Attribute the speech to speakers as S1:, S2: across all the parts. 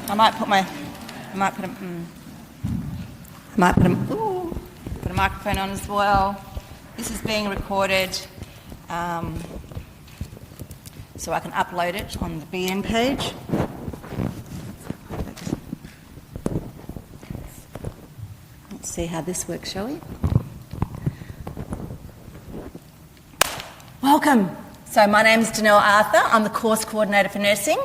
S1: I might put a microphone on as well. This is being recorded, so I can upload it on the BN page. Let's see how this works, shall we? Welcome. So my name is Danelle Arthur. I'm the course coordinator for nursing.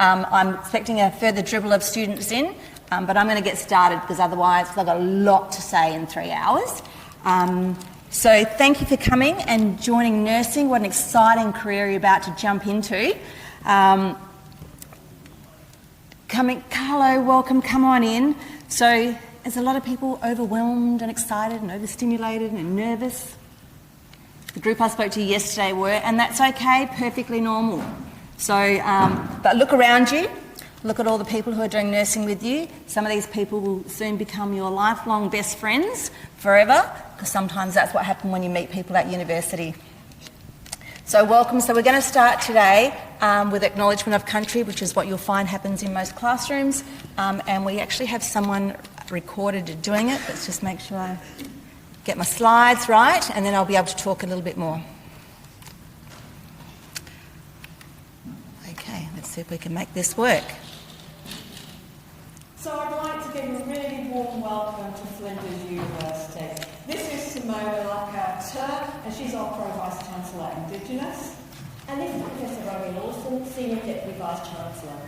S1: I'm expecting a further dribble of students in, but I'm going to get started because otherwise I've got a lot to say in 3 hours. So thank you for coming and joining nursing. What an exciting career you're about to jump into. Carlo, welcome, come on in. So there's a lot of people overwhelmed and excited and overstimulated and nervous. The group I spoke to yesterday were, and that's okay, perfectly normal. So, but look around you, look at all the people who are doing nursing with you. Some of these people will soon become your lifelong best friends forever, because sometimes that's what happens when you meet people at university. So welcome. So we're going to start today with acknowledgement of country, which is what you'll find happens in most classrooms. And we actually have someone recorded doing it. Let's just make sure I get my slides right, and then I'll be able to talk a little bit more. Okay, let's see if we can make this work.
S2: So I'd like to give a really warm welcome to Flinders University. This is Simona Lacca, and she's our Pro-Vice Chancellor Indigenous. And this is Professor Romy Lawson, Senior Deputy Vice Chancellor.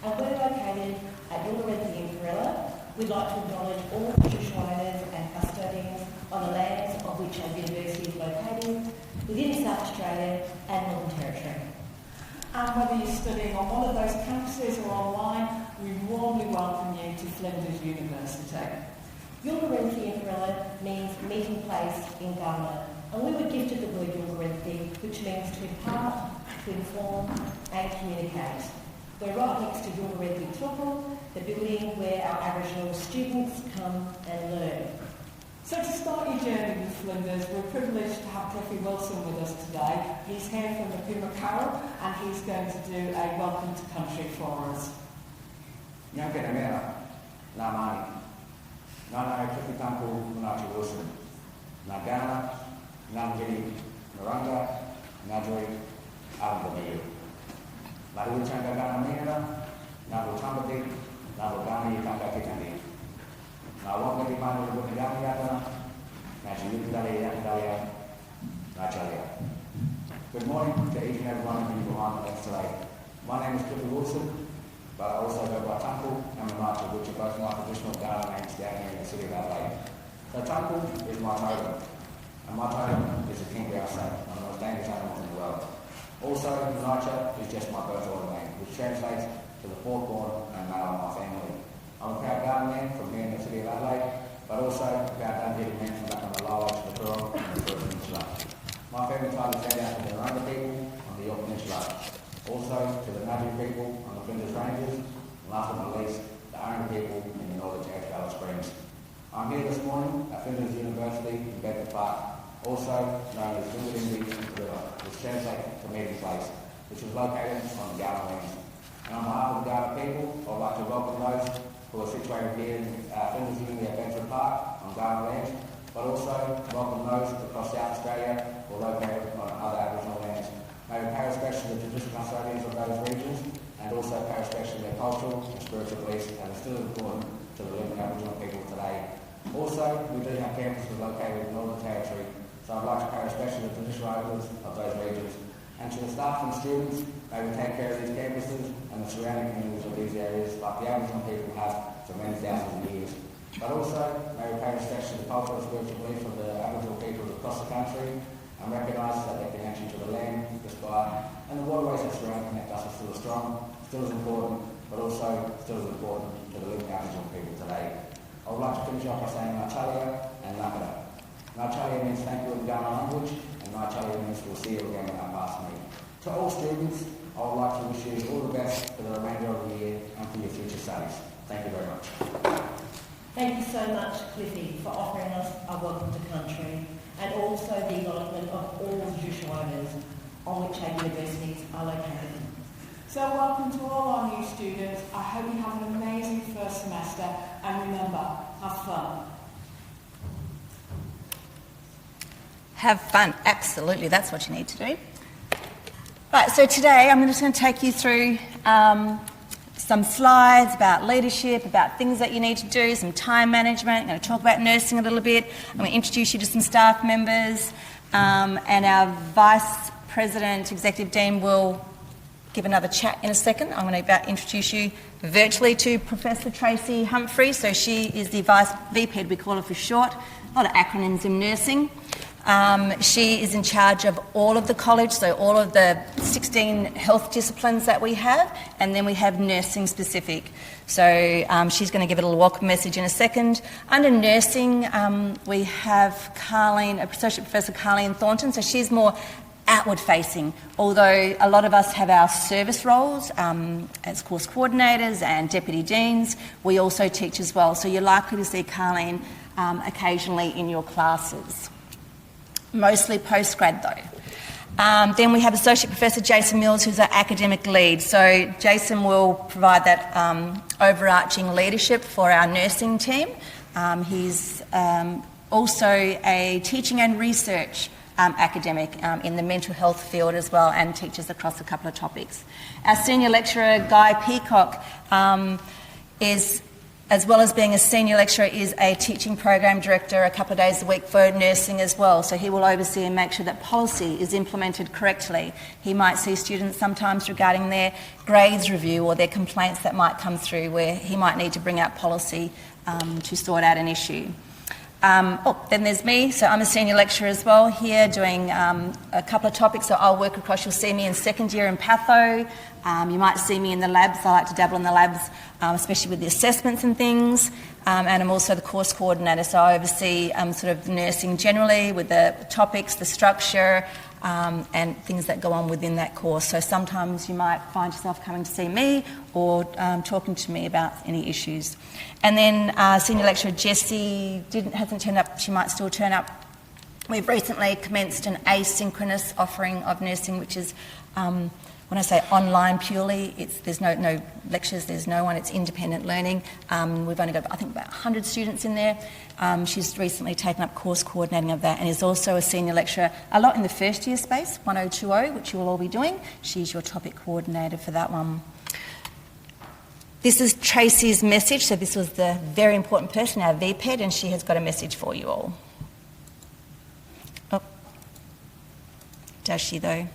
S2: And we're located at University in Perilla. We'd like to acknowledge all traditional owners and custodians on the lands of which our university is located, within South Australia and Northern Territory. Whether you're studying on one of those campuses or online, we warmly welcome you to Flinders University. Yungarenthi in Perilla means meeting place in Ghana, and we were gifted the word Yungarenthi, which means to impart, to inform and communicate. We're right next to Yungarenthi Tupu, the building where our Aboriginal students come and learn. So to start your journey with Flinders, we're privileged to have Cliffy Wilson with us today. He's here from the Pumakara, and he's going to do a welcome to country for us.
S3: Nyankenemera, Lamani, Nana Cliffy Tampu, Munachi Wilson, Nagana, Namgiri, Naranga, Najoi, Alambamiyu. Maru Changa Gana Mera, Nabu Tambati, Nabu Gani Kanga Kitandi. Nawang dari mana lebih negara yatana, nasional dari Italia, Nachalia. Good morning to each and every one of you behind us today. My name is Cliffy Wilson, but I also go by Tunku and Mamacha, which are both my traditional Ghana names down here in the city of Adelaide. So Tunku is my totem, and my totem is a kingbrown snake, one of the most dangerous animals in the world. Also, Mamacha is just my birth order name, which translates to the fourth born and male of my family. I'm a proud Garden man from here in the city of Adelaide, but also a proud Dunedin man from back on the lower edge of the Coorong and the Coorong Peninsula. My family title is sent out to the Naranga people on the York Peninsula, also to the Nudgee people on the Flinders Ranges, and last but not least, the Aranda people in the Northern Territory Alice Springs. I'm here this morning at Flinders University in Bedford Park, also known as Yungarenthi River, which translates to meeting place, which is located on the Ghana lands. And on behalf of the Ghana people, I'd like to welcome those who are situated here in Flinders Uni at Bedford Park on Ghana lands, but also welcome those across South Australia who are located on other Aboriginal lands. May we pay respect to the traditional custodians of those regions, and also pay respect to their cultural and spiritual beliefs that are still important to the living Aboriginal people today. Also, we do have campuses located in the Northern Territory, so I'd like to pay respect to the traditional owners of those regions. And to the staff and students, may we take care of these campuses and the surrounding communities of these areas like the Aboriginal people have for many thousands of years. But also, may we pay respect to the cultural and spiritual beliefs of the Aboriginal peoples across the country and recognise that their connection to the land, the sky and the waterways that surround and connect us are still as strong, still as important, but also still as important to the living Aboriginal people today. I would like to finish off by saying Nachalia and Nakada. Nachalia means thank you in Ghana language, and Nachalia means we'll see you again when our pass meet. To all students, I would like to wish you all the best for the remainder of the year and for your future studies. Thank you very much.
S2: Thank you so much, Cliffy, for offering us a welcome to country, and also the acknowledgement of all the traditional owners on which our universities are located. So welcome to all our new students. I hope you have an amazing semester. And remember, have fun.
S1: Have fun, absolutely, that's what you need to do. Right, so today I'm just going to take you through some slides about leadership, about things that you need to do, some time management. I'm going to talk about nursing a little bit. I'm going to introduce you to some staff members, and our Vice President, Executive Dean will give another chat in a second. I'm going to introduce you virtually to Professor Tracy Humphrey. So she is the Vice VPED, we call her for short. A lot of acronyms in nursing. She is in charge of all of the college, so all of the 16 health disciplines that we have, and then we have nursing specific. So she's going to give a little welcome message in a second. Under nursing, we have Associate Professor Carleen Thornton, so she's more outward facing, although a lot of us have our service roles as course coordinators and deputy deans. We also teach as well, so you're likely to see Carleen occasionally in your classes. Mostly post-grad though. Then we have Associate Professor Jason Mills, who's our academic lead. So Jason will provide that overarching leadership for our nursing team. He's also a teaching and research academic in the mental health field as well, and teaches across a couple of topics. Our senior lecturer, Guy Peacock, is, as well as being a senior lecturer, is a teaching program director a couple of days a week for nursing as well. So he will oversee and make sure that policy is implemented correctly. He might see students sometimes regarding their grades review or their complaints that might come through, where he might need to bring out policy to sort out an issue. Then there's me, so I'm a senior lecturer as well here, doing a couple of topics. So I'll work across, you'll see me in second year in patho. You might see me in the labs. I like to dabble in the labs, especially with the assessments and things. And I'm also the course coordinator, so I oversee sort of nursing generally with the topics, the structure, and things that go on within that course. So sometimes you might find yourself coming to see me or talking to me about any issues. And then senior lecturer Jessie hasn't turned up. She might still turn up. We've recently commenced an asynchronous offering of nursing, which is, when I say online purely, there's no lectures, there's no one, it's independent learning. We've only got, I think, about 100 students in there. She's recently taken up course coordinating of that, and is also a senior lecturer, a lot in the first year space, 1020, which you will all be doing. She's your topic coordinator for that one. This is Tracy's message, so this was the very important person, our VPED, and she has got a message for you all. Oh, does she though?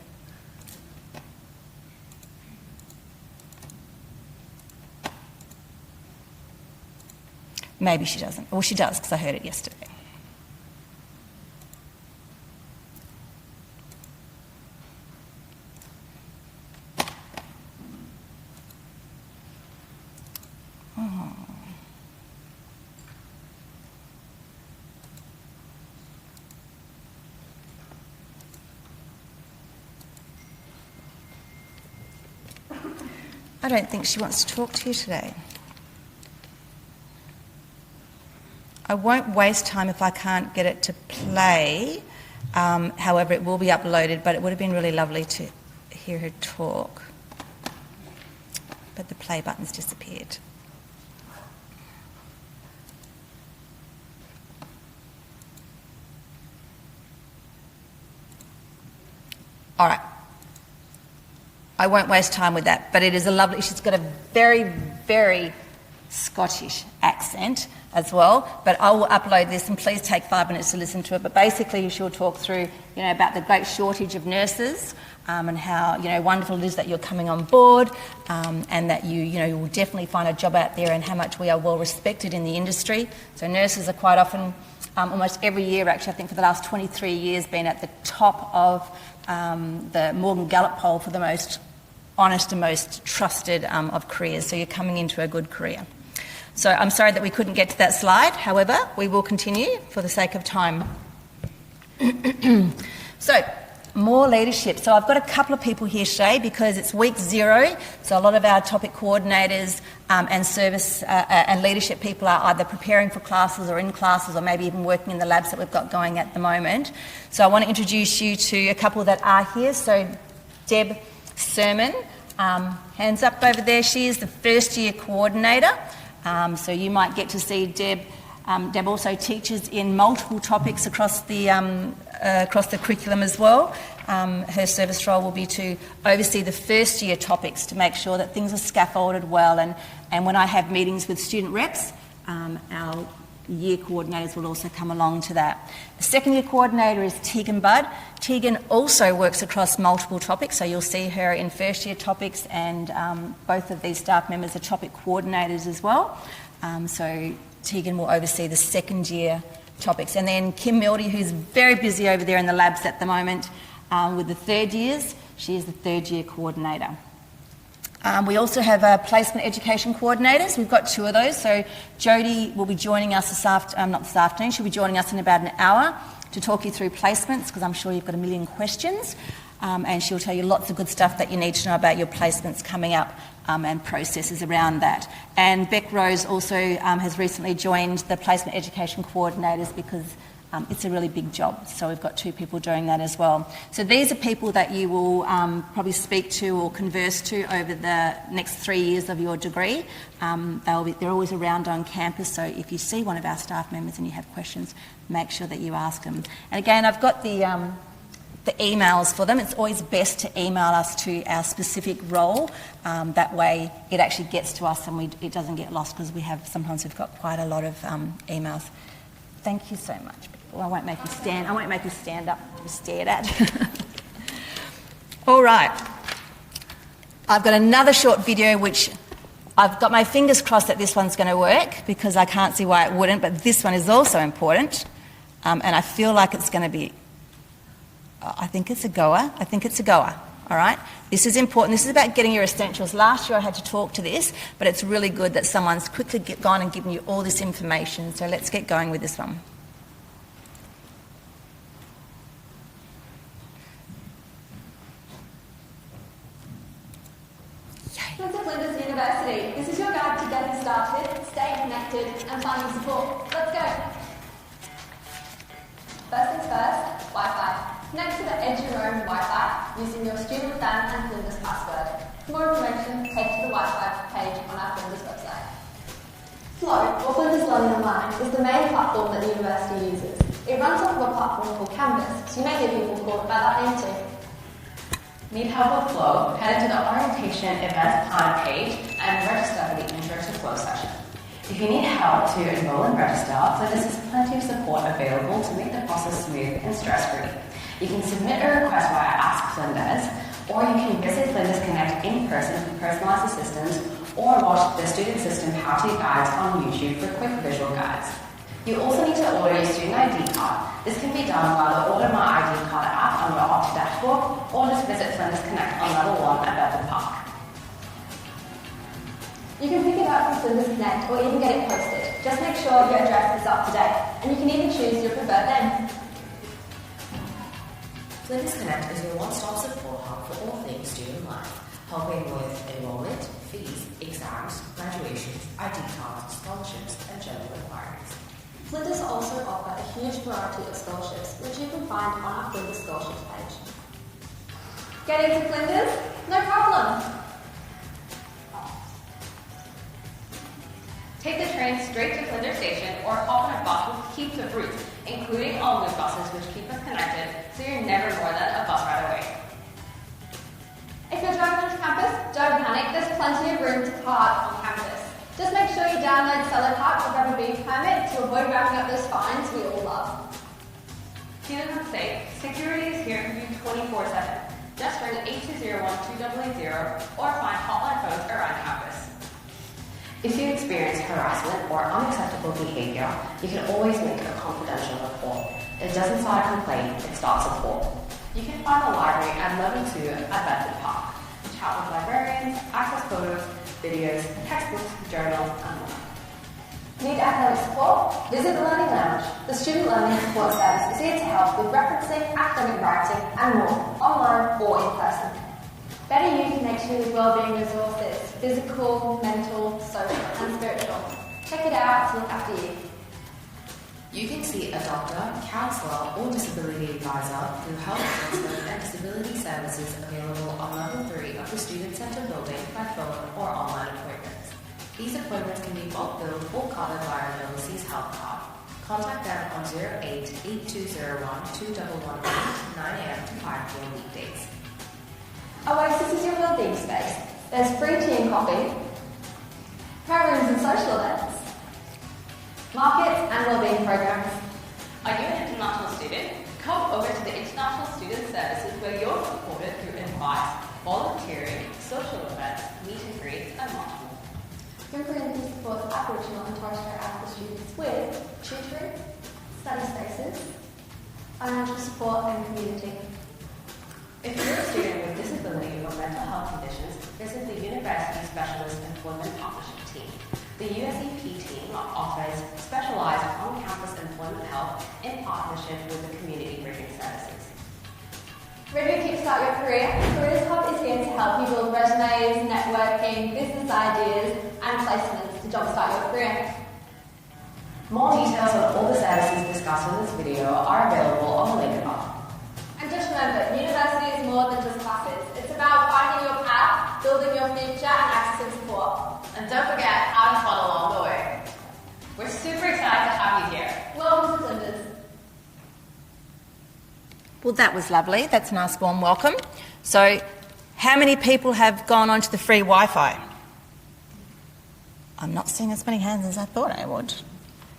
S1: Maybe she doesn't. Well, she does, because I heard it yesterday. Oh. I don't think she wants to talk to you today. I won't waste time if I can't get it to play. However, it will be uploaded, but it would have been really lovely to hear her talk. But the play button's disappeared. All right. I won't waste time with that, but it is a lovely, she's got a very, very Scottish accent as well, but I will upload this, and please take 5 minutes to listen to it. But basically she'll talk through, about the great shortage of nurses, and how, wonderful it is that you're coming on board, and that you will definitely find a job out there, and how much we are well respected in the industry. So nurses are quite often, almost every year actually, I think for the last 23 years, been at the top of the Morgan Gallup poll for the most honest and most trusted of careers. So you're coming into a good career. So I'm sorry that we couldn't get to that slide. However, we will continue for the sake of time. So, more leadership. So I've got a couple of people here today because it's week 0. So a lot of our topic coordinators and service and leadership people are either preparing for classes or in classes, or maybe even working in the labs that we've got going at the moment. So I want to introduce you to a couple that are here. So Deb Sermon, hands up over there. She is the first year coordinator. So you might get to see Deb. Deb also teaches in multiple topics across the curriculum as well. Her service role will be to oversee the first year topics to make sure that things are scaffolded well, and when I have meetings with student reps, our year coordinators will also come along to that. The second year coordinator is Tegan Budd. Tegan also works across multiple topics, so you'll see her in first year topics, and both of these staff members are topic coordinators as well. So Tegan will oversee the second year topics. And then Kim Mildy, who's very busy over there in the labs at the moment with the third years, she is the third year coordinator. We also have placement education coordinators. We've got 2 of those. So Jodie will be joining us not this afternoon, she'll be joining us in about an hour to talk you through placements, because I'm sure you've got a million questions. And she'll tell you lots of good stuff that you need to know about your placements coming up and processes around that. And Beck Rose also has recently joined the placement education coordinators because it's a really big job, so we've got 2 people doing that as well. So these are people that you will probably speak to or converse to over the next 3 years of your degree. They're always around on campus, so if you see one of our staff members and you have questions, make sure that you ask them. And again, I've got the emails for them. It's always best to email us to our specific role. That way it actually gets to us and it doesn't get lost, because sometimes we've got quite a lot of emails. Thank you so much, people. I won't make you stand up to be stared at. All right. I've got another short video which I've got my fingers crossed that this one's going to work, because I can't see why it wouldn't, but this one is also important. And I feel like it's going to be, I think it's a goer. All right. This is important. This is about getting your essentials. Last year I had to talk to this, but it's really good that someone's quickly gone and given you all this information. So let's get going with this one.
S4: Welcome to Flinders University. This is your guide to getting started, staying connected, and finding support. Let's go. First things first, Wi-Fi. Connect to the Edge Your Own Wi-Fi using your student fan and Flinders password. For more information, head to the Wi-Fi page on our Flinders website. Flow, or Flinders Learning Online, is the main platform that the university uses. It runs off of a platform called Canvas, so you may hear people call it by that name too.
S5: Need help with Flow? Head into the Orientation Events Plan page and register for the Intro to Flow session. If you need help to enroll and register, Flinders has plenty of support available to make the process smooth and stress-free. You can submit a request via Ask Flinders, or you can visit Flinders Connect in person for personalised assistance, or watch the Student System How-To Guides on YouTube for quick visual guides. You also need to order your student ID card. This can be done via the Order My ID Card app on your Opti dashboard, or just visit Flinders Connect on level 1 at Bedford Park.
S4: You can pick it up from Flinders Connect or even get it posted. Just make sure your address is up to date, and you can even choose your preferred name.
S6: Flinders Connect is your one-stop support hub for all things student life, helping with enrollment, fees, exams, graduations, ID cards, scholarships, and general inquiries.
S4: Flinders also offer a huge variety of scholarships, which you can find on our Flinders scholarships page. Getting to Flinders? No problem!
S5: Take the train straight to Flinders Station or hop on a bus with heaps of routes, including all loop buses which keep us connected, so you're never more than a bus ride away.
S4: If you're driving onto campus, don't panic, there's plenty of room to park on campus. Just make sure you download Cellar Park or grab a B permit to avoid racking up those fines we all love.
S5: Keep them safe. Security is here for you 24/7. Just ring 8201-2880 or find hotline phones around campus.
S6: If you experience harassment or unacceptable behaviour, you can always make a confidential report. It doesn't start a complaint, it starts a support.
S5: You can find the library at level 2 at Bedford Park. Chat with librarians, access photos, videos, textbooks, journals, and more.
S4: Need academic support? Visit the Learning Lounge. The Student Learning Support Service is here to help with referencing, academic writing, and more, online or in person. Better You connects you with wellbeing resources, physical, mental, social, and spiritual. Check it out to look after you.
S6: You can see a doctor, counsellor, or disability advisor through health counselling and disability services available on level 3 of the Student Centre building by phone or online appointments. These appointments can be bulk billed or covered via an overseas health card. Contact them on 088201 2118 9 a.m. to 5 p.m. weekdays.
S4: Oasis is your wellbeing space. There's free tea and coffee, prayer rooms and social events, markets and wellbeing programs.
S5: Are you an international student? Come over to the International Student Services where you're supported through advice, volunteering, social events, meet and greets, and much more.
S4: Your community supports Aboriginal and Torres Strait Islander students with tutoring, study spaces, financial support and community.
S5: If you're a student with disability or mental health conditions, visit the University Specialist Employment Partnership Team. The USEP team offers specialised on-campus employment help in partnership with the Community Bridging Services.
S4: Ready to kickstart your career? Careers Hub is here to help you build resumes, networking, business ideas, and placements to jumpstart your career.
S5: More details on all the services discussed in this video are available on the link above.
S4: And just remember, university is more than just classes. It's about finding your path, building your future, and accessing support.
S5: And don't forget how to fun along the way. We're super excited to have you here.
S4: Welcome to Flinders.
S1: Well, that was lovely. That's a nice warm welcome. So, how many people have gone onto the free Wi-Fi? I'm not seeing as many hands as I thought I would.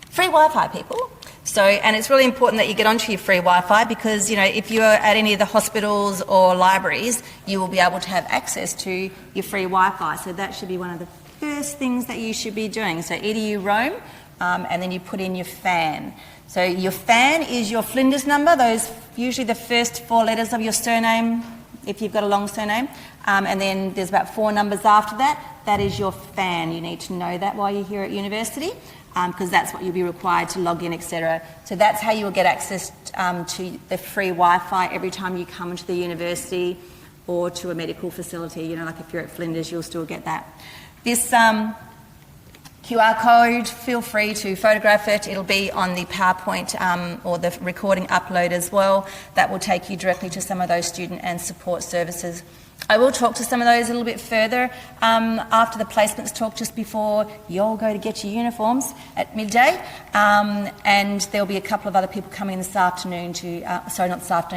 S1: Free Wi-Fi, people. So, and it's really important that you get onto your free Wi-Fi because, you know, if you're at any of the hospitals or libraries, you will be able to have access to your free Wi-Fi. So that should be one of the first things that you should be doing. So either you roam and then you put in your FAN. So your FAN is your Flinders number, those usually the first 4 letters of your surname, if you've got a long surname. And then there's about 4 numbers after that. That is your FAN. You need to know that while you're here at university, because that's what you'll be required to log in, etc. So that's how you will get access to the free Wi-Fi every time you come into the university or to a medical facility. You know, like if you're at Flinders, you'll still get that. This QR code, feel free to photograph it. It'll be on the PowerPoint or the recording upload as well. That will take you directly to some of those student and support services. I will talk to some of those a little bit further after the placements talk, just before you all go to get your uniforms at midday. And there'll be a couple of other people coming this afternoon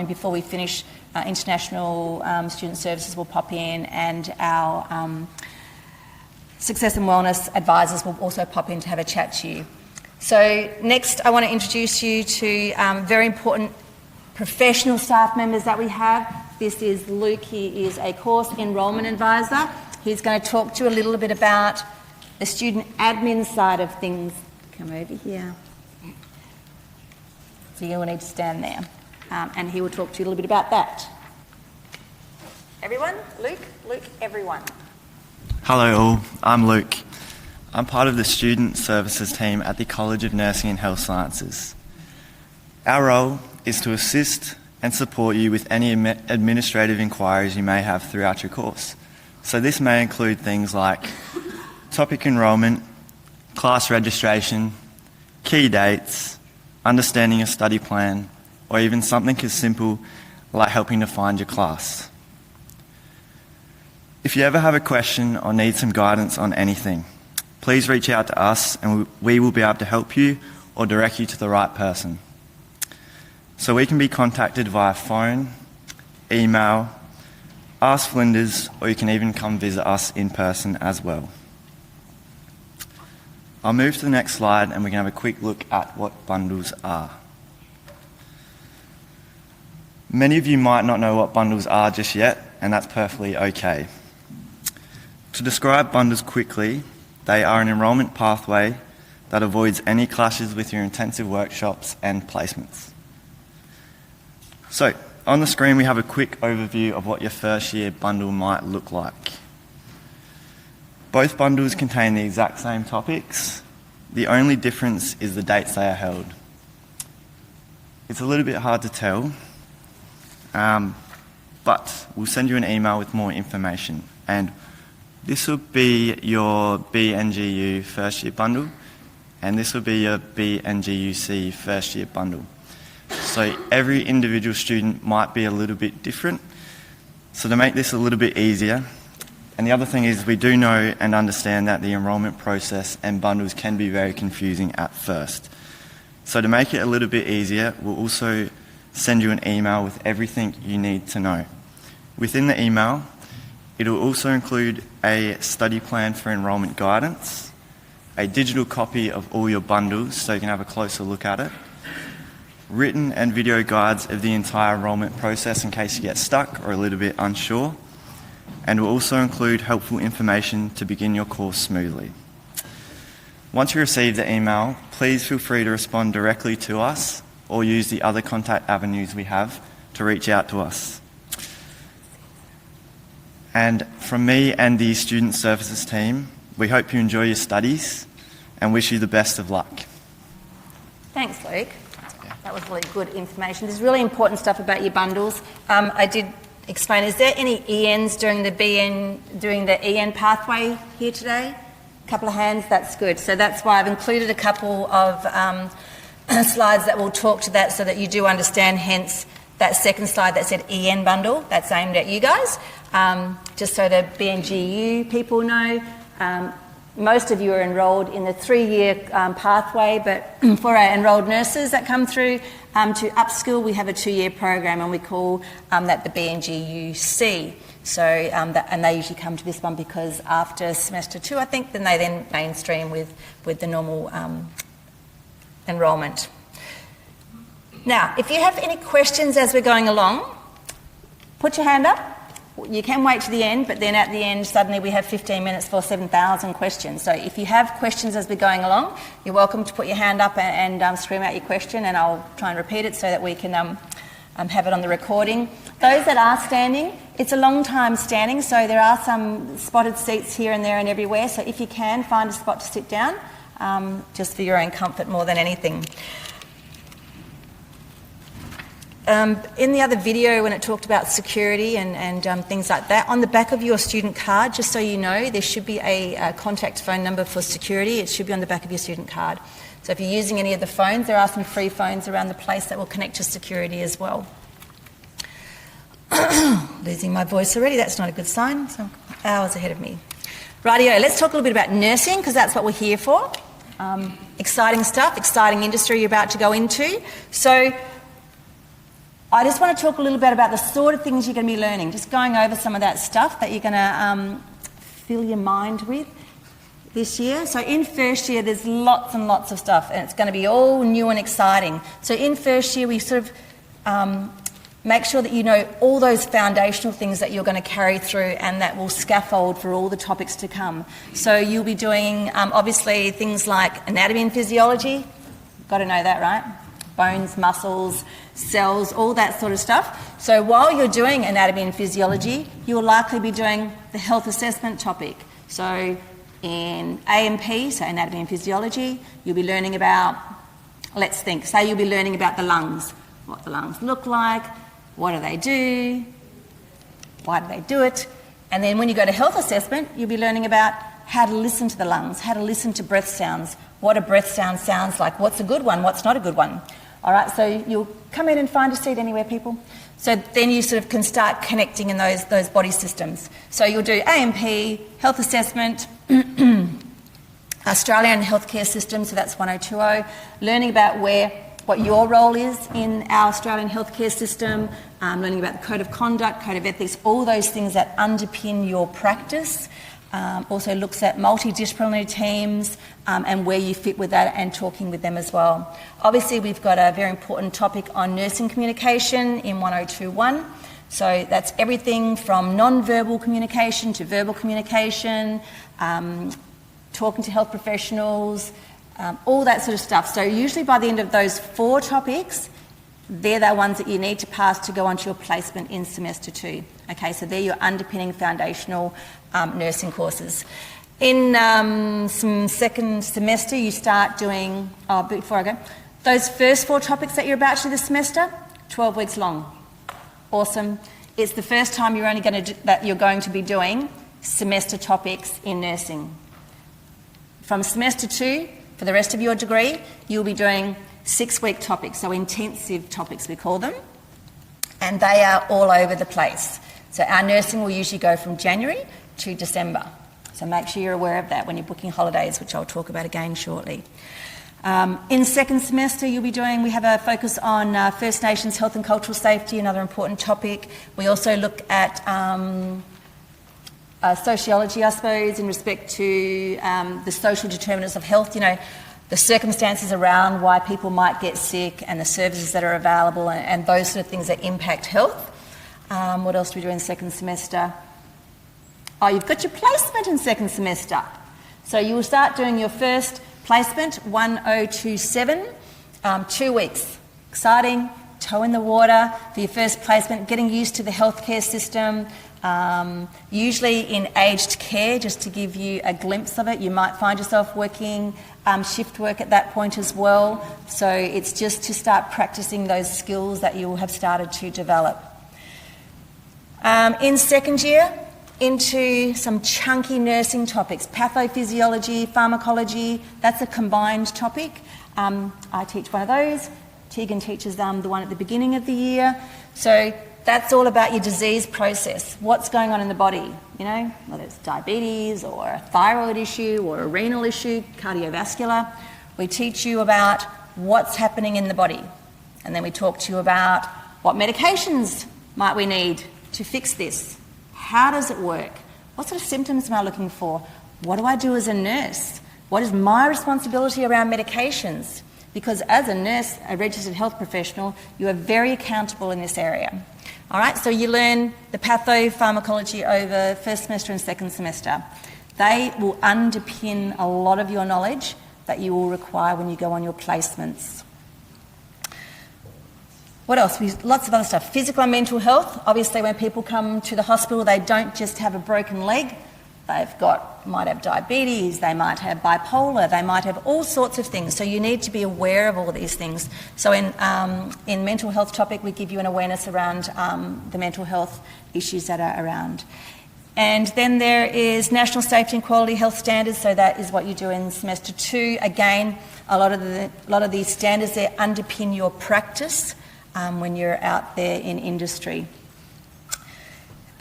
S1: before we finish. International Student Services will pop in, and our Success and Wellness advisors will also pop in to have a chat to you. So next I want to introduce you to very important professional staff members that we have. This is Luke. He is a course enrolment advisor. He's going to talk to you a little bit about the student admin side of things. Come over here. So you will need to stand there. And he will talk to you a little bit about that. Everyone? Luke, everyone.
S7: Hello all, I'm Luke. I'm part of the Student Services team at the College of Nursing and Health Sciences. Our role is to assist and support you with any administrative inquiries you may have throughout your course. So this may include things like topic enrolment, class registration, key dates, understanding a study plan, or even something as simple like helping to find your class. If you ever have a question or need some guidance on anything, please reach out to us and we will be able to help you or direct you to the right person. So we can be contacted via phone, email, Ask Flinders, or you can even come visit us in person as well. I'll move to the next slide and we can have a quick look at what bundles are. Many of you might not know what bundles are just yet, and that's perfectly okay. To describe bundles quickly, they are an enrolment pathway that avoids any clashes with your intensive workshops and placements. So, on the screen we have a quick overview of what your first year bundle might look like. Both bundles contain the exact same topics. The only difference is the dates they are held. It's a little bit hard to tell, but we'll send you an email with more information. And this will be your BNGU first year bundle, and this will be your BNGUC first year bundle. So every individual student might be a little bit different. So to make this a little bit easier, And the other thing is we do know and understand that the enrolment process and bundles can be very confusing at first. So to make it a little bit easier, we'll also send you an email with everything you need to know. Within the email, it'll also include a study plan for enrolment guidance, a digital copy of all your bundles so you can have a closer look at it, written and video guides of the entire enrolment process in case you get stuck or a little bit unsure, and will also include helpful information to begin your course smoothly. Once you receive the email, please feel free to respond directly to us or use the other contact avenues we have to reach out to us. And from me and the Student Services team, we hope you enjoy your studies and wish you the best of luck.
S1: Thanks, Luke. That was really good information. There's really important stuff about your bundles. I did explain, is there any ENs doing the EN pathway here today? A couple of hands, that's good. So that's why I've included a couple of slides that will talk to that so that you do understand, hence that second slide that said EN bundle, that's aimed at you guys. Just so the BNGU people know, most of you are enrolled in the 3-year pathway, but for our enrolled nurses that come through to upskill, we have a 2-year program and we call that the BNGUC. So, and they usually come to this one because after semester 2, I think, then they mainstream with the normal enrolment. Now, if you have any questions as we're going along, put your hand up. You can wait to the end, but then at the end, suddenly we have 15 minutes for 7,000 questions. So if you have questions as we're going along, you're welcome to put your hand up and scream out your question, and I'll try and repeat it so that we can have it on the recording. Those that are standing, it's a long time standing, so there are some spotted seats here and there and everywhere. So if you can, find a spot to sit down, just for your own comfort more than anything. In the other video, when it talked about security and things like that, on the back of your student card, just so you know, there should be a contact phone number for security. It should be on the back of your student card. So if you're using any of the phones, there are some free phones around the place that will connect to security as well. Losing my voice already, that's not a good sign. So hours ahead of me. Rightio, let's talk a little bit about nursing, because that's what we're here for. Exciting stuff, exciting industry you're about to go into. So I just want to talk a little bit about the sort of things you're going to be learning, just going over some of that stuff that you're going to fill your mind with this year. So in first year, there's lots and lots of stuff, and it's going to be all new and exciting. So in first year, we sort of make sure that you know all those foundational things that you're going to carry through and that will scaffold for all the topics to come. So you'll be doing, obviously, things like anatomy and physiology. Got to know that, right? Bones, muscles, cells, all that sort of stuff. So while you're doing anatomy and physiology, you will likely be doing the health assessment topic. So in A&P, so anatomy and physiology, you'll be learning about, let's think, say you'll be learning about the lungs, what the lungs look like, what do they do, why do they do it, and then when you go to health assessment, you'll be learning about how to listen to the lungs, how to listen to breath sounds, what a breath sound sounds like, what's a good one, what's not a good one. All right, so you'll come in and find a seat anywhere, people. So then you sort of can start connecting in those body systems. So you'll do A&P, health assessment, Australian healthcare system, so that's 1020, learning about what your role is in our Australian healthcare system, learning about the code of conduct, code of ethics, all those things that underpin your practice. Also looks at multidisciplinary teams and where you fit with that, and talking with them as well. Obviously, we've got a very important topic on nursing communication in 1021. So that's everything from non-verbal communication to verbal communication, talking to health professionals, all that sort of stuff. So usually by the end of those 4 topics, they're the ones that you need to pass to go onto your placement in semester 2. Okay, so they're your underpinning foundational nursing courses. In some second semester, you start doing, before I go, those first 4 topics that you're about to do this semester, 12 weeks long. Awesome. It's the first time you're going to be doing semester topics in nursing. From semester 2, for the rest of your degree, you'll be doing 6-week topics, so intensive topics we call them, and they are all over the place. So our nursing will usually go from January to December. So make sure you're aware of that when you're booking holidays, which I'll talk about again shortly. In second semester, we have a focus on First Nations health and cultural safety, another important topic. We also look at sociology, I suppose, in respect to the social determinants of health, the circumstances around why people might get sick and the services that are available and those sort of things that impact health. What else do we do in second semester? Oh, you've got your placement in second semester. So you will start doing your first placement, 1027, 2 weeks. Exciting, toe in the water for your first placement, getting used to the healthcare system, usually in aged care, just to give you a glimpse of it. You might find yourself working shift work at that point as well. So it's just to start practicing those skills that you will have started to develop. In second year, into some chunky nursing topics, pathophysiology, pharmacology, that's a combined topic. I teach one of those. Tegan teaches the one at the beginning of the year. So that's all about your disease process, what's going on in the body, whether it's diabetes or a thyroid issue or a renal issue, cardiovascular. We teach you about what's happening in the body. And then we talk to you about what medications might we need to fix this. How does it work? What sort of symptoms am I looking for? What do I do as a nurse? What is my responsibility around medications? Because as a nurse, a registered health professional, you are very accountable in this area. All right, so you learn the pathopharmacology over first semester and second semester. They will underpin a lot of your knowledge that you will require when you go on your placements. What else? Lots of other stuff. Physical and mental health. Obviously, when people come to the hospital, they don't just have a broken leg. Might have diabetes, they might have bipolar, they might have all sorts of things. So you need to be aware of all of these things. So in mental health topic, we give you an awareness around the mental health issues that are around. And then there is National Safety and Quality Health Standards. So that is what you do in semester 2. Again, a lot of these standards there underpin your practice when you're out there in industry.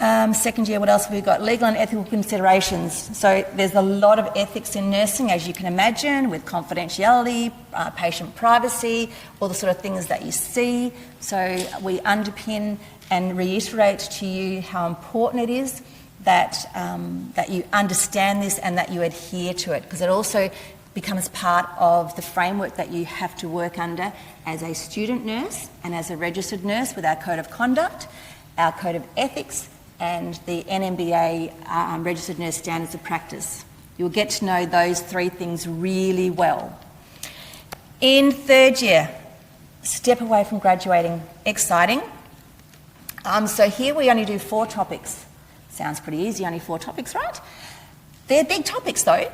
S1: Second year, what else have we got? Legal and ethical considerations. So there's a lot of ethics in nursing, as you can imagine, with confidentiality, patient privacy, all the sort of things that you see. So we underpin and reiterate to you how important it is that you understand this and that you adhere to it, because it also becomes part of the framework that you have to work under as a student nurse and as a registered nurse with our code of conduct, our code of ethics, and the NMBA Registered Nurse Standards of Practice. You'll get to know those 3 things really well. In third year, step away from graduating. Exciting. So here we only do 4 topics. Sounds pretty easy, only 4 topics, right? They're big topics though.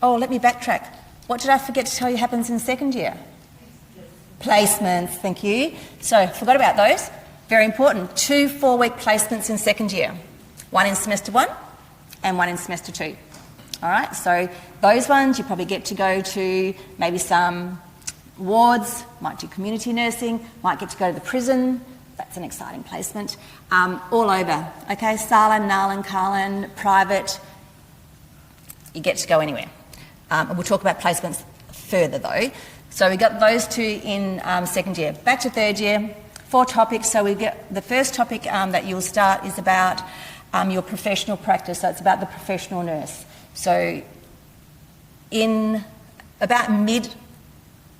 S1: Oh, let me backtrack. What did I forget to tell you happens in second year? Placements, thank you. So, forgot about those. Very important. 2 4-week placements in second year. 1 in semester 1 and 1 in semester 2. All right, so those ones you probably get to go to maybe some wards, might do community nursing, might get to go to the prison. That's an exciting placement. All over, okay, Sala, Nalan, Carlin, private, you get to go anywhere. And we'll talk about placements further though. So we got those 2 in second year. Back to third year. 4 topics. So we get the first topic that you'll start is about your professional practice. So it's about the professional nurse. So in about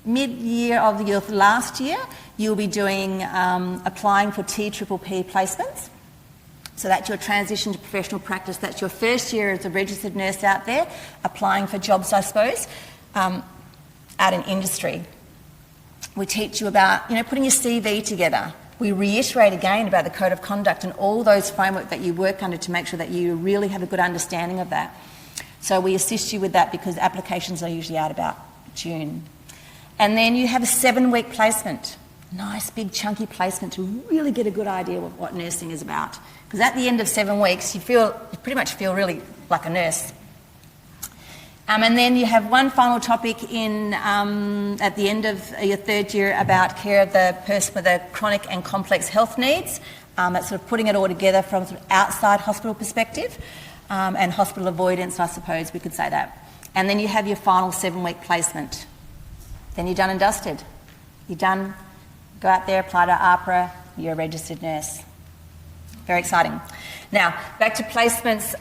S1: mid-year of your last year, you'll be doing applying for TPPP placements. So that's your transition to professional practice. That's your first year as a registered nurse out there, applying for jobs, I suppose, out in industry. We teach you about, putting your CV together. We reiterate again about the code of conduct and all those framework that you work under to make sure that you really have a good understanding of that. So we assist you with that because applications are usually out about June. And then you have a 7-week placement. Nice, big, chunky placement to really get a good idea of what nursing is about. Because at the end of 7 weeks, you pretty much feel really like a nurse. And then you have one final topic at the end of your third year about care of the person with the chronic and complex health needs. It's sort of putting it all together from sort of outside hospital perspective and hospital avoidance, I suppose we could say that. And then you have your final 7-week placement. Then you're done and dusted. You're done. Go out there, apply to APRA, you're a registered nurse. Very exciting. Now, back to placements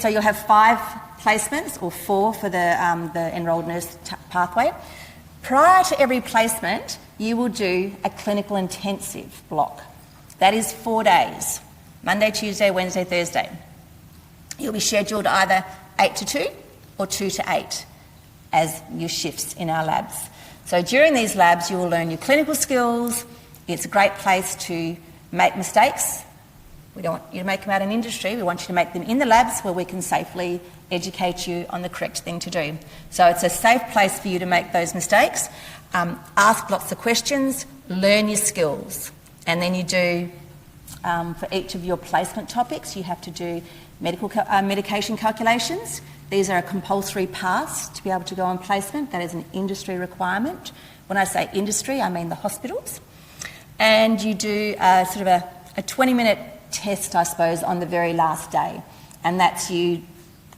S1: so you'll have 5 placements or 4 for the enrolled nurse pathway. Prior to every placement, you will do a clinical intensive block. That is 4 days, Monday, Tuesday, Wednesday, Thursday. You'll be scheduled either 8 to 2 or 2 to 8 as your shifts in our labs. So during these labs, you will learn your clinical skills. It's a great place to make mistakes. We don't want you to make them out in industry. We want you to make them in the labs where we can safely educate you on the correct thing to do. So it's a safe place for you to make those mistakes. Ask lots of questions, learn your skills. And then you do, for each of your placement topics, you have to do medication calculations. These are a compulsory pass to be able to go on placement. That is an industry requirement. When I say industry, I mean the hospitals. And you do sort of a 20-minute test, I suppose, on the very last day. And that's you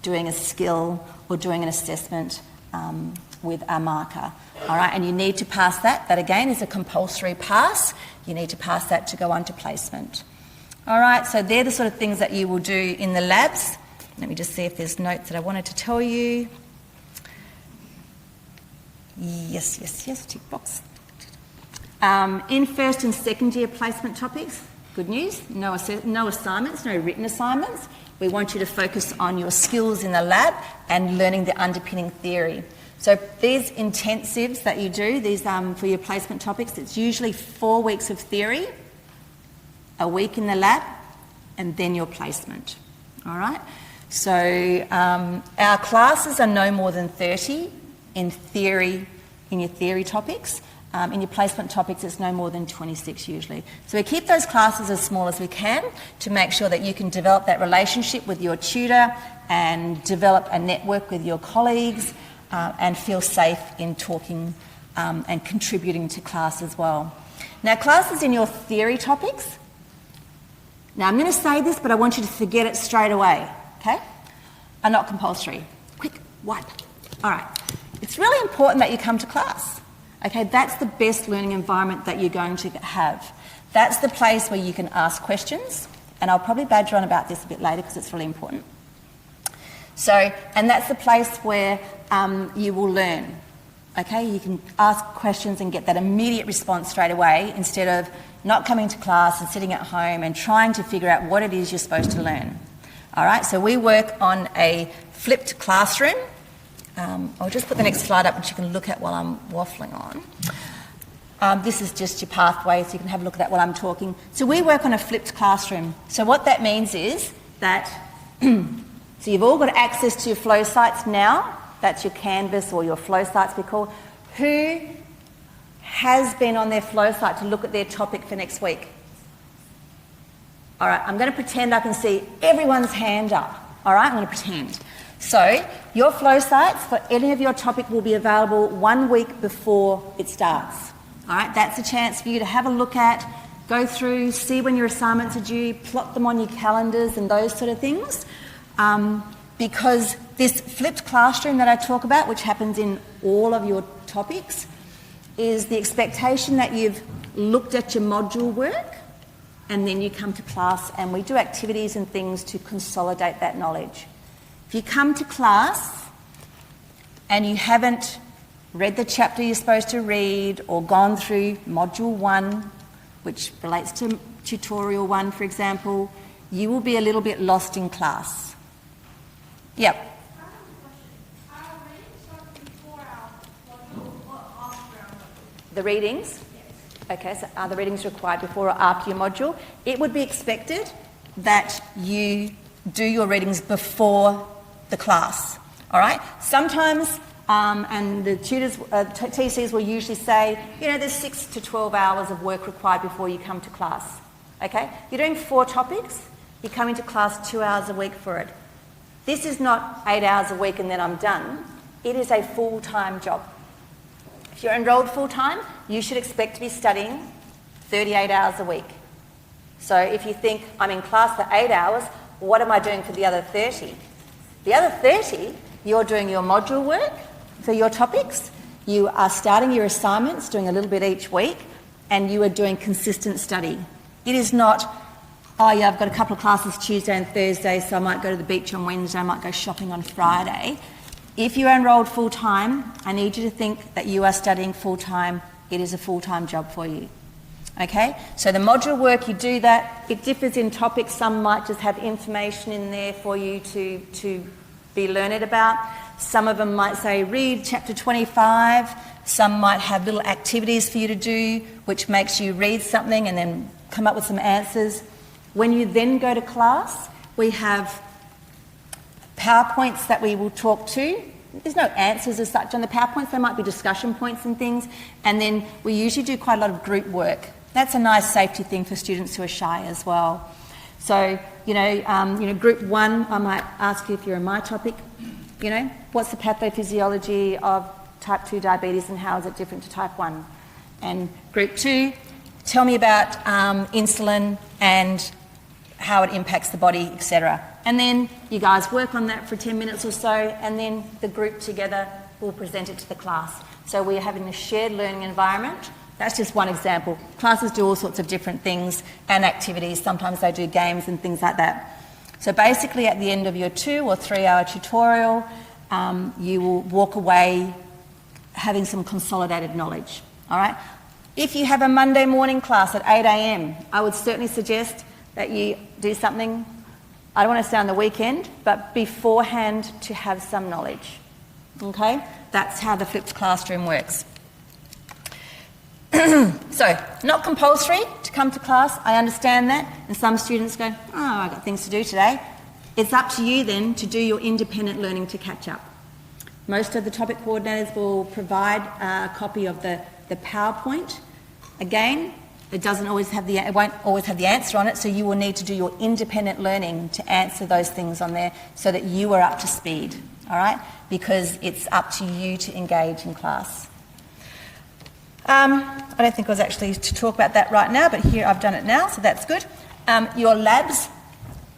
S1: doing a skill or doing an assessment with a marker. All right, and you need to pass that. That, again, is a compulsory pass. You need to pass that to go on to placement. All right, so they're the sort of things that you will do in the labs. Let me just see if there's notes that I wanted to tell you. Yes, tick box. In first and second year placement topics, good news, no assignments, no written assignments. We want you to focus on your skills in the lab and learning the underpinning theory. So these intensives that you do, these for your placement topics, it's usually 4 weeks of theory, a week in the lab, and then your placement. All right? So our classes are no more than 30 in your theory topics. In your placement topics, it's no more than 26 usually. So we keep those classes as small as we can to make sure that you can develop that relationship with your tutor and develop a network with your colleagues and feel safe in talking and contributing to class as well. Now, classes in your theory topics. Now, I'm going to say this, but I want you to forget it straight away, okay? Are not compulsory. Quick, wipe. All right. It's really important that you come to class. Okay, that's the best learning environment that you're going to have. That's the place where you can ask questions, and I'll probably badger on about this a bit later because it's really important. So, and that's the place where you will learn. Okay, you can ask questions and get that immediate response straight away instead of not coming to class and sitting at home and trying to figure out what it is you're supposed to learn. All right, so we work on a flipped classroom. I'll just put the next slide up which you can look at while I'm waffling on. This is just your pathway, so you can have a look at that while I'm talking. So we work on a flipped classroom. So what that means is that, so you've all got access to your flow sites now. That's your Canvas or your flow sites we call. Who has been on their flow site to look at their topic for next week? All right, I'm going to pretend I can see everyone's hand up. All right, I'm going to pretend. So your flow sites for any of your topic will be available 1 week before it starts. All right, that's a chance for you to have a look at, go through, see when your assignments are due, plot them on your calendars and those sort of things. Because this flipped classroom that I talk about, which happens in all of your topics, is the expectation that you've looked at your module work and then you come to class and we do activities and things to consolidate that knowledge. If you come to class and you haven't read the chapter you're supposed to read or gone through Module 1, which relates to Tutorial 1, for example, you will be a little bit lost in class. Yep. The readings? Okay, so are the readings required before or after your module? It would be expected that you do your readings before the class, all right? Sometimes, and the tutors, TCs will usually say, you know, there's 6 to 12 hours of work required before you come to class, okay? You're doing 4 topics, you come into class 2 hours a week for it. This is not 8 hours a week and then I'm done. It is a full-time job. If you're enrolled full-time, you should expect to be studying 38 hours a week. So if you think, I'm in class for 8 hours, what am I doing for the other 30? The other 30, you're doing your module work for your topics, you are starting your assignments, doing a little bit each week, and you are doing consistent study. It is not, oh yeah, I've got a couple of classes Tuesday and Thursday, so I might go to the beach on Wednesday, I might go shopping on Friday. If you're enrolled full-time, I need you to think that you are studying full-time. It is a full-time job for you. Okay? So the module work, you do that. It differs in topics. Some might just have information in there for you to be learned about. Some of them might say, read chapter 25. Some might have little activities for you to do, which makes you read something and then come up with some answers. When you then go to class, we have PowerPoints that we will talk to. There's no answers as such on the PowerPoints. There might be discussion points and things. And then we usually do quite a lot of group work. That's a nice safety thing for students who are shy as well. So, group one, I might ask you if you're in my topic, what's the pathophysiology of type 2 diabetes and how is it different to type 1? And group 2, tell me about insulin and how it impacts the body, etc. And then you guys work on that for 10 minutes or so, and then the group together will present it to the class. So we're having a shared learning environment. That's just one example. Classes do all sorts of different things and activities. Sometimes they do games and things like that. So basically at the end of your 2 or 3 hour tutorial, you will walk away having some consolidated knowledge. All right? If you have a Monday morning class at 8 a.m, I would certainly suggest that you do something, I don't want to say on the weekend, but beforehand to have some knowledge. Okay? That's how the flipped classroom works. So, not compulsory to come to class, I understand that, and some students go, oh, I've got things to do today. It's up to you then to do your independent learning to catch up. Most of the topic coordinators will provide a copy of the PowerPoint. Again, it won't always have the answer on it, so you will need to do your independent learning to answer those things on there so that you are up to speed, all right? Because it's up to you to engage in class. I don't think I was actually to talk about that right now, but here I've done it now, so that's good. Your labs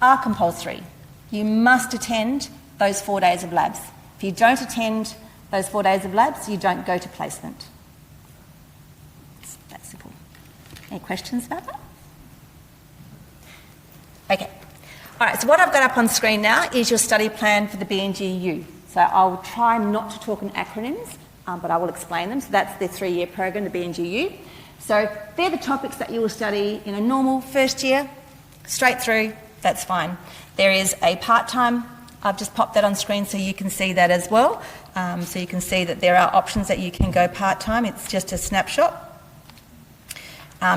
S1: are compulsory. You must attend those 4 days of labs. If you don't attend those 4 days of labs, you don't go to placement. It's that simple. Any questions about that? Okay. All right, so what I've got up on screen now is your study plan for the BNGU. So I'll try not to talk in acronyms, but I will explain them. So that's the 3-year program, the BNGU. So they're the topics that you will study in a normal first year, straight through, that's fine. There is a part-time, I've just popped that on screen so you can see that as well. So you can see that there are options that you can go part-time, it's just a snapshot.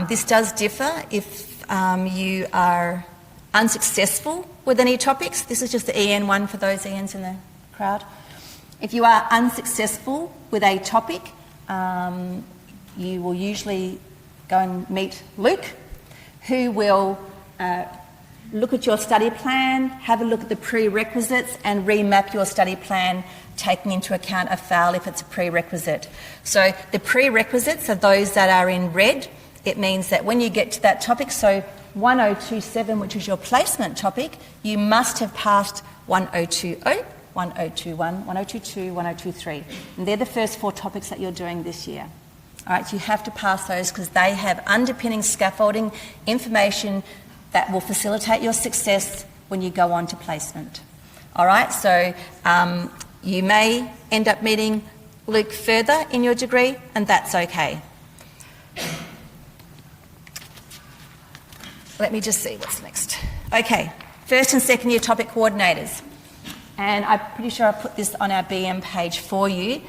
S1: This does differ if you are unsuccessful with any topics. This is just the EN one for those ENs in the crowd. If you are unsuccessful with a topic, you will usually go and meet Luke, who will look at your study plan, have a look at the prerequisites and remap your study plan, taking into account a fail if it's a prerequisite. So the prerequisites are those that are in red. It means that when you get to that topic, so 1027, which is your placement topic, you must have passed 1020, 1021, 1022, 1023. And they're the first 4 topics that you're doing this year. All right, so you have to pass those because they have underpinning scaffolding information that will facilitate your success when you go on to placement. All right, so you may end up meeting Luke further in your degree, and that's okay. Let me just see what's next. Okay, first and second year topic coordinators. And I'm pretty sure I put this on our BM page for you.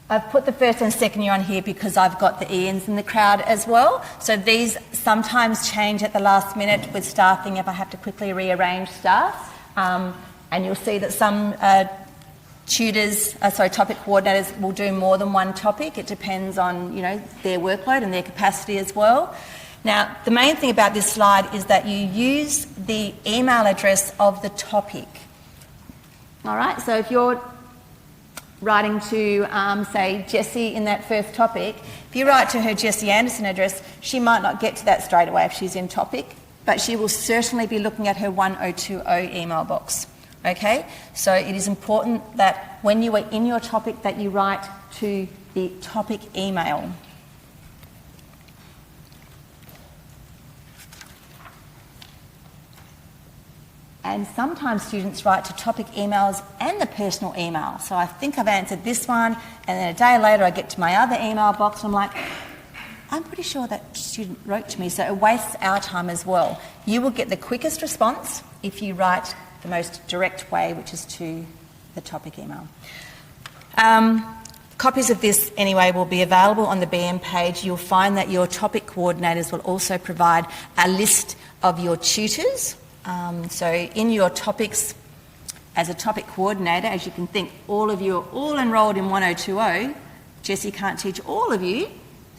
S1: I've put the first and second year on here because I've got the ENs in the crowd as well. So these sometimes change at the last minute with staffing if I have to quickly rearrange staff. And you'll see that some topic coordinators will do more than one topic. It depends on, their workload and their capacity as well. Now, the main thing about this slide is that you use the email address of the topic. All right, so if you're writing to, say, Jessie in that first topic, if you write to her Jessie Anderson address, she might not get to that straight away if she's in topic, but she will certainly be looking at her 1020 email box. Okay? So it is important that when you are in your topic that you write to the topic email. And sometimes students write to topic emails and the personal email. So I think I've answered this one, and then a day later I get to my other email box and I'm like, I'm pretty sure that student wrote to me, so it wastes our time as well. You will get the quickest response if you write the most direct way, which is to the topic email. Copies of this, anyway, will be available on the BM page. You'll find that your topic coordinators will also provide a list of your tutors. So in your topics, as a topic coordinator, as you can think, all of you are all enrolled in 1020. Jessie can't teach all of you,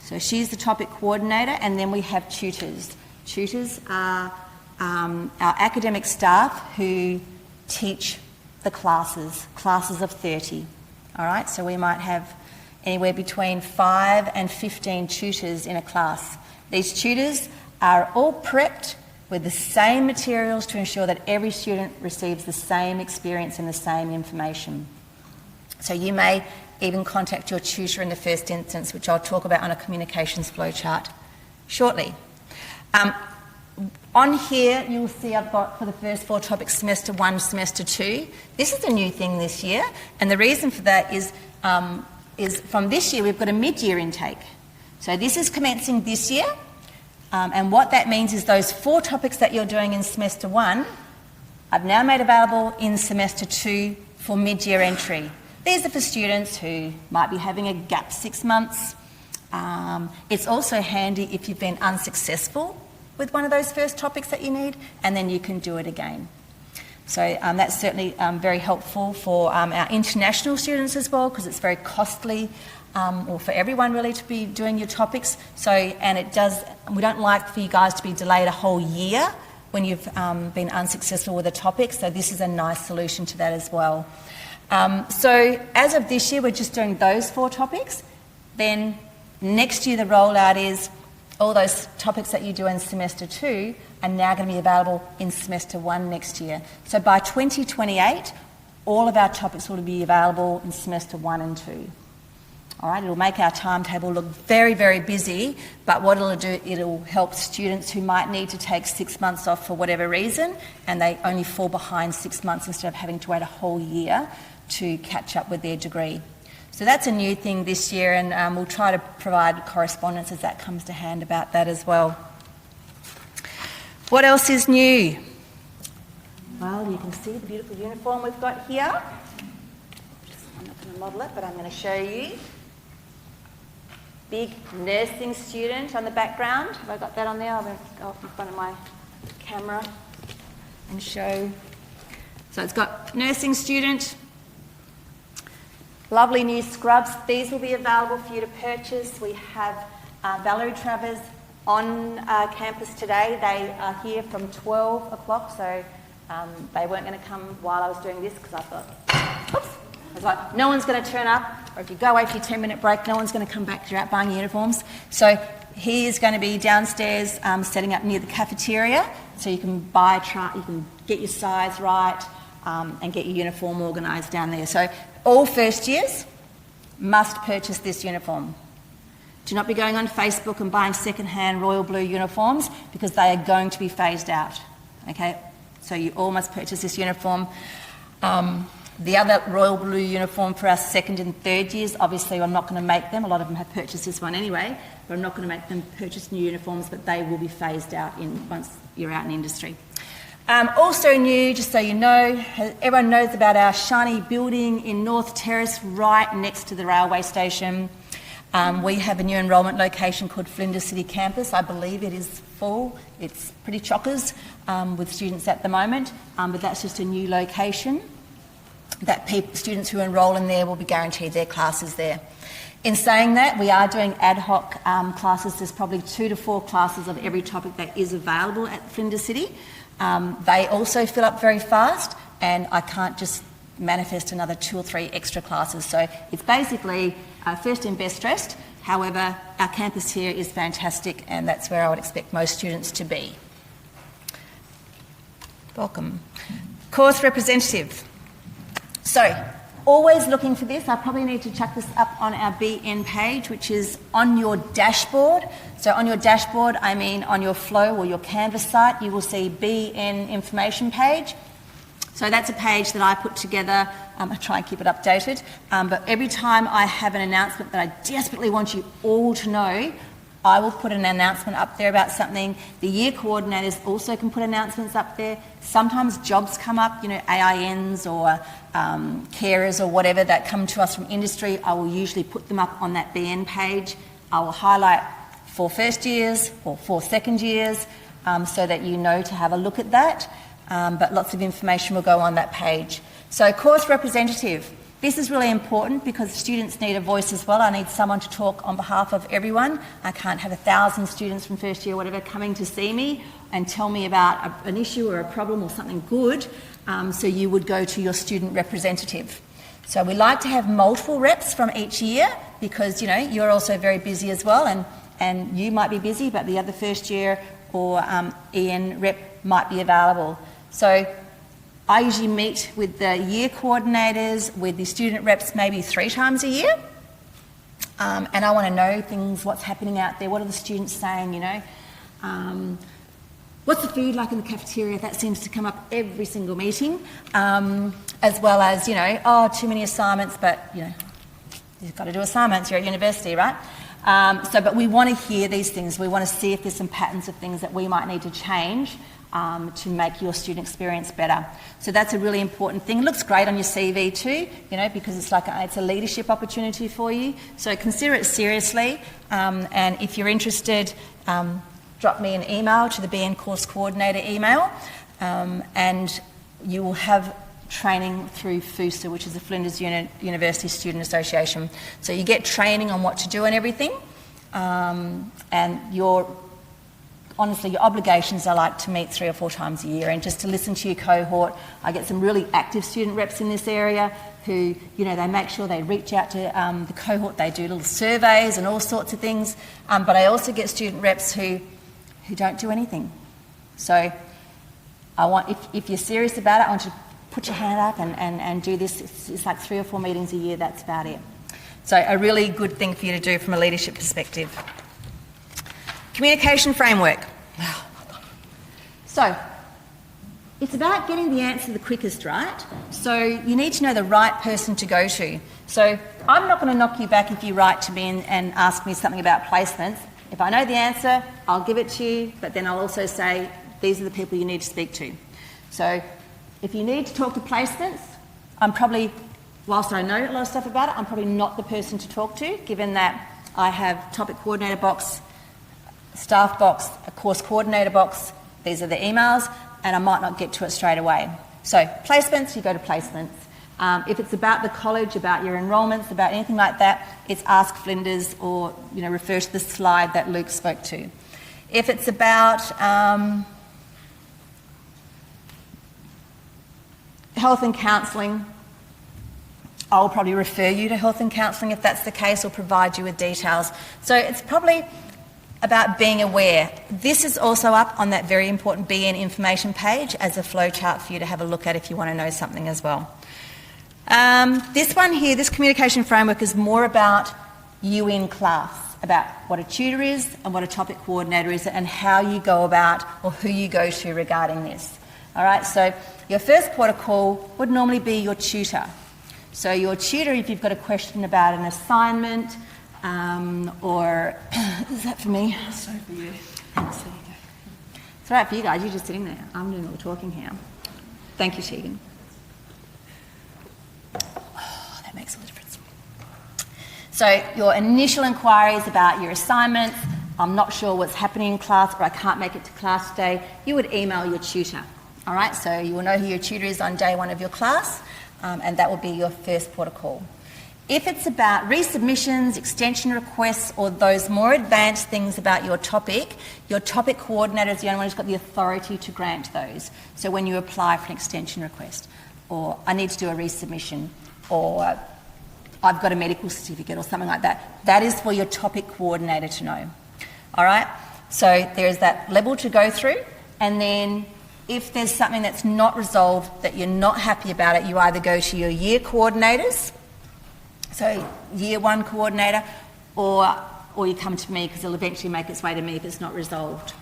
S1: so she's the topic coordinator, and then we have tutors. Tutors are our academic staff who teach the classes of 30. All right, so we might have anywhere between 5 and 15 tutors in a class. These tutors are all prepped with the same materials to ensure that every student receives the same experience and the same information. So you may even contact your tutor in the first instance, which I'll talk about on a communications flowchart shortly. On here, you'll see I've got for the first 4 topics, semester 1, semester 2. This is a new thing this year, and the reason for that is from this year we've got a mid-year intake. So this is commencing this year, and what that means is those 4 topics that you're doing in semester 1, I've now made available in semester 2 for mid-year entry. These are for students who might be having a gap 6 months. It's also handy if you've been unsuccessful with one of those first topics that you need, and then you can do it again. So that's certainly very helpful for our international students as well, because it's very costly, or for everyone really, to be doing your topics. So, and it does, we don't like for you guys to be delayed a whole year when you've been unsuccessful with a topic, so this is a nice solution to that as well. So as of this year, we're just doing those 4 topics. Then next year the rollout is all those topics that you do in semester 2 are now going to be available in semester 1 next year. So by 2028, all of our topics will be available in semester 1 and 2. All right, it'll make our timetable look very, very busy, but what it'll do, it'll help students who might need to take 6 months off for whatever reason, and they only fall behind 6 months instead of having to wait a whole year to catch up with their degree. So that's a new thing this year, and we'll try to provide correspondence as that comes to hand about that as well. What else is new? Well, you can see the beautiful uniform we've got here. I'm not going to model it, but I'm going to show you. Big nursing student on the background. Have I got that on there? I'm going to go up in front of my camera and show. So it's got nursing student. Lovely new scrubs. These will be available for you to purchase. We have Valerie Travers on campus today. They are here from 12 o'clock, so they weren't going to come while I was doing this because I thought, oops, I was like, no one's going to turn up, or if you go away for your 10-minute break, no one's going to come back because you're out buying uniforms. So he is going to be downstairs setting up near the cafeteria, so you can buy you can get your size right and get your uniform organised down there. So all first years must purchase this uniform. Do not be going on Facebook and buying second-hand royal blue uniforms because they are going to be phased out. Okay, so you all must purchase this uniform. The other royal blue uniform for our second and third years, obviously I'm not going to make them. A lot of them have purchased this one anyway, but I'm not going to make them purchase new uniforms, but they will be phased out once you're out in industry. Also new, just so you know, everyone knows about our shiny building in North Terrace right next to the railway station. We have a new enrolment location called Flinders City Campus. I believe it is full. It's pretty chockers with students at the moment, but that's just a new location that students who enrol in there will be guaranteed their classes there. In saying that, we are doing ad hoc classes. There's probably 2 to 4 classes of every topic that is available at Flinders City. They also fill up very fast, and I can't just manifest another 2 or 3 extra classes. So it's basically first in, best dressed. However, our campus here is fantastic, and that's where I would expect most students to be. Welcome. Course representative. So, always looking for this. I probably need to chuck this up on our BN page, which is on your dashboard. So on your dashboard, I mean on your Flow or your Canvas site, you will see BN information page. So that's a page that I put together. I try and keep it updated. But every time I have an announcement that I desperately want you all to know, I will put an announcement up there about something. The year coordinators also can put announcements up there. Sometimes jobs come up, you know, AINs or carers or whatever that come to us from industry. I will usually put them up on that BN page. I will highlight for first years or for second years so that you know to have a look at that. But lots of information will go on that page. So course representative. This is really important because students need a voice as well. I need someone to talk on behalf of everyone. I can't have 1,000 students from first year or whatever coming to see me and tell me about an issue or a problem or something good. So you would go to your student representative. So we like to have multiple reps from each year because, you know, you're also very busy as well, and you might be busy, but the other first year or EN rep might be available. So I usually meet with the year coordinators, with the student reps maybe 3 times a year. And I want to know things, what's happening out there, what are the students saying, you know. What's the food like in the cafeteria? That seems to come up every single meeting. As well as, you know, too many assignments, but, you know, you've got to do assignments, you're at university, right? But we want to hear these things. We want to see if there's some patterns of things that we might need to change to make your student experience better. So that's a really important thing. It looks great on your CV too, you know, because it's like it's a leadership opportunity for you. So consider it seriously. And if you're interested, drop me an email to the BN Course Coordinator email, and you will have training through FUSA, which is the Flinders University Student Association. So you get training on what to do and everything, and honestly, your obligations are like to meet 3 or 4 times a year and just to listen to your cohort. I get some really active student reps in this area who, you know, they make sure they reach out to the cohort, they do little surveys and all sorts of things. But I also get student reps who don't do anything. So I want, if you're serious about it, I want you to put your hand up and do this. It's like 3 or 4 meetings a year, that's about it. So a really good thing for you to do from a leadership perspective. Communication framework. So, it's about getting the answer the quickest, right? So you need to know the right person to go to. So I'm not going to knock you back if you write to me and ask me something about placements. If I know the answer, I'll give it to you, but then I'll also say, these are the people you need to speak to. So if you need to talk to placements, I'm probably, whilst I know a lot of stuff about it, I'm probably not the person to talk to, given that I have topic coordinator box, staff box, a course coordinator box. These are the emails, and I might not get to it straight away. So placements, you go to placements. If it's about the college, about your enrolments, about anything like that, it's Ask Flinders or, you know, refer to the slide that Luke spoke to. If it's about health and counselling, I'll probably refer you to health and counselling if that's the case, or provide you with details. So it's probably about being aware. This is also up on that very important BN information page as a flowchart for you to have a look at if you want to know something as well. This one here, this communication framework, is more about you in class, about what a tutor is and what a topic coordinator is and how you go about or who you go to regarding this. All right, so your first port of call would normally be your tutor. So your tutor, if you've got a question about an assignment, or is that for me? Sorry for you. Thanks. There you go. It's all right for you guys. You're just sitting there. I'm doing all the talking here. Thank you, Tegan. Oh, that makes all the difference. So your initial inquiries about your assignments. I'm not sure what's happening in class, or I can't make it to class today. You would email your tutor. All right. So you will know who your tutor is on day 1 of your class, and that will be your first port of call. If it's about resubmissions, extension requests, or those more advanced things about your topic coordinator is the only one who's got the authority to grant those. So when you apply for an extension request. or I need to do a resubmission, or I've got a medical certificate or something like that. That is for your topic coordinator to know. All right? So there's that level to go through, and then if there's something that's not resolved, that you're not happy about it, you either go to your year coordinators, so year 1 coordinator, or you come to me, because it'll eventually make its way to me if it's not resolved.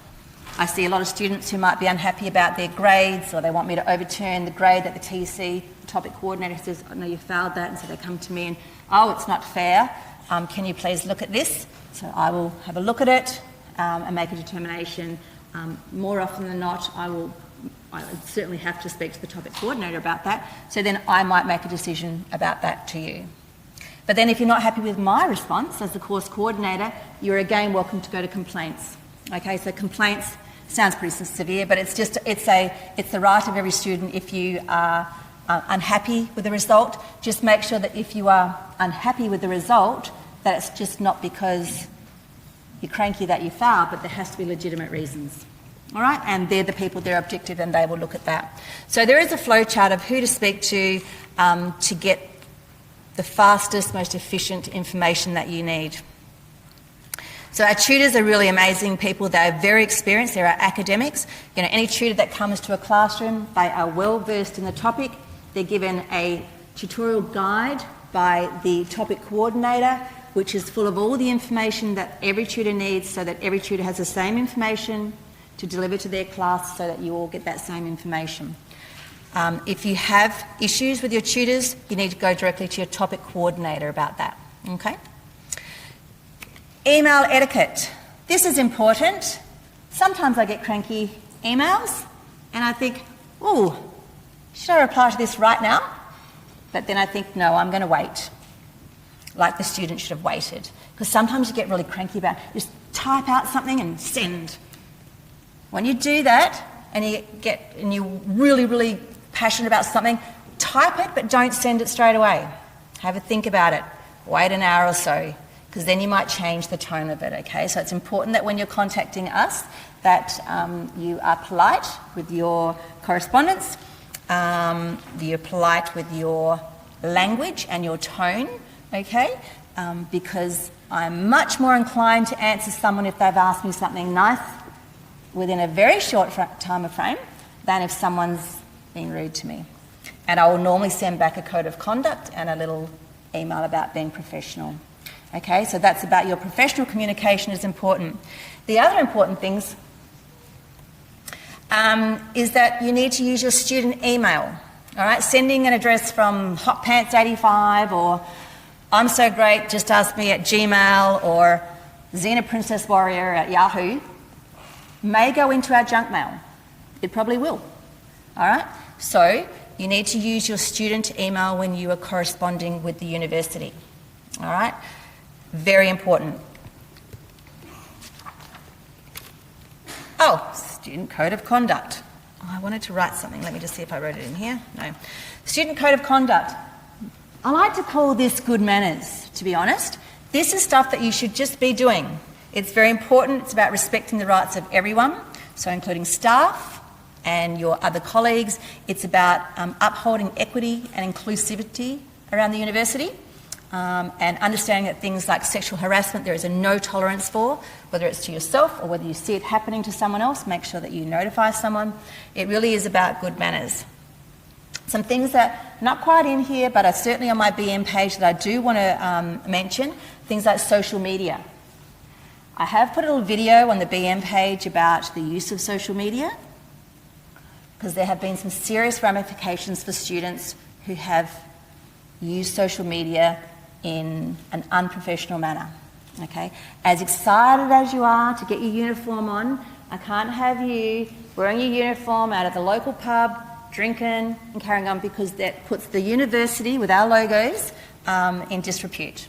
S1: I see a lot of students who might be unhappy about their grades, or they want me to overturn the grade that the TC, topic coordinator, says, oh no, you failed that, and so they come to me and, oh, it's not fair, can you please look at this? So I will have a look at it and make a determination. More often than not, I certainly have to speak to the topic coordinator about that, so then I might make a decision about that to you. But then if you're not happy with my response as the course coordinator, you're again welcome to go to complaints. Okay, so complaints sounds pretty severe, but it's the right of every student. If you are unhappy with the result, just make sure that if you are unhappy with the result, that it's just not because you're cranky that you failed, but there has to be legitimate reasons. All right, and they're the people, they're objective, and they will look at that. So there is a flow chart of who to speak to get the fastest, most efficient information that you need. So our tutors are really amazing people. They're very experienced. They're our academics. You know, any tutor that comes to a classroom, they are well versed in the topic. They're given a tutorial guide by the topic coordinator, which is full of all the information that every tutor needs, so that every tutor has the same information to deliver to their class, so that you all get that same information. If you have issues with your tutors, you need to go directly to your topic coordinator about that. Okay? Email etiquette. This is important. Sometimes I get cranky emails and I think, oh, should I reply to this right now? But then I think, no, I'm going to wait. Like the student should have waited. Because sometimes you get really cranky about just type out something and send. When you do that and you're really, really passionate about something, type it but don't send it straight away. Have a think about it. Wait an hour or so, because then you might change the tone of it, okay? So it's important that when you're contacting us that you are polite with your correspondence, you're polite with your language and your tone, okay? Because I'm much more inclined to answer someone if they've asked me something nice within a very short time frame than if someone's being rude to me. And I will normally send back a code of conduct and a little email about being professional. Okay, so that's about your professional communication is important. The other important things is that you need to use your student email. All right, sending an address from hotpants85 or I'm so great, just ask me at Gmail or Xena Princess Warrior at Yahoo may go into our junk mail. It probably will. All right, so you need to use your student email when you are corresponding with the university. All right, very important. Oh, student code of conduct. Oh, I wanted to write something. Let me just see if I wrote it in here. No. Student code of conduct. I like to call this good manners, to be honest. This is stuff that you should just be doing. It's very important. It's about respecting the rights of everyone, so including staff and your other colleagues. It's about upholding equity and inclusivity around the university, and understanding that things like sexual harassment there is a no tolerance for, whether it's to yourself or whether you see it happening to someone else. Make sure that you notify someone. It really is about good manners. Some things that are not quite in here, but are certainly on my BM page that I do want to mention, things like social media. I have put a little video on the BM page about the use of social media, because there have been some serious ramifications for students who have used social media in an unprofessional manner. Okay? As excited as you are to get your uniform on, I can't have you wearing your uniform out at the local pub, drinking and carrying on, because that puts the university with our logos in disrepute.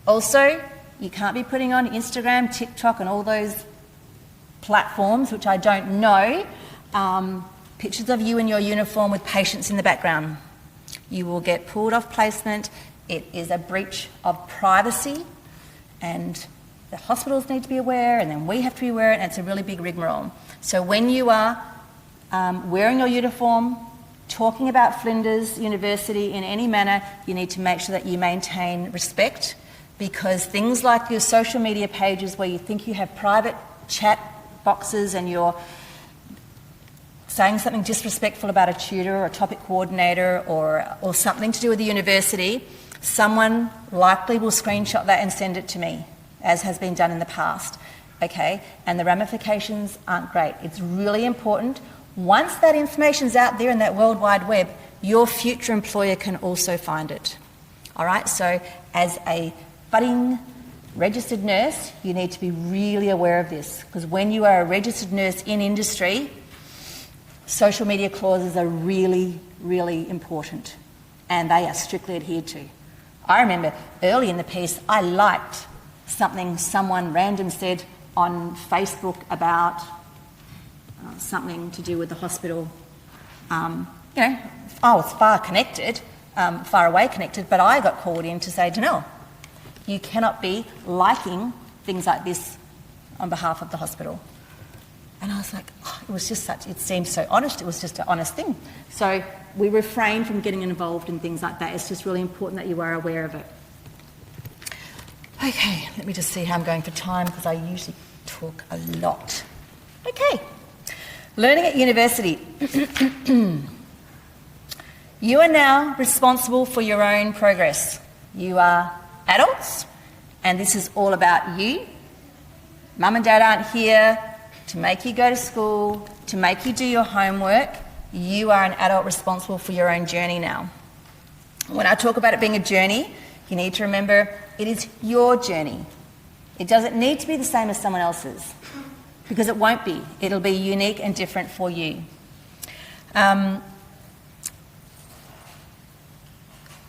S1: Also, you can't be putting on Instagram, TikTok and all those platforms, which I don't know, pictures of you in your uniform with patients in the background. You will get pulled off placement. It is a breach of privacy, and the hospitals need to be aware, and then we have to be aware, and it's a really big rigmarole. So when you are wearing your uniform talking about Flinders University in any manner, you need to make sure that you maintain respect, because things like your social media pages where you think you have private chat boxes and you're saying something disrespectful about a tutor or a topic coordinator or something to do with the university, someone likely will screenshot that and send it to me, as has been done in the past, okay? And the ramifications aren't great. It's really important. Once that information's out there in that World Wide Web, your future employer can also find it. All right, so as a budding registered nurse, you need to be really aware of this, because when you are a registered nurse in industry, social media clauses are really, really important, and they are strictly adhered to. I remember early in the piece, I liked something someone random said on Facebook about something to do with the hospital. I was far away connected, but I got called in to say, Janelle, you cannot be liking things like this on behalf of the hospital. And I was like, it seemed so honest, it was just an honest thing. So we refrain from getting involved in things like that. It's just really important that you are aware of it. Okay, let me just see how I'm going for time, because I usually talk a lot. Okay, learning at university. You are now responsible for your own progress. You are adults, and this is all about you. Mum and Dad aren't here to make you go to school, to make you do your homework. You are an adult responsible for your own journey now. When I talk about it being a journey, you need to remember it is your journey. It doesn't need to be the same as someone else's, because it won't be. It'll be unique and different for you.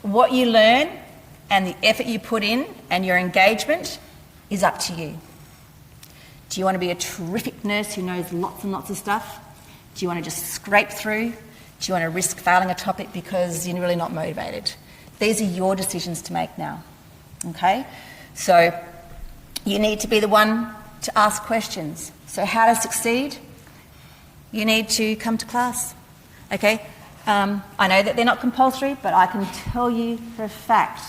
S1: What you learn and the effort you put in and your engagement is up to you. Do you want to be a terrific nurse who knows lots and lots of stuff? Do you want to just scrape through? Do you want to risk failing a topic because you're really not motivated? These are your decisions to make now, okay? So you need to be the one to ask questions. So how to succeed? You need to come to class, okay? I know that they're not compulsory, but I can tell you for a fact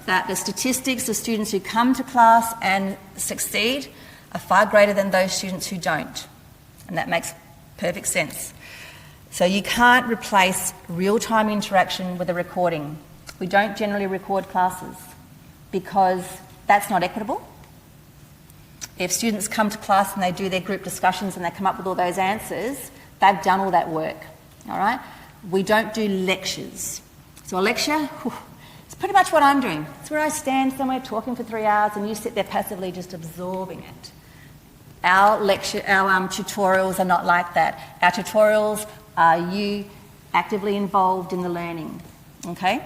S1: that the statistics of students who come to class and succeed are far greater than those students who don't. And that makes perfect sense. So you can't replace real-time interaction with a recording. We don't generally record classes because that's not equitable. If students come to class and they do their group discussions and they come up with all those answers, they've done all that work, all right? We don't do lectures. So a lecture, it's pretty much what I'm doing. It's where I stand somewhere talking for 3 hours and you sit there passively just absorbing it. Our tutorials are not like that. Our tutorials are you actively involved in the learning, okay?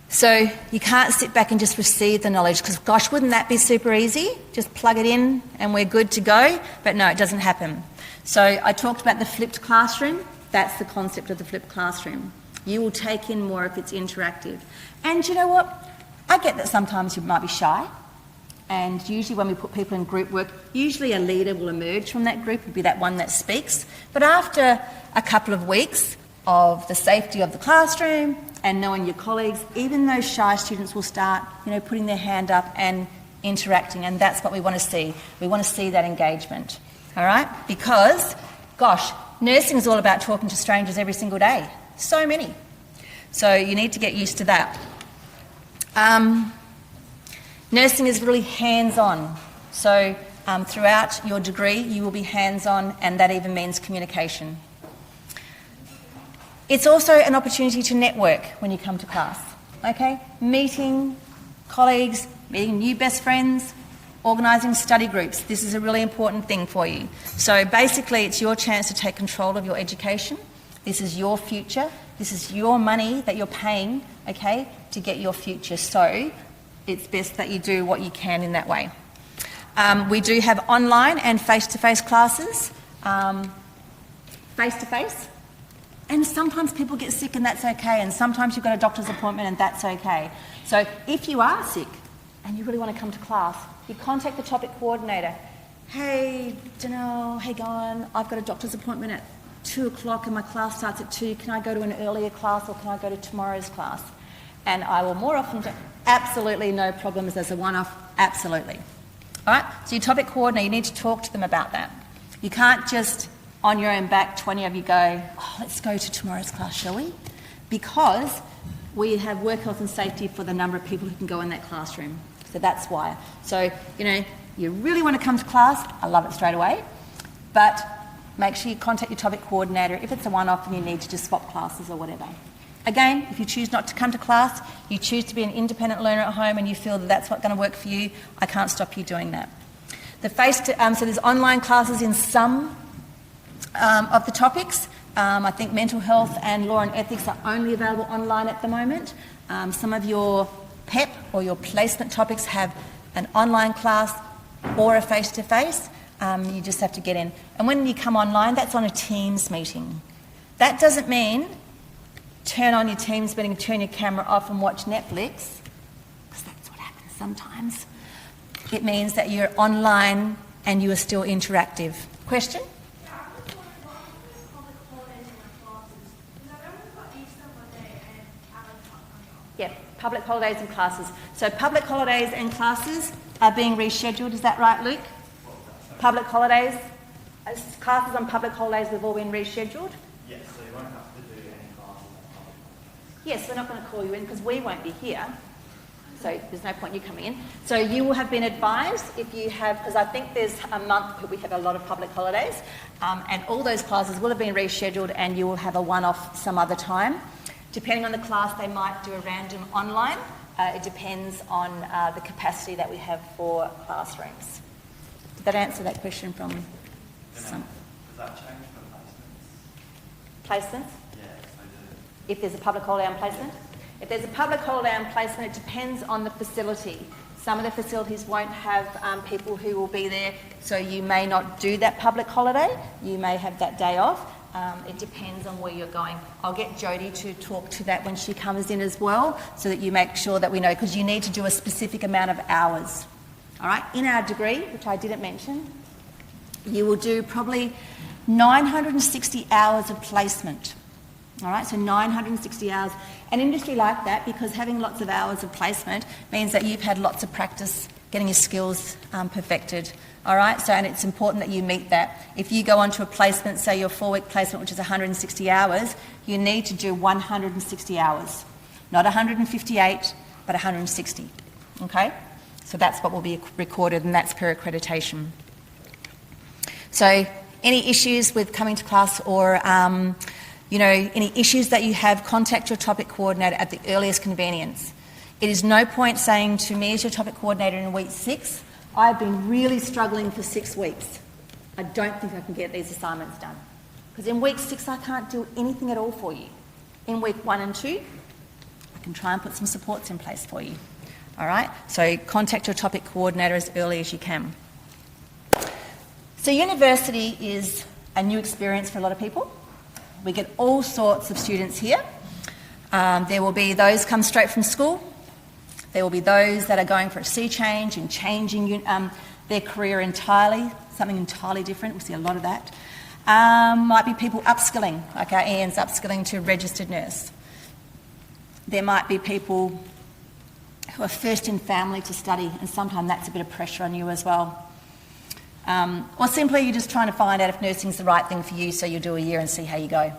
S1: So you can't sit back and just receive the knowledge, because gosh, wouldn't that be super easy? Just plug it in and we're good to go. But no, it doesn't happen. So I talked about the flipped classroom. That's the concept of the flipped classroom. You will take in more if it's interactive. And you know what? I get that sometimes you might be shy. And usually when we put people in group work, usually a leader will emerge from that group, will be that one that speaks. But after a couple of weeks of the safety of the classroom and knowing your colleagues, even those shy students will start, putting their hand up and interacting, and that's what we want to see. We want to see that engagement, all right? Because, gosh, nursing is all about talking to strangers every single day. So many. So you need to get used to that. Nursing is really hands-on. So throughout your degree, you will be hands-on, and that even means communication. It's also an opportunity to network when you come to class, okay? Meeting colleagues, meeting new best friends, organising study groups. This is a really important thing for you. So basically, it's your chance to take control of your education. This is your future. This is your money that you're paying, okay, to get your future. So it's best that you do what you can in that way. We do have online and face-to-face classes. Face-to-face. And sometimes people get sick and that's okay. And sometimes you've got a doctor's appointment and that's okay. So if you are sick and you really want to come to class, you contact the topic coordinator. Hey, Janelle, hey, Guyan, I've got a doctor's appointment at 2 o'clock and my class starts at 2, can I go to an earlier class or can I go to tomorrow's class? And I will more often do absolutely no problems as a one-off, absolutely. All right, so your topic coordinator, you need to talk to them about that. You can't just, on your own back, 20 of you go, oh, let's go to tomorrow's class, shall we? Because we have work health and safety for the number of people who can go in that classroom. So that's why. So, you really want to come to class, I love it straight away, but make sure you contact your topic coordinator if it's a one-off and you need to just swap classes or whatever. Again, if you choose not to come to class, you choose to be an independent learner at home and you feel that that's what's going to work for you, I can't stop you doing that. So there's online classes in some of the topics. I think mental health and law and ethics are only available online at the moment. Some of your PEP or your placement topics have an online class or a face-to-face. You just have to get in. And when you come online, that's on a Teams meeting. That doesn't mean turn on your Teams meeting, turn your camera off and watch Netflix, because that's what happens sometimes. It means that you're online and you are still interactive. Question? Yeah, public holidays and classes. So public holidays and classes are being rescheduled, is that right, Luke? Public holidays, classes on public holidays have all been rescheduled?
S7: Yes, so you won't have to do any classes at public holidays.
S1: Yes, we're not going to call you in because we won't be here. So there's no point you coming in. So you will have been advised if you have, because I think there's a month that we have a lot of public holidays, and all those classes will have been rescheduled and you will have a one-off some other time. Depending on the class, they might do a random online. It depends on the capacity that we have for classrooms. Did that answer that question from some?
S7: Does that change for
S1: Placements?
S7: Yes, I do.
S1: If there's a public holiday on placement? If there's a public holiday on placement, it depends on the facility. Some of the facilities won't have people who will be there, so you may not do that public holiday. You may have that day off. It depends on where you're going. I'll get Jodie to talk to that when she comes in as well, so that you make sure that we know, because you need to do a specific amount of hours. All right, in our degree, which I didn't mention, you will do probably 960 hours of placement. All right, so 960 hours. An industry like that, because having lots of hours of placement means that you've had lots of practice getting your skills perfected. All right, so and it's important that you meet that. If you go onto a placement, say your 4-week placement, which is 160 hours, you need to do 160 hours. Not 158, but 160. Okay? So that's what will be recorded, and that's per accreditation. So any issues with coming to class or any issues that you have, contact your topic coordinator at the earliest convenience. It is no point saying to me as your topic coordinator in week 6, I've been really struggling for 6 weeks. I don't think I can get these assignments done. Because in week 6, I can't do anything at all for you. In week 1 and 2, I can try and put some supports in place for you. All right? So contact your topic coordinator as early as you can. So university is a new experience for a lot of people. We get all sorts of students here. There will be those come straight from school. There will be those that are going for a sea change and changing their career entirely, something entirely different. We see a lot of that. Might be people upskilling, like our Ian's upskilling to registered nurse. There might be people who are first in family to study, and sometimes that's a bit of pressure on you as well. Or simply you're just trying to find out if nursing is the right thing for you, so you'll do a year and see how you go.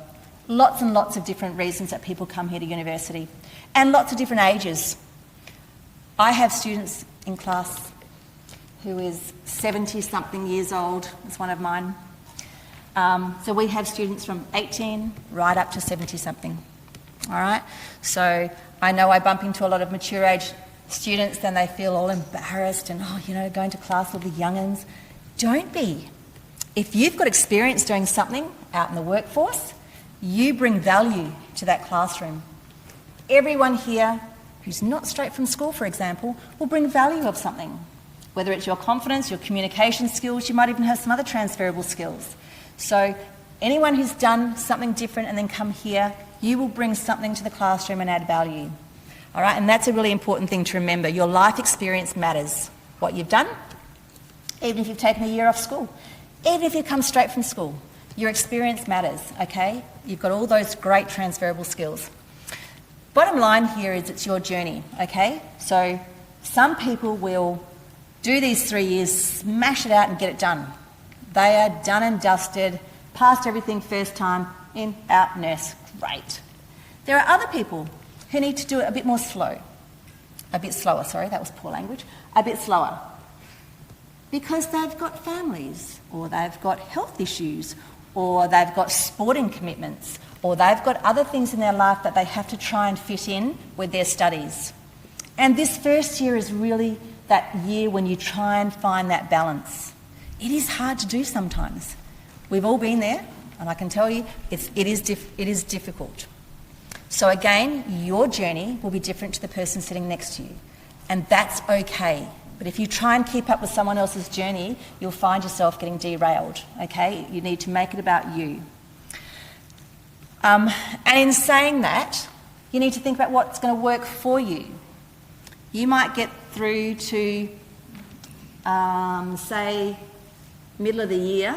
S1: Lots and lots of different reasons that people come here to university, and lots of different ages. I have students in class who is 70-something years old. That's one of mine. So we have students from 18 right up to 70-something. All right? So I know I bump into a lot of mature age students, then they feel all embarrassed and, going to class with the young'uns. Don't be. If you've got experience doing something out in the workforce, you bring value to that classroom. Everyone here who's not straight from school, for example, will bring value of something. Whether it's your confidence, your communication skills, you might even have some other transferable skills. So anyone who's done something different and then come here, you will bring something to the classroom and add value. All right, and that's a really important thing to remember. Your life experience matters. What you've done, even if you've taken a year off school, even if you come straight from school, Your experience matters, okay? You've got all those great transferable skills. Bottom line here is it's your journey, okay? So some people will do these 3 years, smash it out and get it done. They are done and dusted, passed everything first time, in, out, nurse, great. There are other people who need to do it a bit slower, that was poor language, a bit slower. Because they've got families, or they've got health issues, or they've got sporting commitments, or they've got other things in their life that they have to try and fit in with their studies. And this first year is really that year when you try and find that balance. It is hard to do sometimes. We've all been there, and I can tell you it is difficult. So again, your journey will be different to the person sitting next to you, and that's okay. But if you try and keep up with someone else's journey, you'll find yourself getting derailed, okay? You need to make it about you. And in saying that, you need to think about what's going to work for you. You might get through to, say, middle of the year.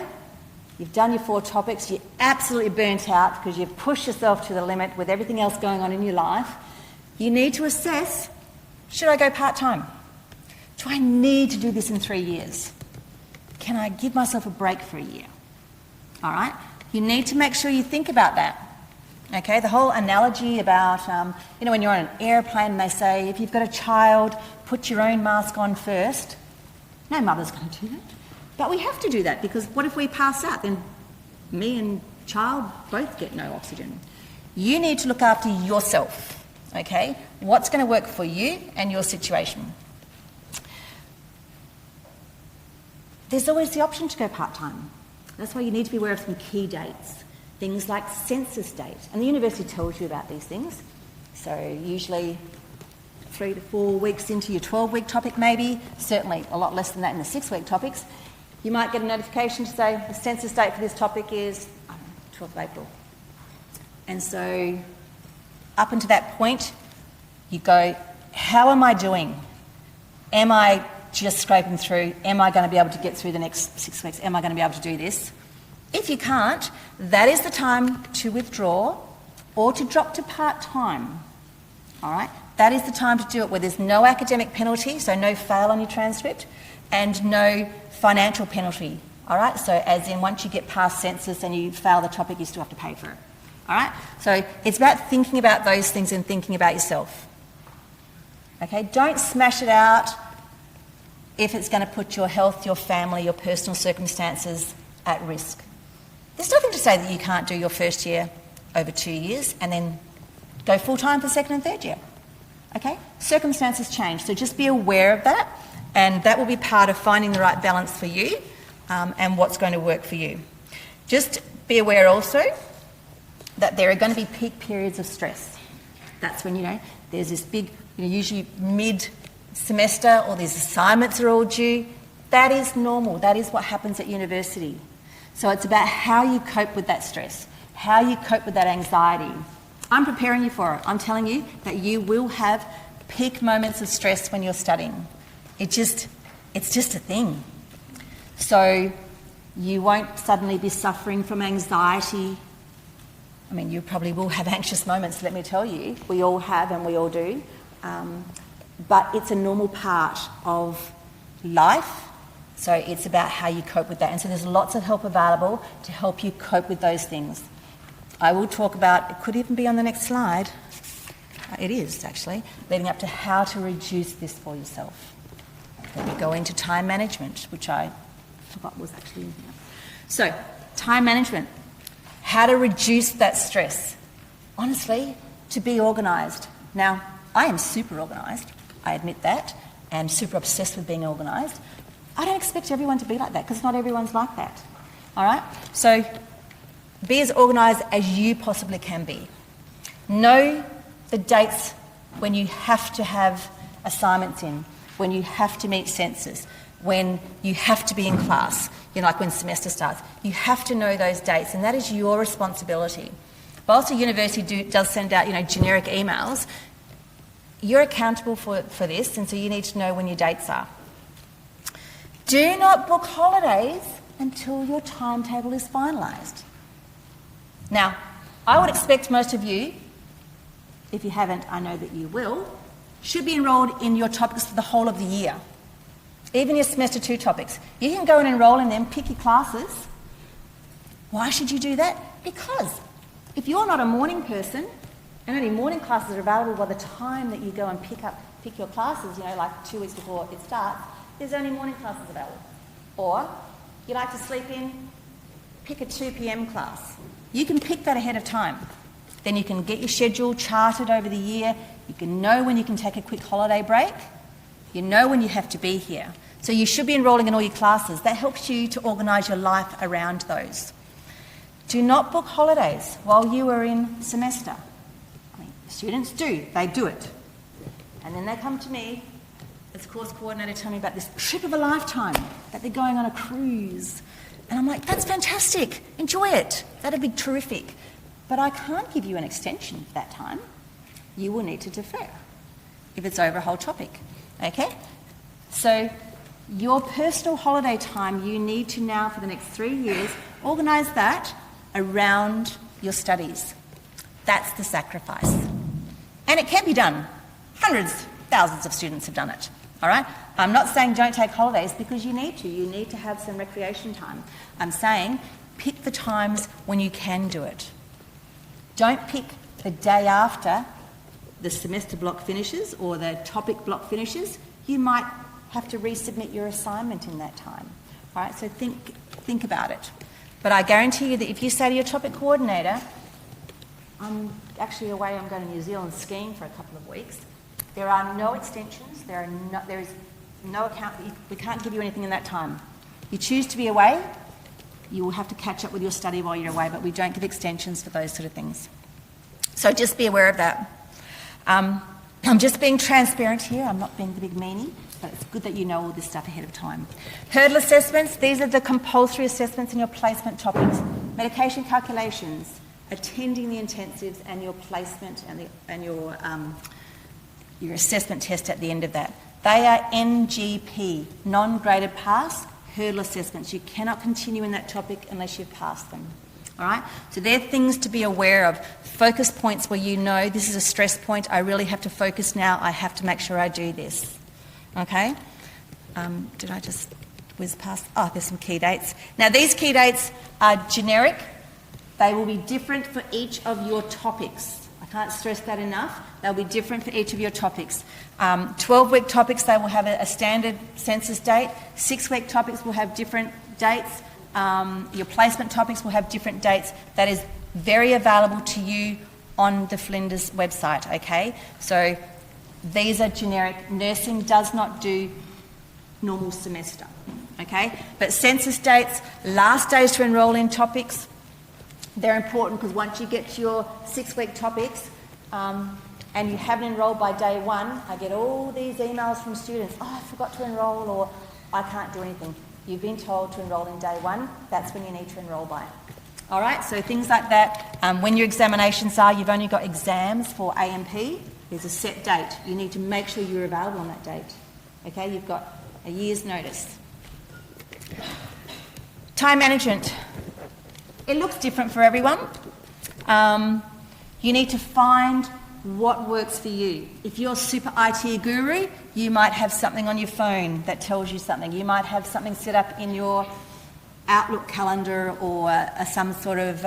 S1: You've done your 4 topics. You're absolutely burnt out because you've pushed yourself to the limit with everything else going on in your life. You need to assess, should I go part-time? Do I need to do this in 3 years? Can I give myself a break for a year? All right? You need to make sure you think about that. Okay, the whole analogy about, when you're on an airplane and they say, if you've got a child, put your own mask on first. No mother's going to do that. But we have to do that because what if we pass out? Then me and child both get no oxygen. You need to look after yourself, okay? What's going to work for you and your situation? There's always the option to go part-time. That's why you need to be aware of some key dates. Things like census date. And the university tells you about these things. So usually 3 to 4 weeks into your 12-week topic maybe, certainly a lot less than that in the 6-week topics, you might get a notification to say the census date for this topic is, 12th of April. And so up until that point, you go, how am I doing? Am I just scraping through? Am I going to be able to get through the next 6 weeks? Am I going to be able to do this? If you can't, that is the time to withdraw or to drop to part-time. All right? That is the time to do it where there's no academic penalty, so no fail on your transcript, and no financial penalty. All right? So as in once you get past census and you fail the topic, you still have to pay for it. All right? So it's about thinking about those things and thinking about yourself. Okay? Don't smash it out if it's going to put your health, your family, your personal circumstances at risk. There's nothing to say that you can't do your first year over 2 years and then go full-time for second and third year. Okay? Circumstances change, so just be aware of that, and that will be part of finding the right balance for you and what's going to work for you. Just be aware also that there are going to be peak periods of stress. That's when, there's this big, usually mid-semester, or these assignments are all due. That is normal. That is what happens at university. So it's about how you cope with that stress, how you cope with that anxiety. I'm preparing you for it. I'm telling you that you will have peak moments of stress when you're studying. It's just a thing. So you won't suddenly be suffering from anxiety. I mean, you probably will have anxious moments, let me tell you. We all have and we all do. But it's a normal part of life. So it's about how you cope with that. And so there's lots of help available to help you cope with those things. I will talk about, it could even be on the next slide. It is, actually, leading up to how to reduce this for yourself. Then we go into time management, which I forgot was actually in here. So, time management. How to reduce that stress. Honestly, to be organised. Now, I am super organised, I admit that, and super obsessed with being organised. I don't expect everyone to be like that, because not everyone's like that. All right? So be as organised as you possibly can be. Know the dates when you have to have assignments in, when you have to meet census, when you have to be in class, like when semester starts. You have to know those dates, and that is your responsibility. Whilst the university does send out, generic emails, you're accountable for this, and so you need to know when your dates are. Do not book holidays until your timetable is finalised. Now, I would expect most of you, if you haven't, I know that you will, should be enrolled in your topics for the whole of the year, even your semester 2 topics. You can go and enroll in them, pick your classes. Why should you do that? Because if you're not a morning person, and only morning classes are available by the time that you go and pick your classes, like 2 weeks before it starts, there's only morning classes available. Or you like to sleep in, pick a 2 p.m. class. You can pick that ahead of time. Then you can get your schedule charted over the year. You can know when you can take a quick holiday break. You know when you have to be here. So you should be enrolling in all your classes. That helps you to organise your life around those. Do not book holidays while you are in semester. Students do. They do it. And then they come to me as course coordinator, tell me about this trip of a lifetime, that they're going on a cruise. And I'm like, that's fantastic. Enjoy it. That'd be terrific. But I can't give you an extension for that time. You will need to defer if it's over a whole topic. Okay? So your personal holiday time, you need to now, for the next 3 years, organise that around your studies. That's the sacrifice. And it can be done. Hundreds, thousands of students have done it. All right? I'm not saying don't take holidays because you need to. You need to have some recreation time. I'm saying pick the times when you can do it. Don't pick the day after the semester block finishes or the topic block finishes. You might have to resubmit your assignment in that time. All right? So think about it. But I guarantee you that if you say to your topic coordinator, I'm actually away, I'm going to New Zealand skiing for a couple of weeks. There are no extensions, there is no account, we can't give you anything in that time. You choose to be away, you will have to catch up with your study while you're away, but we don't give extensions for those sort of things. So just be aware of that. I'm just being transparent here, I'm not being the big meanie, but it's good that you know all this stuff ahead of time. Hurdle assessments, these are the compulsory assessments in your placement topics. Medication calculations, attending the intensives and your placement and your assessment test at the end of that. They are NGP, non-graded pass, hurdle assessments. You cannot continue in that topic unless you've passed them. All right? So they're things to be aware of. Focus points where you know this is a stress point. I really have to focus now. I have to make sure I do this. Okay? Did I just whiz past? Oh, there's some key dates. Now, these key dates are generic. They will be different for each of your topics. I can't stress that enough. They'll be different for each of your topics. 12-week topics, they will have a standard census date. 6-week topics will have different dates. Your placement topics will have different dates. That is very available to you on the Flinders website, okay? So these are generic. Nursing does not do normal semester, okay? But census dates, last days to enrol in topics, they're important because once you get to your 6-week topics and you haven't enrolled by day 1, I get all these emails from students, oh, I forgot to enrol or I can't do anything. You've been told to enrol in day 1, that's when you need to enrol by. All right, so things like that. When your examinations are, you've only got exams for AMP, there's a set date. You need to make sure you're available on that date. Okay, you've got a year's notice. Time management. It looks different for everyone. You need to find what works for you. If you're super IT guru, you might have something on your phone that tells you something. You might have something set up in your Outlook calendar or some sort of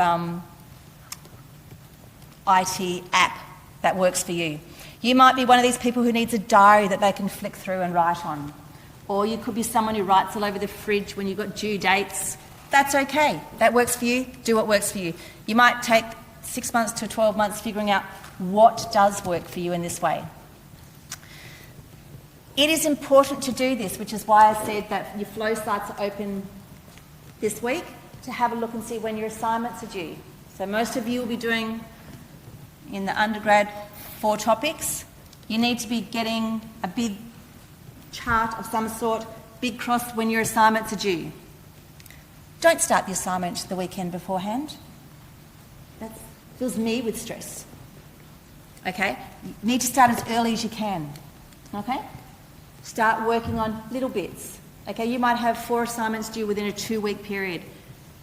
S1: IT app that works for you. You might be one of these people who needs a diary that they can flick through and write on. Or you could be someone who writes all over the fridge when you've got due dates. That's okay. That works for you. Do what works for you. You might take 6 months to 12 months figuring out what does work for you in this way. It is important to do this, which is why I said that your flow sites are open this week to have a look and see when your assignments are due. So most of you will be doing, in the undergrad, 4 topics. You need to be getting a big chart of some sort, big cross when your assignments are due. Don't start the assignment the weekend beforehand. That fills me with stress. Okay? You need to start as early as you can. Okay? Start working on little bits. Okay? You might have 4 assignments due within a 2-week period.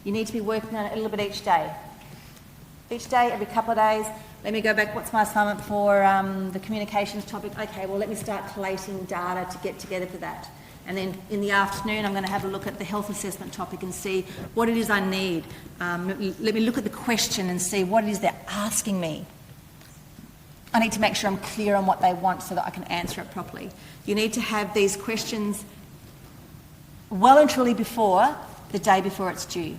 S1: You need to be working on it a little bit each day. Each day, every couple of days, let me go back, what's my assignment for the communications topic? Okay, well, let me start collating data to get together for that. And then in the afternoon, I'm going to have a look at the health assessment topic and see what it is I need. Let me look at the question and see what it is they're asking me. I need to make sure I'm clear on what they want so that I can answer it properly. You need to have these questions well and truly before the day before it's due,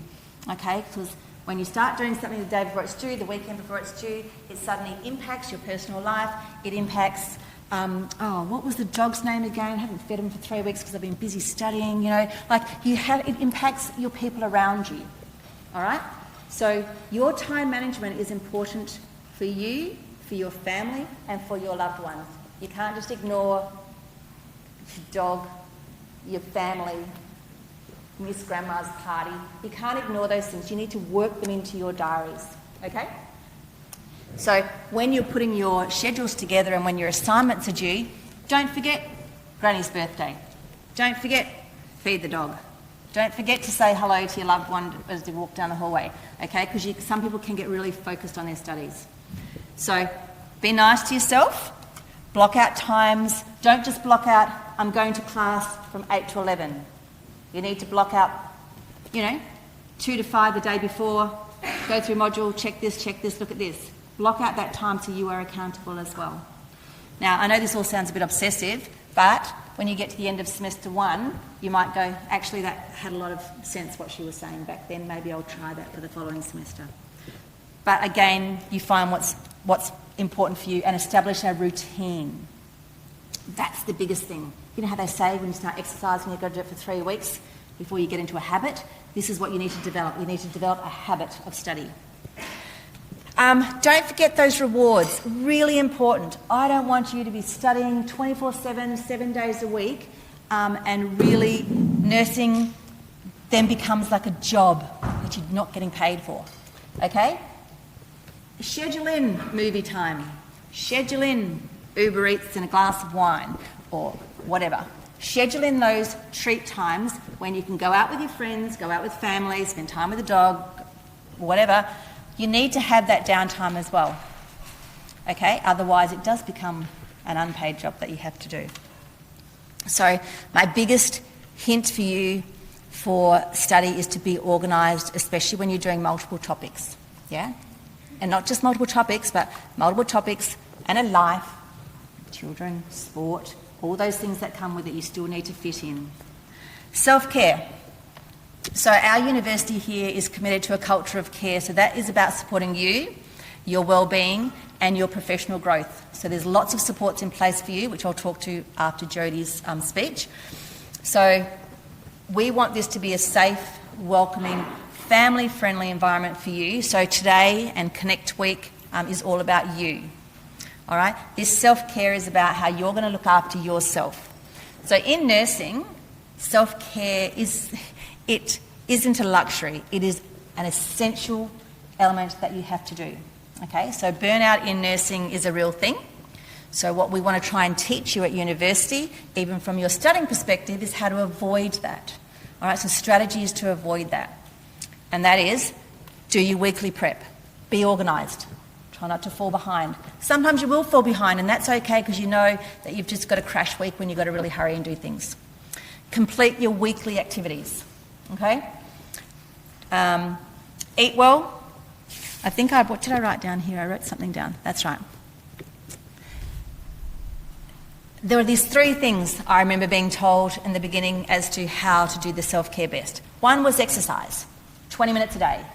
S1: okay? Because when you start doing something the day before it's due, the weekend before it's due, it suddenly impacts your personal life. It impacts, what was the dog's name again? I haven't fed him for 3 weeks because I've been busy studying, you know. It impacts your people around you, all right? So your time management is important for you, for your family, and for your loved ones. You can't just ignore your dog, your family, Miss Grandma's party. You can't ignore those things. You need to work them into your diaries, okay? So when you're putting your schedules together and when your assignments are due, don't forget Granny's birthday. Don't forget feed the dog. Don't forget to say hello to your loved one as they walk down the hallway, okay? Because some people can get really focused on their studies. So be nice to yourself. Block out times. Don't just block out, I'm going to class from 8 to 11. You need to block out, 2 to 5 the day before, go through module, check this, look at this. Block out that time so you are accountable as well. Now, I know this all sounds a bit obsessive, but when you get to the end of semester 1, you might go, actually that had a lot of sense what she was saying back then, maybe I'll try that for the following semester. But again, you find what's important for you and establish a routine. That's the biggest thing. You know how they say when you start exercising, you've got to do it for 3 weeks before you get into a habit? This is what you need to develop. You need to develop a habit of study. Don't forget those rewards. Really important. I don't want you to be studying 24/7, 7 days a week, and really nursing then becomes like a job that you're not getting paid for. Okay? Schedule in movie time. Schedule in Uber Eats and a glass of wine or whatever. Schedule in those treat times when you can go out with your friends, go out with family, spend time with the dog, whatever. You need to have that downtime as well. Okay? Otherwise it does become an unpaid job that you have to do. So my biggest hint for you for study is to be organised, especially when you're doing multiple topics. Yeah? And not just multiple topics, but multiple topics and a life, children, sport, all those things that come with it you still need to fit in. Self-care. So our university here is committed to a culture of care, so that is about supporting you, your well-being and your professional growth. So there's lots of supports in place for you, which I'll talk to after Jodie's speech. So we want this to be a safe, welcoming, family-friendly environment for you. So today and Connect Week is all about you. All right? This self-care is about how you're going to look after yourself. So in nursing, self-care isn't a luxury. It is an essential element that you have to do. Okay? So burnout in nursing is a real thing. So what we want to try and teach you at university, even from your studying perspective, is how to avoid that. All right? So strategy is to avoid that. And that is, do your weekly prep. Be organised. Try not to fall behind. Sometimes you will fall behind, and that's okay because you know that you've just got a crash week when you've got to really hurry and do things. Complete your weekly activities, okay? Eat well. What did I write down here? I wrote something down. That's right. There were these 3 things I remember being told in the beginning as to how to do the self-care best. One was exercise, 20 minutes a day.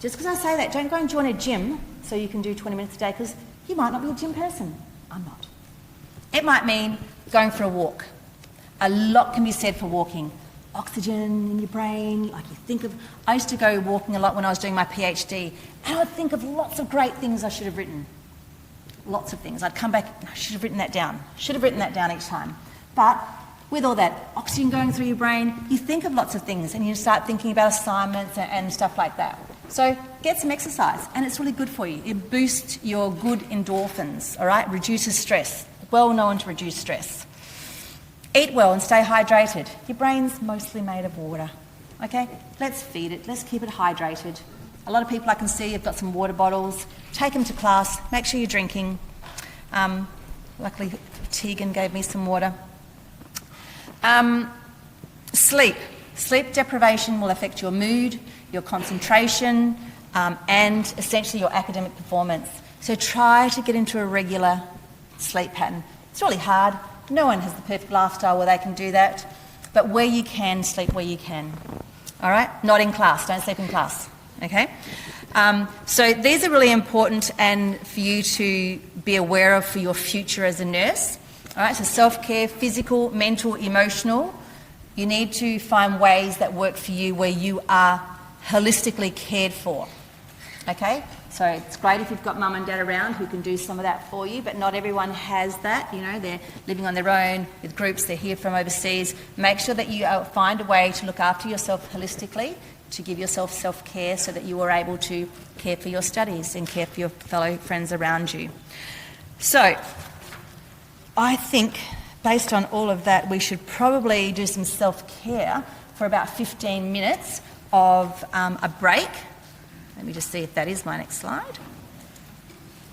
S1: Just because I say that, don't go and join a gym so you can do 20 minutes a day because you might not be a gym person. I'm not. It might mean going for a walk. A lot can be said for walking. Oxygen in your brain, I used to go walking a lot when I was doing my PhD, and I would think of lots of great things I should have written. Lots of things. I'd come back, I should have written that down. Should have written that down each time. But with all that oxygen going through your brain, you think of lots of things and you start thinking about assignments and stuff like that. So get some exercise, and it's really good for you. It boosts your good endorphins, all right? Reduces stress. Well known to reduce stress. Eat well and stay hydrated. Your brain's mostly made of water, okay? Let's feed it. Let's keep it hydrated. A lot of people I can see have got some water bottles. Take them to class. Make sure you're drinking. Luckily, Tegan gave me some water. Sleep. Sleep deprivation will affect your mood, your concentration, and essentially your academic performance. So try to get into a regular sleep pattern. It's really hard. No one has the perfect lifestyle where they can do that. But where you can, sleep where you can. All right? Not in class. Don't sleep in class. Okay? So these are really important and for you to be aware of for your future as a nurse. All right? So self-care, physical, mental, emotional. You need to find ways that work for you where you are holistically cared for. Okay? So it's great if you've got mum and dad around who can do some of that for you, but not everyone has that. You know, they're living on their own with groups, they're here from overseas. Make sure that you find a way to look after yourself holistically, to give yourself self-care so that you are able to care for your studies and care for your fellow friends around you. So I think based on all of that, we should probably do some self-care for about 15 minutes of a break. Let me just see if that is my next slide.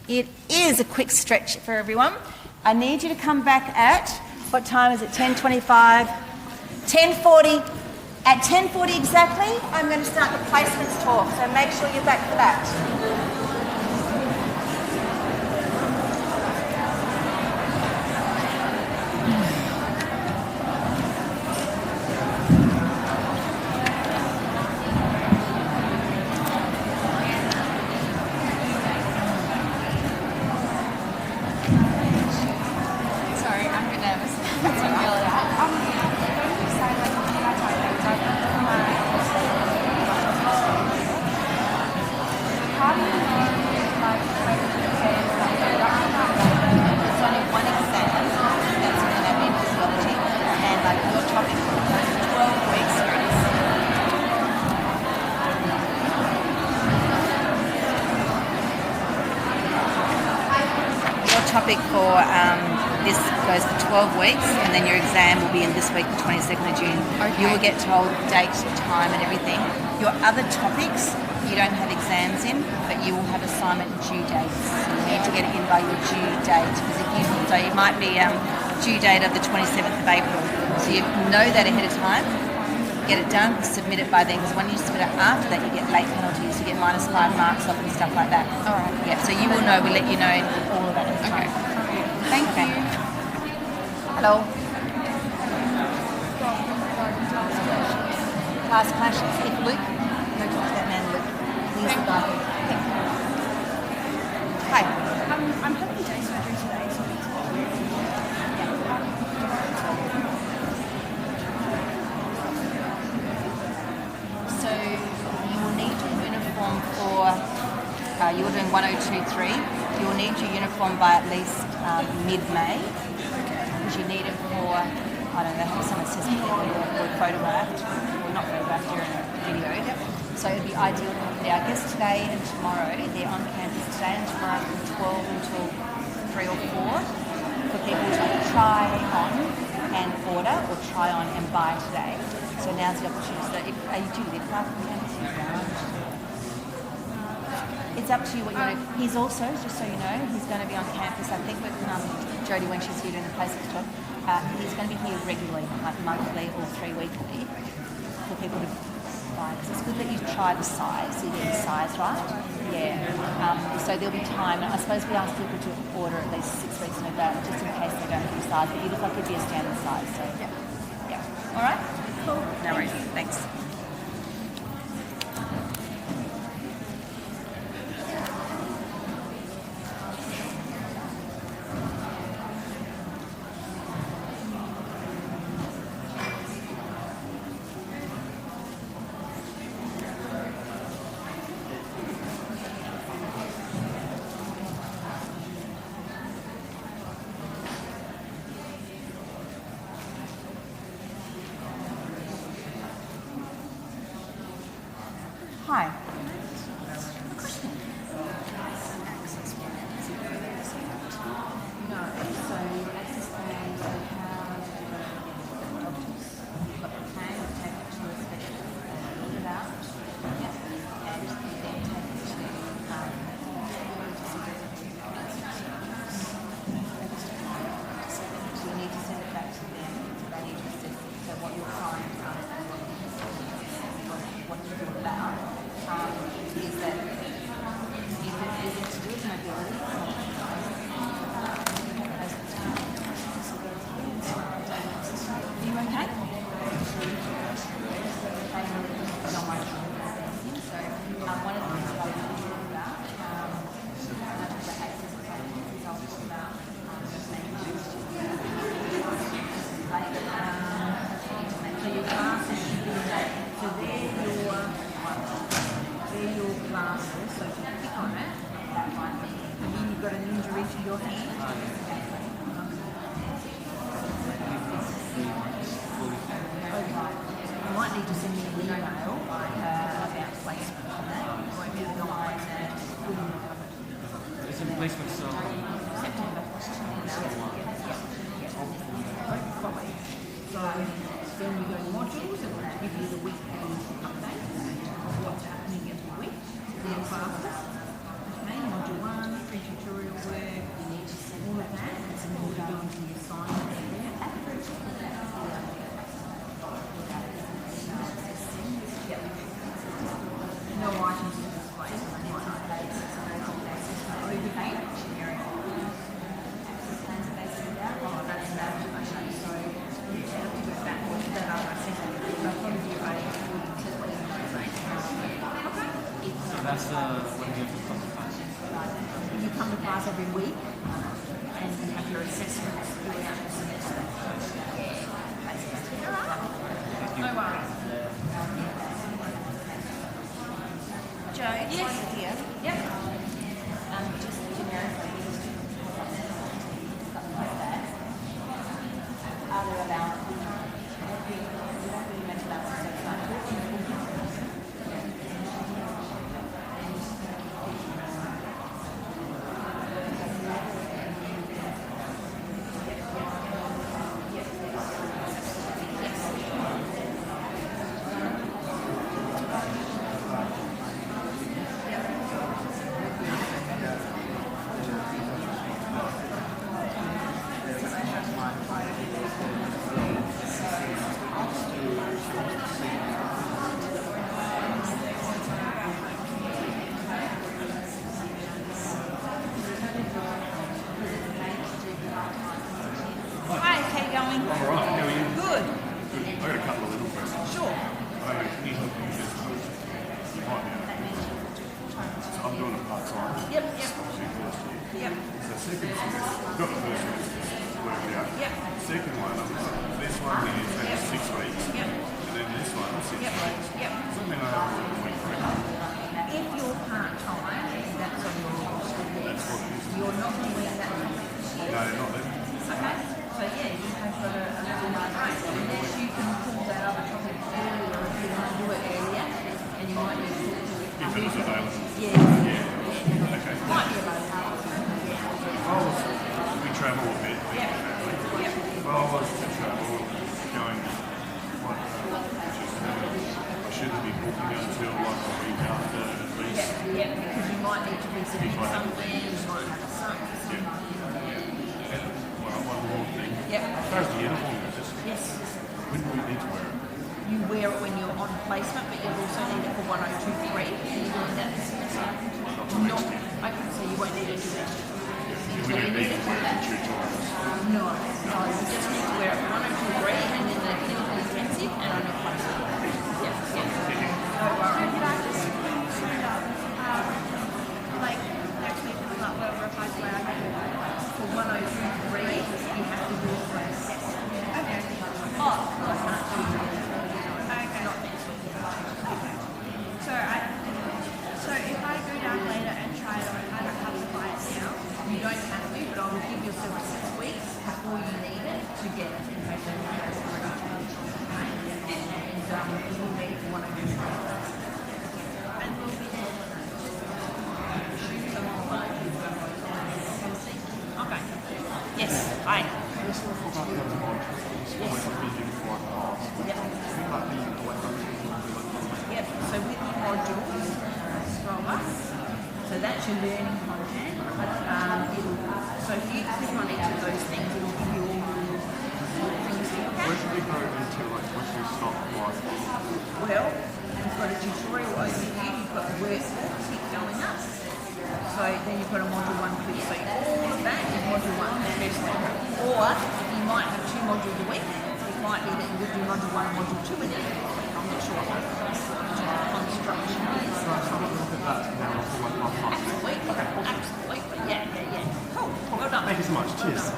S1: It is a quick stretch for everyone. I need you to come back at, what time is it, 10:25? 10:40. At 10:40 exactly, I'm going to start the placements talk, so make sure you're back for that. Topic for this goes for 12 weeks, and then your exam will be in this week, the 22nd of June. Okay. You will get told date, time and everything. Your other topics, you don't have exams in, but you will have assignment due dates. So you need to get it in by your due date. So it might be due date of the 27th of April. So you know that ahead of time. Get it done, submit it by then, because when you submit it after that, you get late penalties, you get -5 marks off and stuff like that.
S5: All right.
S1: Yeah, so you will know, we'll let you know all of that at the time.
S5: Thank you.
S1: Hello. Class clashes. If Luke, go talk to that man, Luke. He's the guy. Hi.
S8: I'm having day surgery today, so
S1: So you will need your uniform for, you're doing 1023, you will need your uniform by at least mid-May, because you need it for, I don't know, someone says you're photographed, or not photographed, you're in a video. So it would be ideal to have it there. I guess today and tomorrow, they're on campus today and tomorrow from 12 until 3 or 4 for people to try on and order or try on and buy today. So now's the opportunity. So if do you live far from campus? It's up to you what you want to. He's also, just so you know, he's going to be on campus. I think with Jodie when she's here doing the placement talk. He's going to be here regularly, like monthly or 3 weekly, for people to buy. Because it's good that you try the size, so you get the size right. Yeah. So there'll be time. And I suppose we ask people to order at least 6 weeks in advance, just in case they don't have the size. But you look like you'd be a standard size. So yeah. All right. Cool. No worries. Thanks.
S9: that's what you have to come to class.
S2: You come to class every week and you have your assessments throughout the semester.
S8: No worries. Joe, yes. Idea.
S5: Yep. Just generically, something like that. Are there about, what do you mention about
S8: Hi, how you going?
S10: All right, how are you?
S8: Good.
S10: Good. I've got a couple of little questions.
S8: Sure.
S10: Can you help me just right now? So I'm doing a part-time.
S8: Yep, yep.
S10: Obviously, first year.
S8: Yep.
S10: So second semester, I've got the first semester worked out.
S8: Yep.
S10: Second one, this one is
S8: Yep.
S10: 6 weeks.
S8: Yep.
S10: And then this one, 6
S8: Yep.
S10: weeks.
S8: Yep.
S10: So that means I have to work a week break.
S2: If you're part-time, that's on your roster.
S10: That's what it is.
S2: You're not doing that.
S10: No, not that.
S2: Okay, so yeah, you have got a little break. Unless you can pull that other topic earlier, if you want to do it earlier, and you might need to do it.
S10: If it was available.
S2: Yeah.
S10: Okay.
S2: Might be available.
S10: We travel a bit.
S2: Yep. Yep.
S10: Well, I was to travel going quite I shouldn't be booking until like a week after at least.
S2: Yeah, because you might need to be sitting somewhere, you might have a son or something.
S10: And, well, one more thing.
S2: Yep.
S10: As far as the uniform goes,
S2: Yes.
S10: when do we need to wear it?
S2: You wear it when you're on placement, but you'll also need it for 1023. And you're doing that this semester. Not, okay, so you won't need it to wear it.
S10: We don't need to wear it for tutorials.
S2: No, you just need to wear it for 1023 and then the clinical intensive and on your placement. Yeah, yeah. No worries.
S8: Could I just straight up, like, next week is not whatever applies to where I can do it.
S2: For 1023, you have to do it for a assessment.
S8: Okay.
S2: Oh, I can't do it.
S8: Okay.
S2: Not next week.
S8: So if I go down later and try it on, I don't have to buy it now.
S2: You don't have to, but I will give yourself 6 weeks before you need it to get it in case you need it. And you will need it for 1023.
S8: And we'll be there. Okay. Yes, I.
S10: Let's talk about the other modules. What we're using for our class.
S2: Yep. Yep, so with the modules, scroll up. So that's your learning content. So if you click on each of those things, it'll give you all the things to look
S10: Where
S2: at.
S10: should we go into, like, once we stop, like,
S2: Well, you've got a tutorial overview, you've got workbooks, keep going up. So then you've got a module 1 quiz. So all of that is module 1, the first module. Or you might have 2 modules a week. It might be that you would do module 1 and module 2 in it. I'm not sure what the construction is. Absolutely, absolutely. Yeah. Cool. Well done.
S10: Thank you so much. Cheers.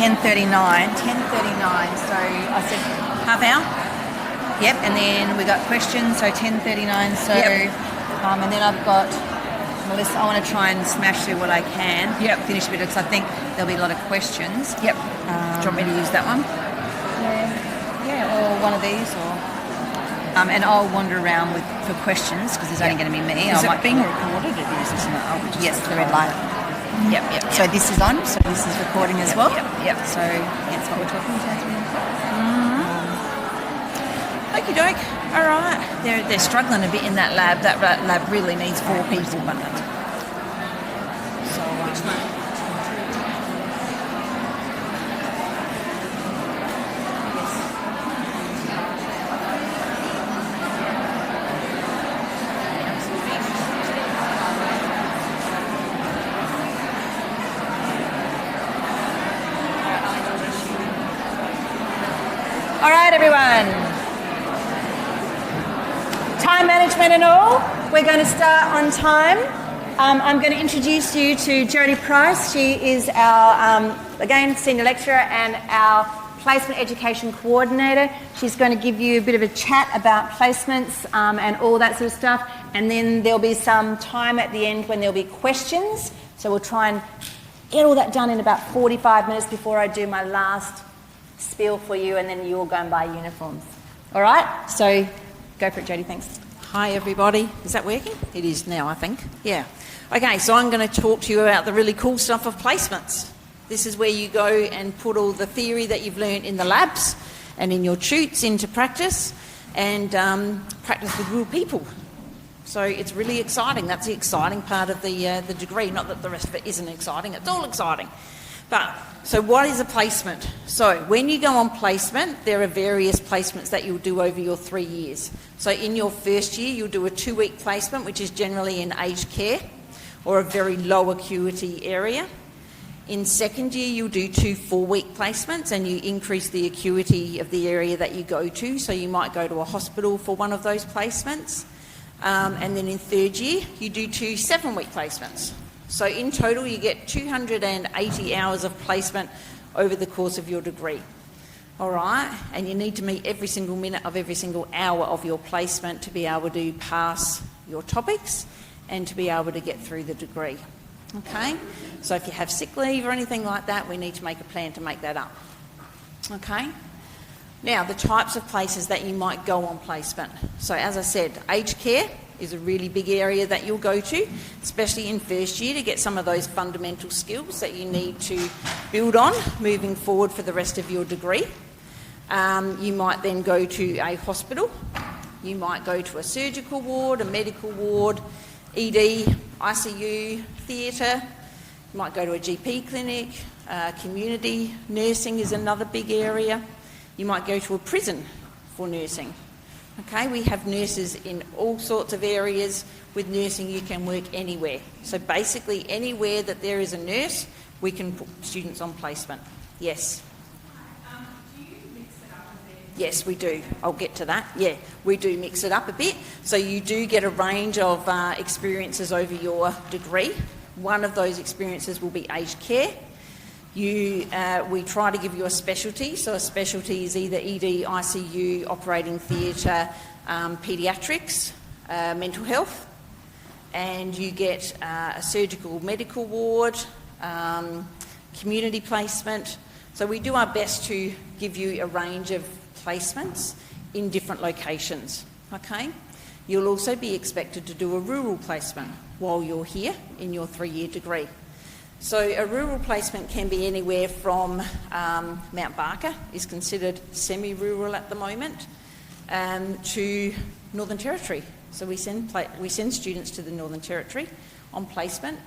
S1: 10:39. 10:39. So I said half hour. Yep. And then we got questions. So 10:39. So and then I've got Melissa. I want to try and smash through what I can. Yep. Finish a bit because I think there'll be a lot of questions. Yep. Do you want me to use that one? Yeah. Or one of these or. And I'll wander around for questions because there's only going to be me.
S11: Is it being recorded? It is, isn't it?
S1: Yes, the red light. Yep. So this is on. So this is recording as well. Yep. So that's what we're talking about.
S11: Okie doke. All right. They're struggling a bit in that lab. That lab really needs 4 people, but so which one?
S1: All right, everyone. Time management and all. We're going to start on time. I'm going to introduce you to Jodie Price. She is our, again, senior lecturer and our placement education coordinator. She's going to give you a bit of a chat about placements and all that sort of stuff. And then there'll be some time at the end when there'll be questions. So we'll try and get all that done in about 45 minutes before I do my last spiel for you, and then you all go and buy uniforms. All right? So go for it, Jodie. Thanks.
S11: Hi, everybody. Is that working? It is now, I think. Yeah. Okay, so I'm going to talk to you about the really cool stuff of placements. This is where you go and put all the theory that you've learned in the labs and in your tutes into practice and practice with real people. So it's really exciting. That's the exciting part of the degree. Not that the rest of it isn't exciting. It's all exciting. But, so what is a placement? So when you go on placement, there are various placements that you'll do over your 3 years. So in your first year, you'll do a 2-week placement, which is generally in aged care or a very low acuity area. In second year, you'll do 2 4-week placements and you increase the acuity of the area that you go to. So you might go to a hospital for one of those placements. And then in third year, you do 2 7-week placements. So in total, you get 280 hours of placement over the course of your degree. All right? And you need to meet every single minute of every single hour of your placement to be able to pass your topics and to be able to get through the degree. Okay? So if you have sick leave or anything like that, we need to make a plan to make that up. Okay? Now, the types of places that you might go on placement. So as I said, aged care is a really big area that you'll go to, especially in first year to get some of those fundamental skills that you need to build on moving forward for the rest of your degree. You might then go to a hospital. You might go to a surgical ward, a medical ward, ED, ICU, theatre. You might go to a GP clinic. Community nursing is another big area. You might go to a prison for nursing. Okay, we have nurses in all sorts of areas. With nursing, you can work anywhere. So basically, anywhere that there is a nurse, we can put students on placement. Yes?
S8: Do you mix it up a bit?
S11: Yes, we do. I'll get to that. Yeah, we do mix it up a bit. So you do get a range of experiences over your degree. One of those experiences will be aged care. We try to give you a specialty. So a specialty is either ED, ICU, operating theatre, paediatrics, mental health, and you get a surgical medical ward, community placement. So we do our best to give you a range of placements in different locations. Okay? You'll also be expected to do a rural placement while you're here in your 3-year degree. So a rural placement can be anywhere from Mount Barker is considered semi-rural at the moment to Northern Territory. So we send students to the Northern Territory on placement.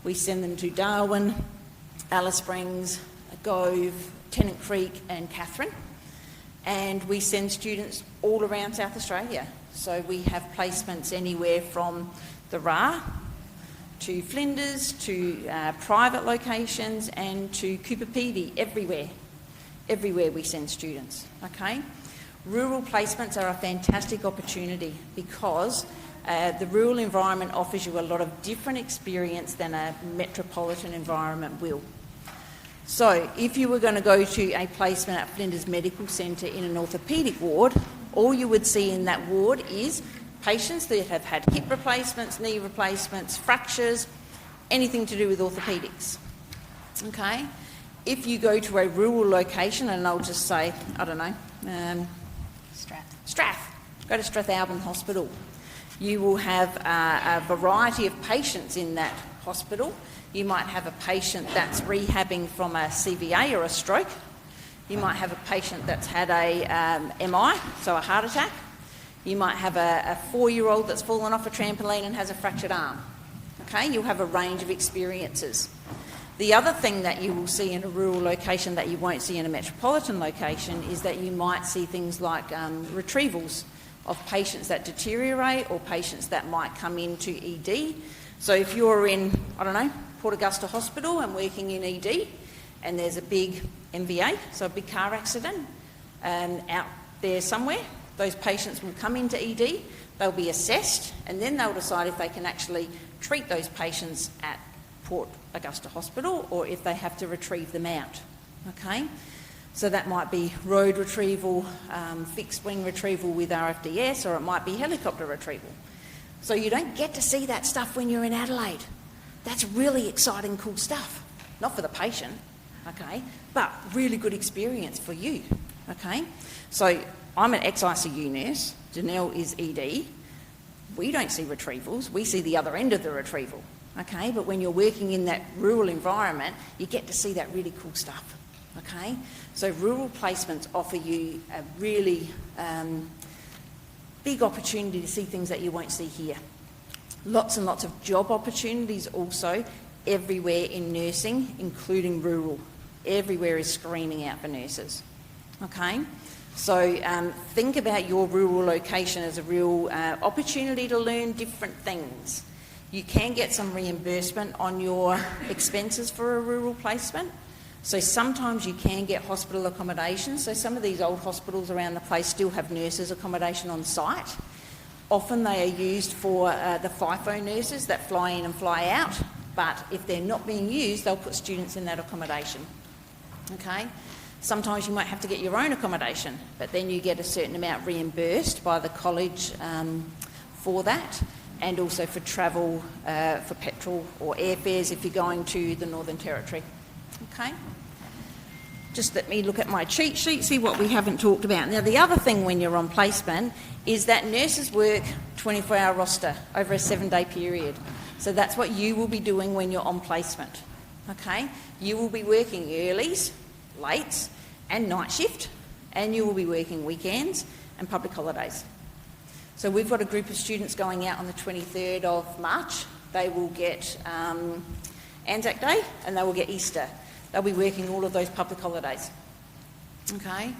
S11: We send them to Darwin, Alice Springs, Gove, Tennant Creek and Katherine. And we send students all around South Australia. So we have placements anywhere from the Ra to Flinders, to private locations and to Cooper Pedy, everywhere. Everywhere we send students, okay? Rural placements are a fantastic opportunity because the rural environment offers you a lot of different experience than a metropolitan environment will. So if you were going to go to a placement at Flinders Medical Centre in an orthopaedic ward, all you would see in that ward is patients that have had hip replacements, knee replacements, fractures, anything to do with orthopaedics. Okay? If you go to a rural location, and I'll just say, I don't know, Strath. Go to Strathalbyn Hospital. You will have a variety of patients in that hospital. You might have a patient that's rehabbing from a CVA or a stroke. You might have a patient that's had a MI, so a heart attack. You might have a 4-year-old that's fallen off a trampoline and has a fractured arm. Okay, you'll have a range of experiences. The other thing that you will see in a rural location that you won't see in a metropolitan location is that you might see things like retrievals of patients that deteriorate or patients that might come into ED. So if you're in, I don't know, Port Augusta Hospital and working in ED and there's a big MVA, so a big car accident, out there somewhere, those patients will come into ED, they'll be assessed, and then they'll decide if they can actually treat those patients at Port Augusta Hospital or if they have to retrieve them out. Okay? So that might be road retrieval, fixed wing retrieval with RFDS, or it might be helicopter retrieval. So you don't get to see that stuff when you're in Adelaide. That's really exciting, cool stuff. Not for the patient, okay, but really good experience for you, okay? So I'm an ex-ICU nurse. Janelle is ED. We don't see retrievals. We see the other end of the retrieval, okay? But when you're working in that rural environment, you get to see that really cool stuff, okay? So rural placements offer you a really big opportunity to see things that you won't see here. Lots and lots of job opportunities also everywhere in nursing, including rural. Everywhere is screaming out for nurses. Okay? So think about your rural location as a real opportunity to learn different things. You can get some reimbursement on your expenses for a rural placement. So sometimes you can get hospital accommodation. So some of these old hospitals around the place still have nurses accommodation on site. Often they are used for the FIFO nurses that fly in and fly out, but if they're not being used, they'll put students in that accommodation. Okay? Sometimes you might have to get your own accommodation, but then you get a certain amount reimbursed by the college for that, and also for travel, for petrol or airfares if you're going to the Northern Territory. Okay? Just let me look at my cheat sheet, see what we haven't talked about. Now, the other thing when you're on placement is that nurses work 24-hour roster over a 7-day period. So that's what you will be doing when you're on placement. Okay? You will be working earlies, lates, and night shift, and you will be working weekends and public holidays. So we've got a group of students going out on the 23rd of March. They will get Anzac Day and they will get Easter. They'll be working all of those public holidays. Okay?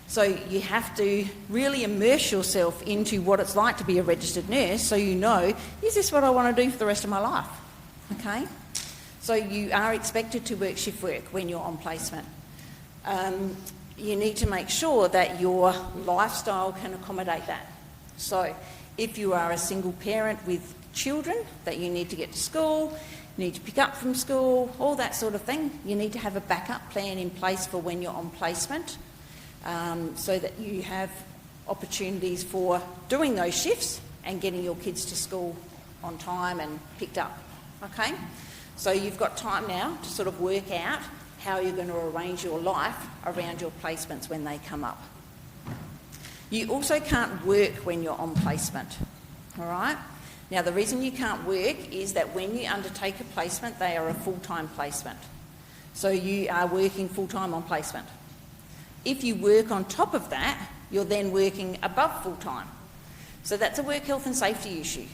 S11: So you have to really immerse yourself into what it's like to be a registered nurse so you know, is this what I want to do for the rest of my life? Okay? So you are expected to work shift work when you're on placement. You need to make sure that your lifestyle can accommodate that. So if you are a single parent with children that you need to get to school, need to pick up from school, all that sort of thing, you need to have a backup plan in place for when you're on placement so that you have opportunities for doing those shifts and getting your kids to school on time and picked up. Okay? So you've got time now to sort of work out how you're going to arrange your life around your placements when they come up. You also can't work when you're on placement, all right? Now, the reason you can't work is that when you undertake a placement, they are a full-time placement. So you are working full-time on placement. If you work on top of that, you're then working above full-time. So that's a work health and safety issue.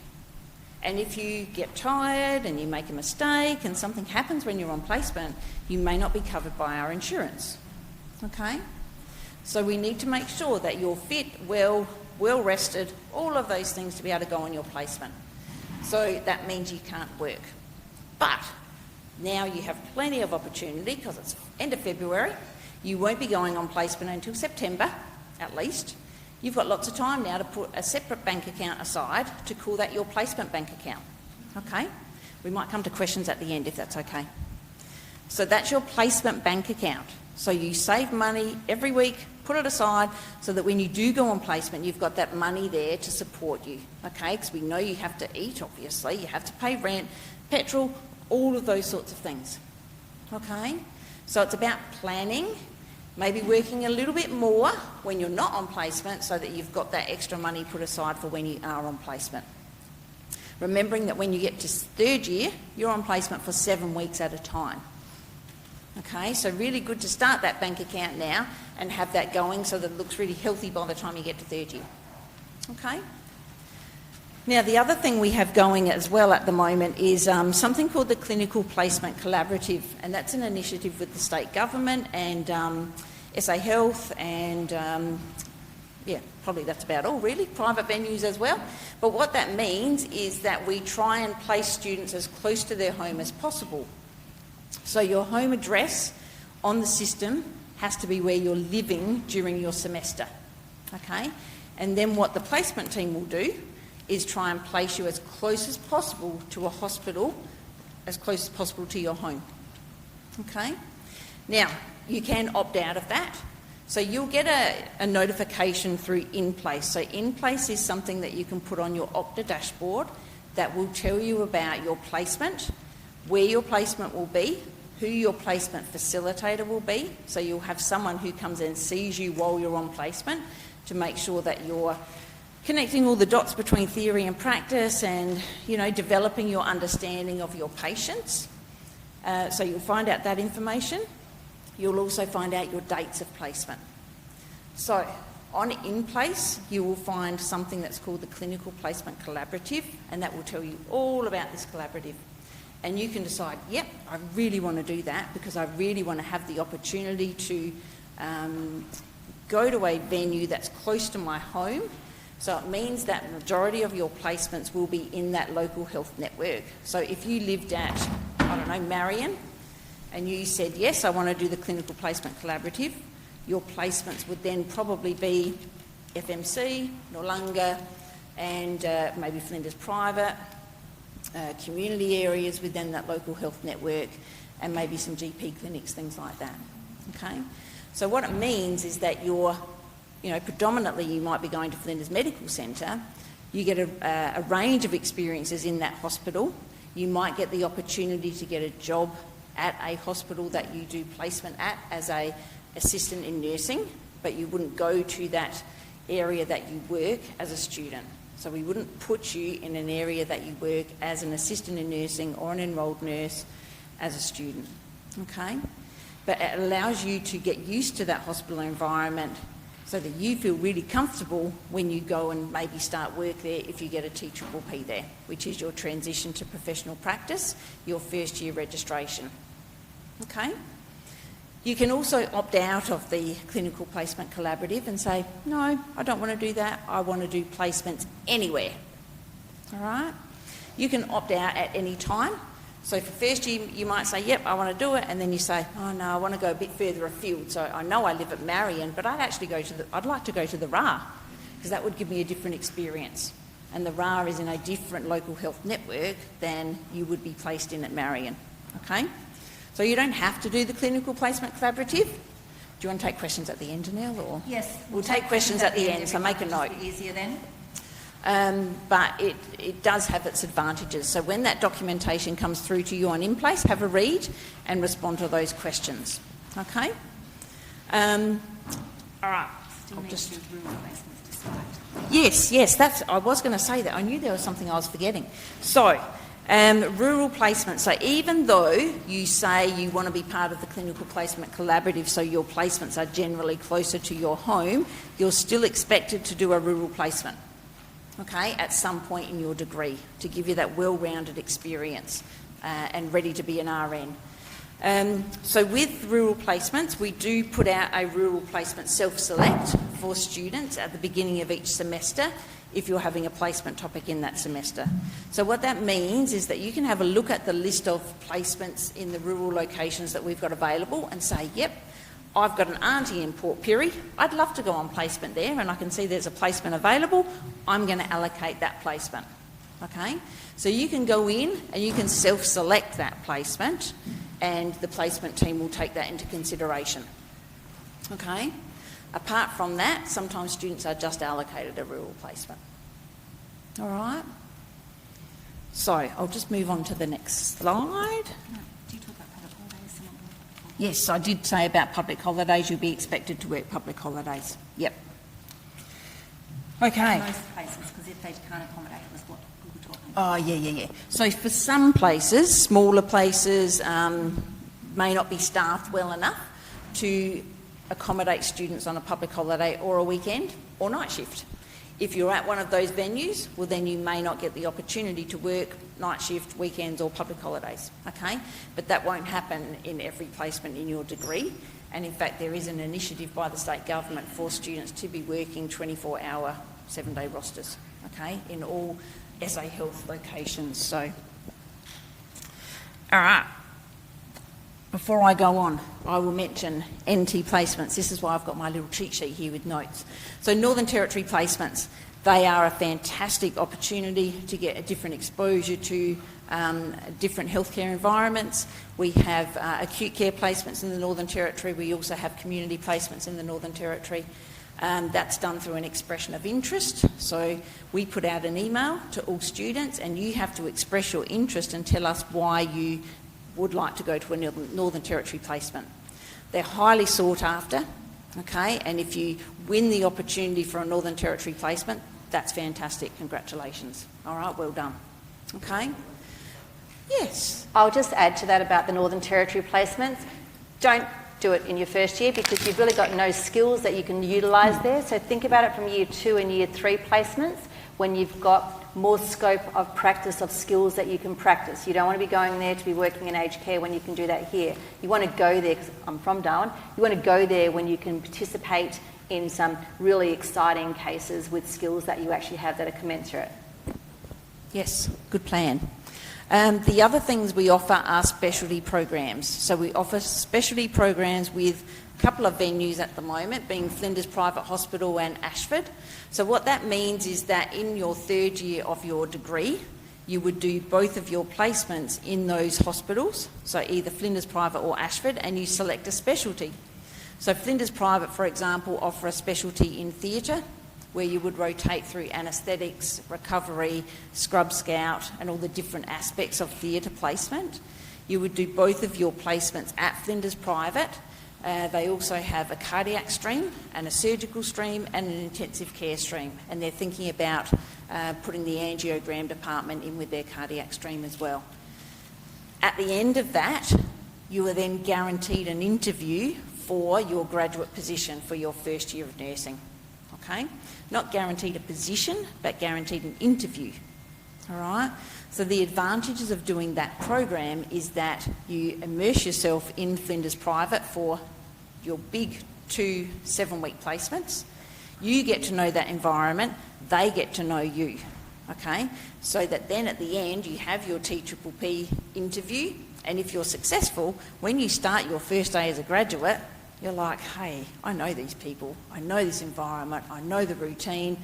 S11: And if you get tired and you make a mistake and something happens when you're on placement, you may not be covered by our insurance. Okay? So we need to make sure that you're fit, well rested, all of those things to be able to go on your placement. So that means you can't work. But now you have plenty of opportunity because it's end of February. You won't be going on placement until September, at least. You've got lots of time now to put a separate bank account aside to call that your placement bank account. Okay? We might come to questions at the end if that's okay. So that's your placement bank account. So you save money every week, put it aside, so that when you do go on placement, you've got that money there to support you, okay? Because we know you have to eat, obviously, you have to pay rent, petrol, all of those sorts of things, okay? So it's about planning, maybe working a little bit more when you're not on placement so that you've got that extra money put aside for when you are on placement. Remembering that when you get to third year, you're on placement for 7 weeks at a time. Okay, so really good to start that bank account now and have that going so that it looks really healthy by the time you get to third year. Okay? Now, the other thing we have going as well at the moment is something called the Clinical Placement Collaborative, and that's an initiative with the state government and SA Health and, yeah, probably that's about all really, private venues as well. But what that means is that we try and place students as close to their home as possible. So your home address on the system has to be where you're living during your semester, okay? And then what the placement team will do is try and place you as close as possible to a hospital, as close as possible to your home, okay? Now, you can opt out of that. So you'll get a notification through In-Place. So In-Place is something that you can put on your Opta dashboard that will tell you about your placement, where your placement will be, who your placement facilitator will be. So you'll have someone who comes and sees you while you're on placement to make sure that you're connecting all the dots between theory and practice and, you know, developing your understanding of your patients. So you'll find out that information. You'll also find out your dates of placement. So on In-Place, you will find something that's called the Clinical Placement Collaborative, and that will tell you all about this collaborative. And you can decide, yep, I really want to do that because I really want to have the opportunity to go to a venue that's close to my home. So it means that the majority of your placements will be in that local health network. So if you lived at, I don't know, Marion, and you said, yes, I want to do the Clinical Placement Collaborative, your placements would then probably be FMC, Noarlunga, and maybe Flinders Private, community areas within that local health network, and maybe some GP clinics, things like that. Okay? So what it means is that you're, you know, predominantly you might be going to Flinders Medical Centre, you get a range of experiences in that hospital. You might get the opportunity to get a job at a hospital that you do placement at as an assistant in nursing, but you wouldn't go to that area that you work as a student. So we wouldn't put you in an area that you work as an assistant in nursing or an enrolled nurse as a student, okay? But it allows you to get used to that hospital environment so that you feel really comfortable when you go and maybe start work there if you get a TPP there, which is your transition to professional practice, your first year registration, okay? You can also opt out of the Clinical Placement Collaborative and say, no, I don't want to do that. I want to do placements anywhere. All right? You can opt out at any time. So for first year, you might say, yep, I want to do it. And then you say, oh, no, I want to go a bit further afield. So I know I live at Marion, but I'd like to go to the RA because that would give me a different experience. And the RA is in a different local health network than you would be placed in at Marion. Okay? So you don't have to do the Clinical Placement Collaborative. Do you want to take questions at the end, Janelle? Or?
S1: Yes.
S11: We'll take questions at the end, so make a note.
S1: Easier then.
S11: But it does have its advantages. So when that documentation comes through to you on In-Place, have a read and respond to those questions. Okay? All right. Yes, I was going to say that. I knew there was something I was forgetting. So, rural placement. So even though you say you want to be part of the Clinical Placement Collaborative, so your placements are generally closer to your home, you're still expected to do a rural placement, okay, at some point in your degree to give you that well-rounded experience and ready to be an RN. So with rural placements, we do put out a rural placement self-select for students at the beginning of each semester if you're having a placement topic in that semester. So what that means is that you can have a look at the list of placements in the rural locations that we've got available and say, yep, I've got an auntie in Port Pirie, I'd love to go on placement there and I can see there's a placement available, I'm going to allocate that placement, okay? So you can go in and you can self-select that placement and the placement team will take that into consideration. Okay? Apart from that, sometimes students are just allocated a rural placement. All right? So I'll just move on to the next slide.
S1: Do you talk about public holidays?
S11: Yes, I did say about public holidays. You'll be expected to work public holidays. Yep. Okay.
S1: Most places, because if they can't accommodate, it was what we were talking about.
S11: Oh, yeah. So for some places, smaller places may not be staffed well enough to accommodate students on a public holiday or a weekend or night shift. If you're at one of those venues, well then you may not get the opportunity to work night shift, weekends or public holidays, okay? But that won't happen in every placement in your degree, and in fact there is an initiative by the state government for students to be working 24-hour, 7-day rosters, okay, in all SA Health locations. So, all right. Before I go on, I will mention NT placements. This is why I've got my little cheat sheet here with notes. So Northern Territory placements, they are a fantastic opportunity to get a different exposure to different healthcare environments. We have acute care placements in the Northern Territory. We also have community placements in the Northern Territory. That's done through an expression of interest. So we put out an email to all students and you have to express your interest and tell us why you would like to go to a Northern Territory placement. They're highly sought after, okay, and if you win the opportunity for a Northern Territory placement, that's fantastic, congratulations. All right, well done. Okay? Yes?
S12: I'll just add to that about the Northern Territory placements. Don't do it in your first year because you've really got no skills that you can utilise there. So think about it from year 2 and year 3 placements when you've got more scope of practice of skills that you can practice. You don't want to be going there to be working in aged care when you can do that here. You want to go there, because I'm from Darwin, you want to go there when you can participate in some really exciting cases with skills that you actually have that are commensurate.
S11: Yes, good plan. The other things we offer are specialty programs. So we offer specialty programs with a couple of venues at the moment, being Flinders Private Hospital and Ashford. So what that means is that in your third year of your degree, you would do both of your placements in those hospitals, so either Flinders Private or Ashford, and you select a specialty. So Flinders Private, for example, offer a specialty in theatre, where you would rotate through anaesthetics, recovery, scrub scout, and all the different aspects of theatre placement. You would do both of your placements at Flinders Private. They also have a cardiac stream and a surgical stream and an intensive care stream, and they're thinking about putting the angiogram department in with their cardiac stream as well. At the end of that, you are then guaranteed an interview for your graduate position for your first year of nursing. Okay? Not guaranteed a position, but guaranteed an interview. All right? So the advantages of doing that program is that you immerse yourself in Flinders Private for your big 2 7-week placements. You get to know that environment, they get to know you, okay? So that then at the end you have your TPP interview, and if you're successful, when you start your first day as a graduate, you're like, hey, I know these people, I know this environment, I know the routine,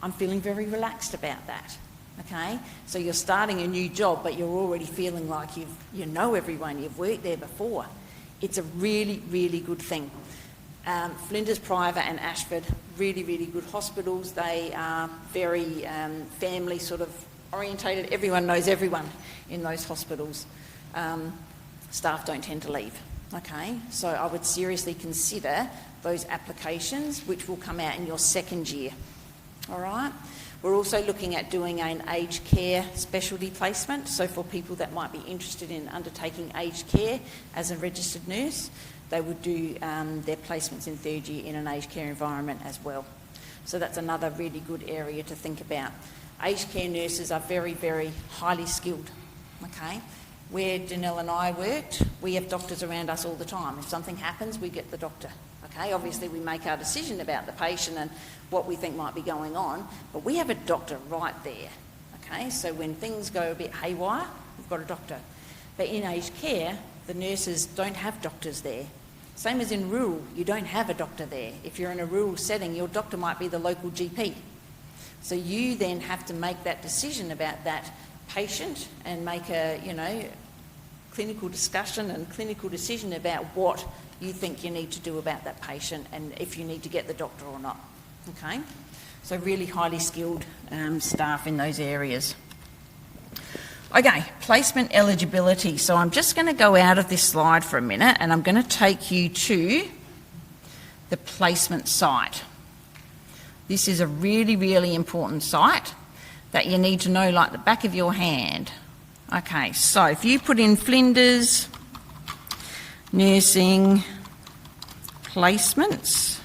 S11: I'm feeling very relaxed about that. Okay, so you're starting a new job, but you're already feeling like you know everyone, you've worked there before. It's a really, really good thing. Flinders Private and Ashford, really, really good hospitals. They are very family sort of orientated. Everyone knows everyone in those hospitals. Staff don't tend to leave. Okay, so I would seriously consider those applications, which will come out in your second year. All right. We're also looking at doing an aged care specialty placement, so for people that might be interested in undertaking aged care as a registered nurse, they would do their placements in third year in an aged care environment as well. So that's another really good area to think about. Aged care nurses are very, very highly skilled, okay? Where Janelle and I worked, we have doctors around us all the time. If something happens, we get the doctor. Okay, obviously we make our decision about the patient and what we think might be going on, but we have a doctor right there. Okay, so when things go a bit haywire, we've got a doctor. But in aged care, the nurses don't have doctors there. Same as in rural, you don't have a doctor there. If you're in a rural setting, your doctor might be the local GP. So you then have to make that decision about that patient and make a, clinical discussion and clinical decision about what you think you need to do about that patient and if you need to get the doctor or not. Okay? So really highly skilled staff in those areas. Okay, placement eligibility. So I'm just going to go out of this slide for a minute and I'm going to take you to the placement site. This is a really, really important site that you need to know like the back of your hand. Okay, so if you put in Flinders Nursing Placements,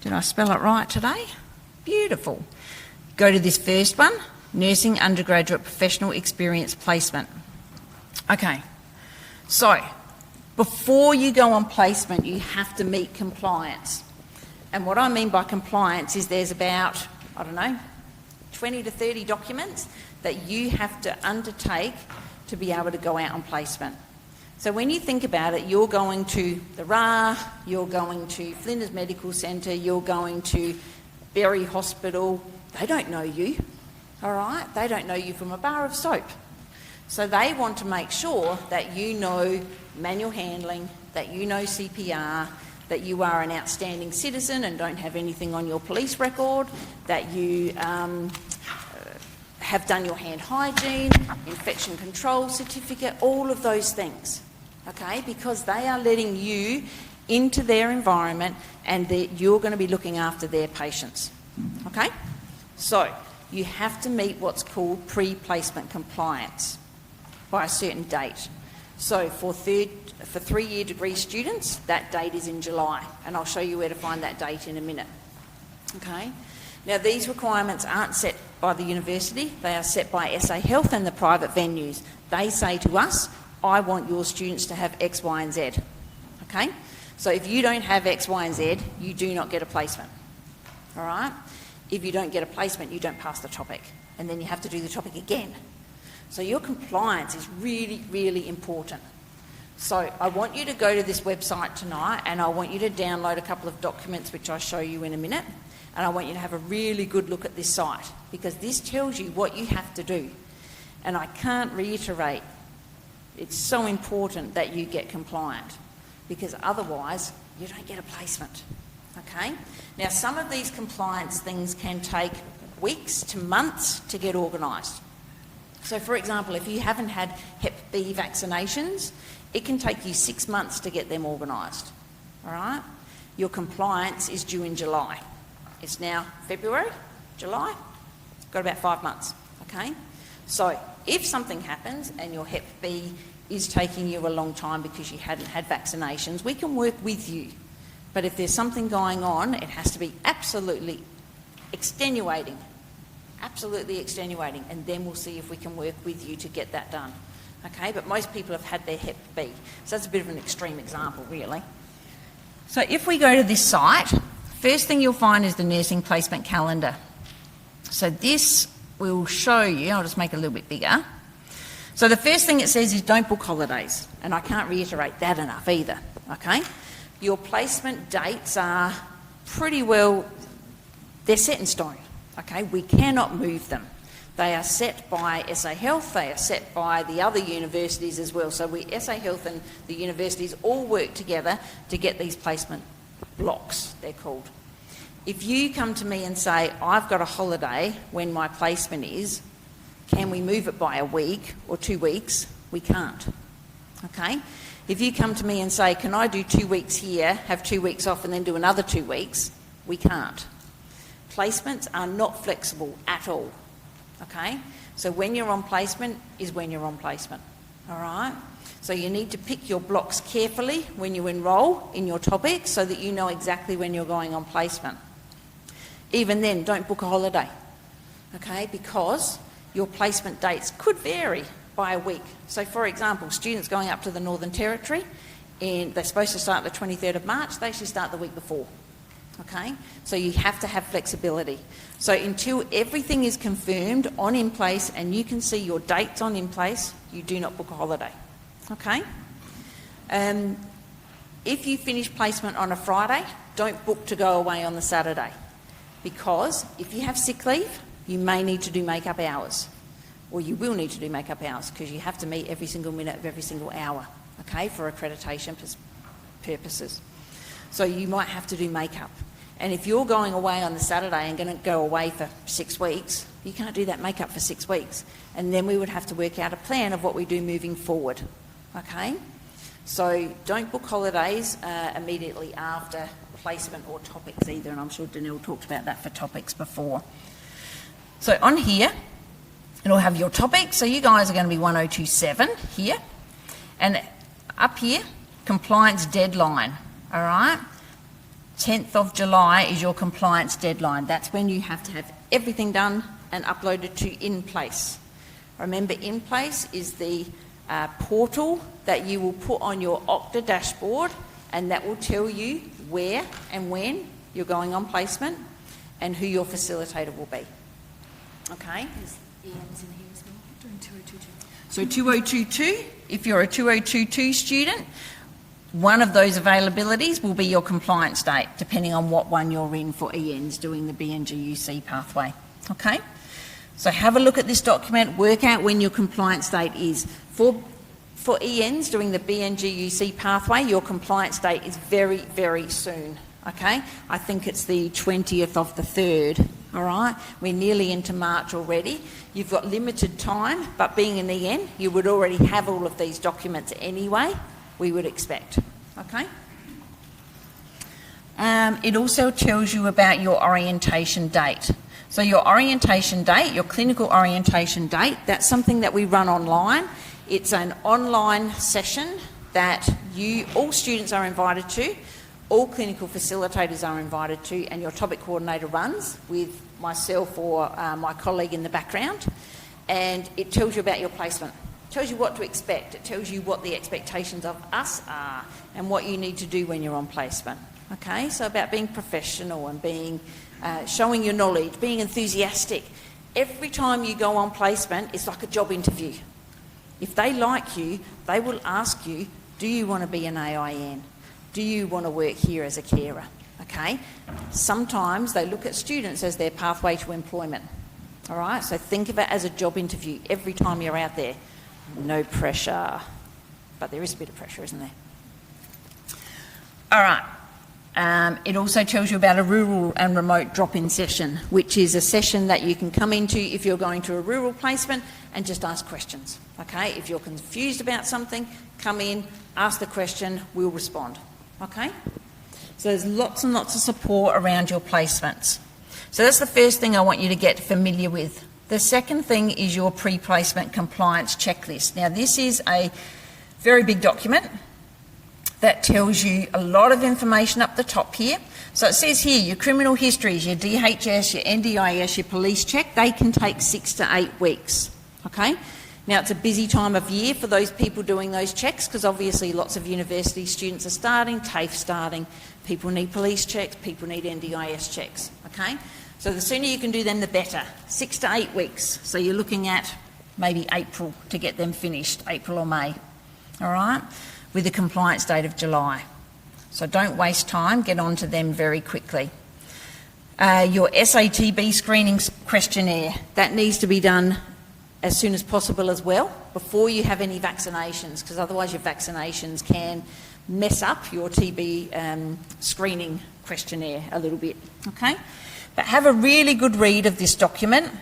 S11: did I spell it right today? Beautiful. Go to this first one, Nursing Undergraduate Professional Experience Placement. Okay, so before you go on placement, you have to meet compliance. And what I mean by compliance is there's about, 20 to 30 documents that you have to undertake to be able to go out on placement. So when you think about it, you're going to the RA, you're going to Flinders Medical Centre, you're going to Berry Hospital. They don't know you, all right? They don't know you from a bar of soap. So they want to make sure that you know manual handling, that you know CPR, that you are an outstanding citizen and don't have anything on your police record, that you have done your hand hygiene, infection control certificate, all of those things, okay? Because they are letting you into their environment and you're going to be looking after their patients, okay? So you have to meet what's called pre-placement compliance by a certain date. So for 3-year degree students, that date is in July, and I'll show you where to find that date in a minute. Okay? Now these requirements aren't set by the university, they are set by SA Health and the private venues. They say to us, I want your students to have X, Y and Z. Okay? So if you don't have X, Y and Z, you do not get a placement. All right? If you don't get a placement, you don't pass the topic, and then you have to do the topic again. So your compliance is really, really important. So I want you to go to this website tonight and I want you to download a couple of documents which I'll show you in a minute, and I want you to have a really good look at this site because this tells you what you have to do. And I can't reiterate, it's so important that you get compliant because otherwise you don't get a placement. Okay? Now some of these compliance things can take weeks to months to get organised. So for example, if you haven't had Hep B vaccinations, it can take you 6 months to get them organised, all right? Your compliance is due in July. It's now February, July, got about 5 months, okay? So if something happens and your Hep B is taking you a long time because you hadn't had vaccinations, we can work with you. But if there's something going on, it has to be absolutely extenuating, and then we'll see if we can work with you to get that done. Okay, but most people have had their Hep B, so that's a bit of an extreme example, really. So if we go to this site, first thing you'll find is the nursing placement calendar. So this will show you, I'll just make it a little bit bigger. So the first thing it says is don't book holidays, and I can't reiterate that enough either, okay? Your placement dates are pretty well, they're set in stone, okay? We cannot move them. They are set by SA Health, they are set by the other universities as well. So SA Health and the universities all work together to get these placement blocks, they're called. If you come to me and say, I've got a holiday when my placement is, can we move it by a week or 2 weeks? We can't, okay? If you come to me and say, can I do 2 weeks here, have 2 weeks off and then do another 2 weeks? We can't. Placements are not flexible at all. Okay, so when you're on placement is when you're on placement, all right? So you need to pick your blocks carefully when you enrol in your topic so that you know exactly when you're going on placement. Even then, don't book a holiday, okay, because your placement dates could vary by a week. So for example, students going up to the Northern Territory, and they're supposed to start the 23rd of March, they should start the week before. Okay, so you have to have flexibility. So until everything is confirmed on in place and you can see your dates on in place, you do not book a holiday. Okay? If you finish placement on a Friday, don't book to go away on the Saturday, because if you have sick leave, you may need to do make-up hours. or you will need to do makeup hours because you have to meet every single minute of every single hour, okay, for accreditation purposes. So you might have to do makeup. And if you're going away on the Saturday and going to go away for 6 weeks, you can't do that makeup for 6 weeks. And then we would have to work out a plan of what we do moving forward, okay? So don't book holidays immediately after placement or topics either, and I'm sure Danielle talked about that for topics before. So on here, it'll have your topics. So you guys are going to be 1027 here. And up here, compliance deadline, all right? 10th of July is your compliance deadline. That's when you have to have everything done and uploaded to In Place. Remember, In Place is the portal that you will put on your Okta dashboard, and that will tell you where and when you're going on placement and who your facilitator will be. Okay? So 2022, if you're a 2022 student, one of those availabilities will be your compliance date, depending on what one you're in for ENs doing the BNGUC pathway. Okay? So have a look at this document, work out when your compliance date is. For ENs doing the BNGUC pathway, your compliance date is very, very soon. Okay? I think it's the 20th of the 3rd. All right? We're nearly into March already. You've got limited time, but being an EN, you would already have all of these documents anyway, we would expect. Okay? It also tells you about your orientation date. So your orientation date, your clinical orientation date, that's something that we run online. It's an online session that all students are invited to, all clinical facilitators are invited to, and your topic coordinator runs with myself or my colleague in the background. And it tells you about your placement. It tells you what to expect. It tells you what the expectations of us are and what you need to do when you're on placement. Okay, so about being professional and being showing your knowledge, being enthusiastic. Every time you go on placement, it's like a job interview. If they like you, they will ask you, do you want to be an AIN? Do you want to work here as a carer? Okay? Sometimes they look at students as their pathway to employment. All right? So think of it as a job interview every time you're out there. No pressure. But there is a bit of pressure, isn't there? All right. It also tells you about a rural and remote drop-in session, which is a session that you can come into if you're going to a rural placement and just ask questions. Okay? If you're confused about something, come in, ask the question, we'll respond. Okay? So there's lots and lots of support around your placements. So that's the first thing I want you to get familiar with. The second thing is your pre-placement compliance checklist. Now this is a very big document that tells you a lot of information up the top here. So it says here your criminal histories, your DHS, your NDIS, your police check, they can take 6 to 8 weeks. Okay? Now it's a busy time of year for those people doing those checks because obviously lots of university students are starting, TAFE starting, people need police checks, people need NDIS checks. Okay? So the sooner you can do them, the better. 6 to 8 weeks. So you're looking at maybe April to get them finished, April or May. All right? With a compliance date of July. So don't waste time, get on to them very quickly. Your SATB screening questionnaire, that needs to be done as soon as possible as well, before you have any vaccinations, because otherwise your vaccinations can mess up your TB screening questionnaire a little bit, okay? But have a really good read of this document.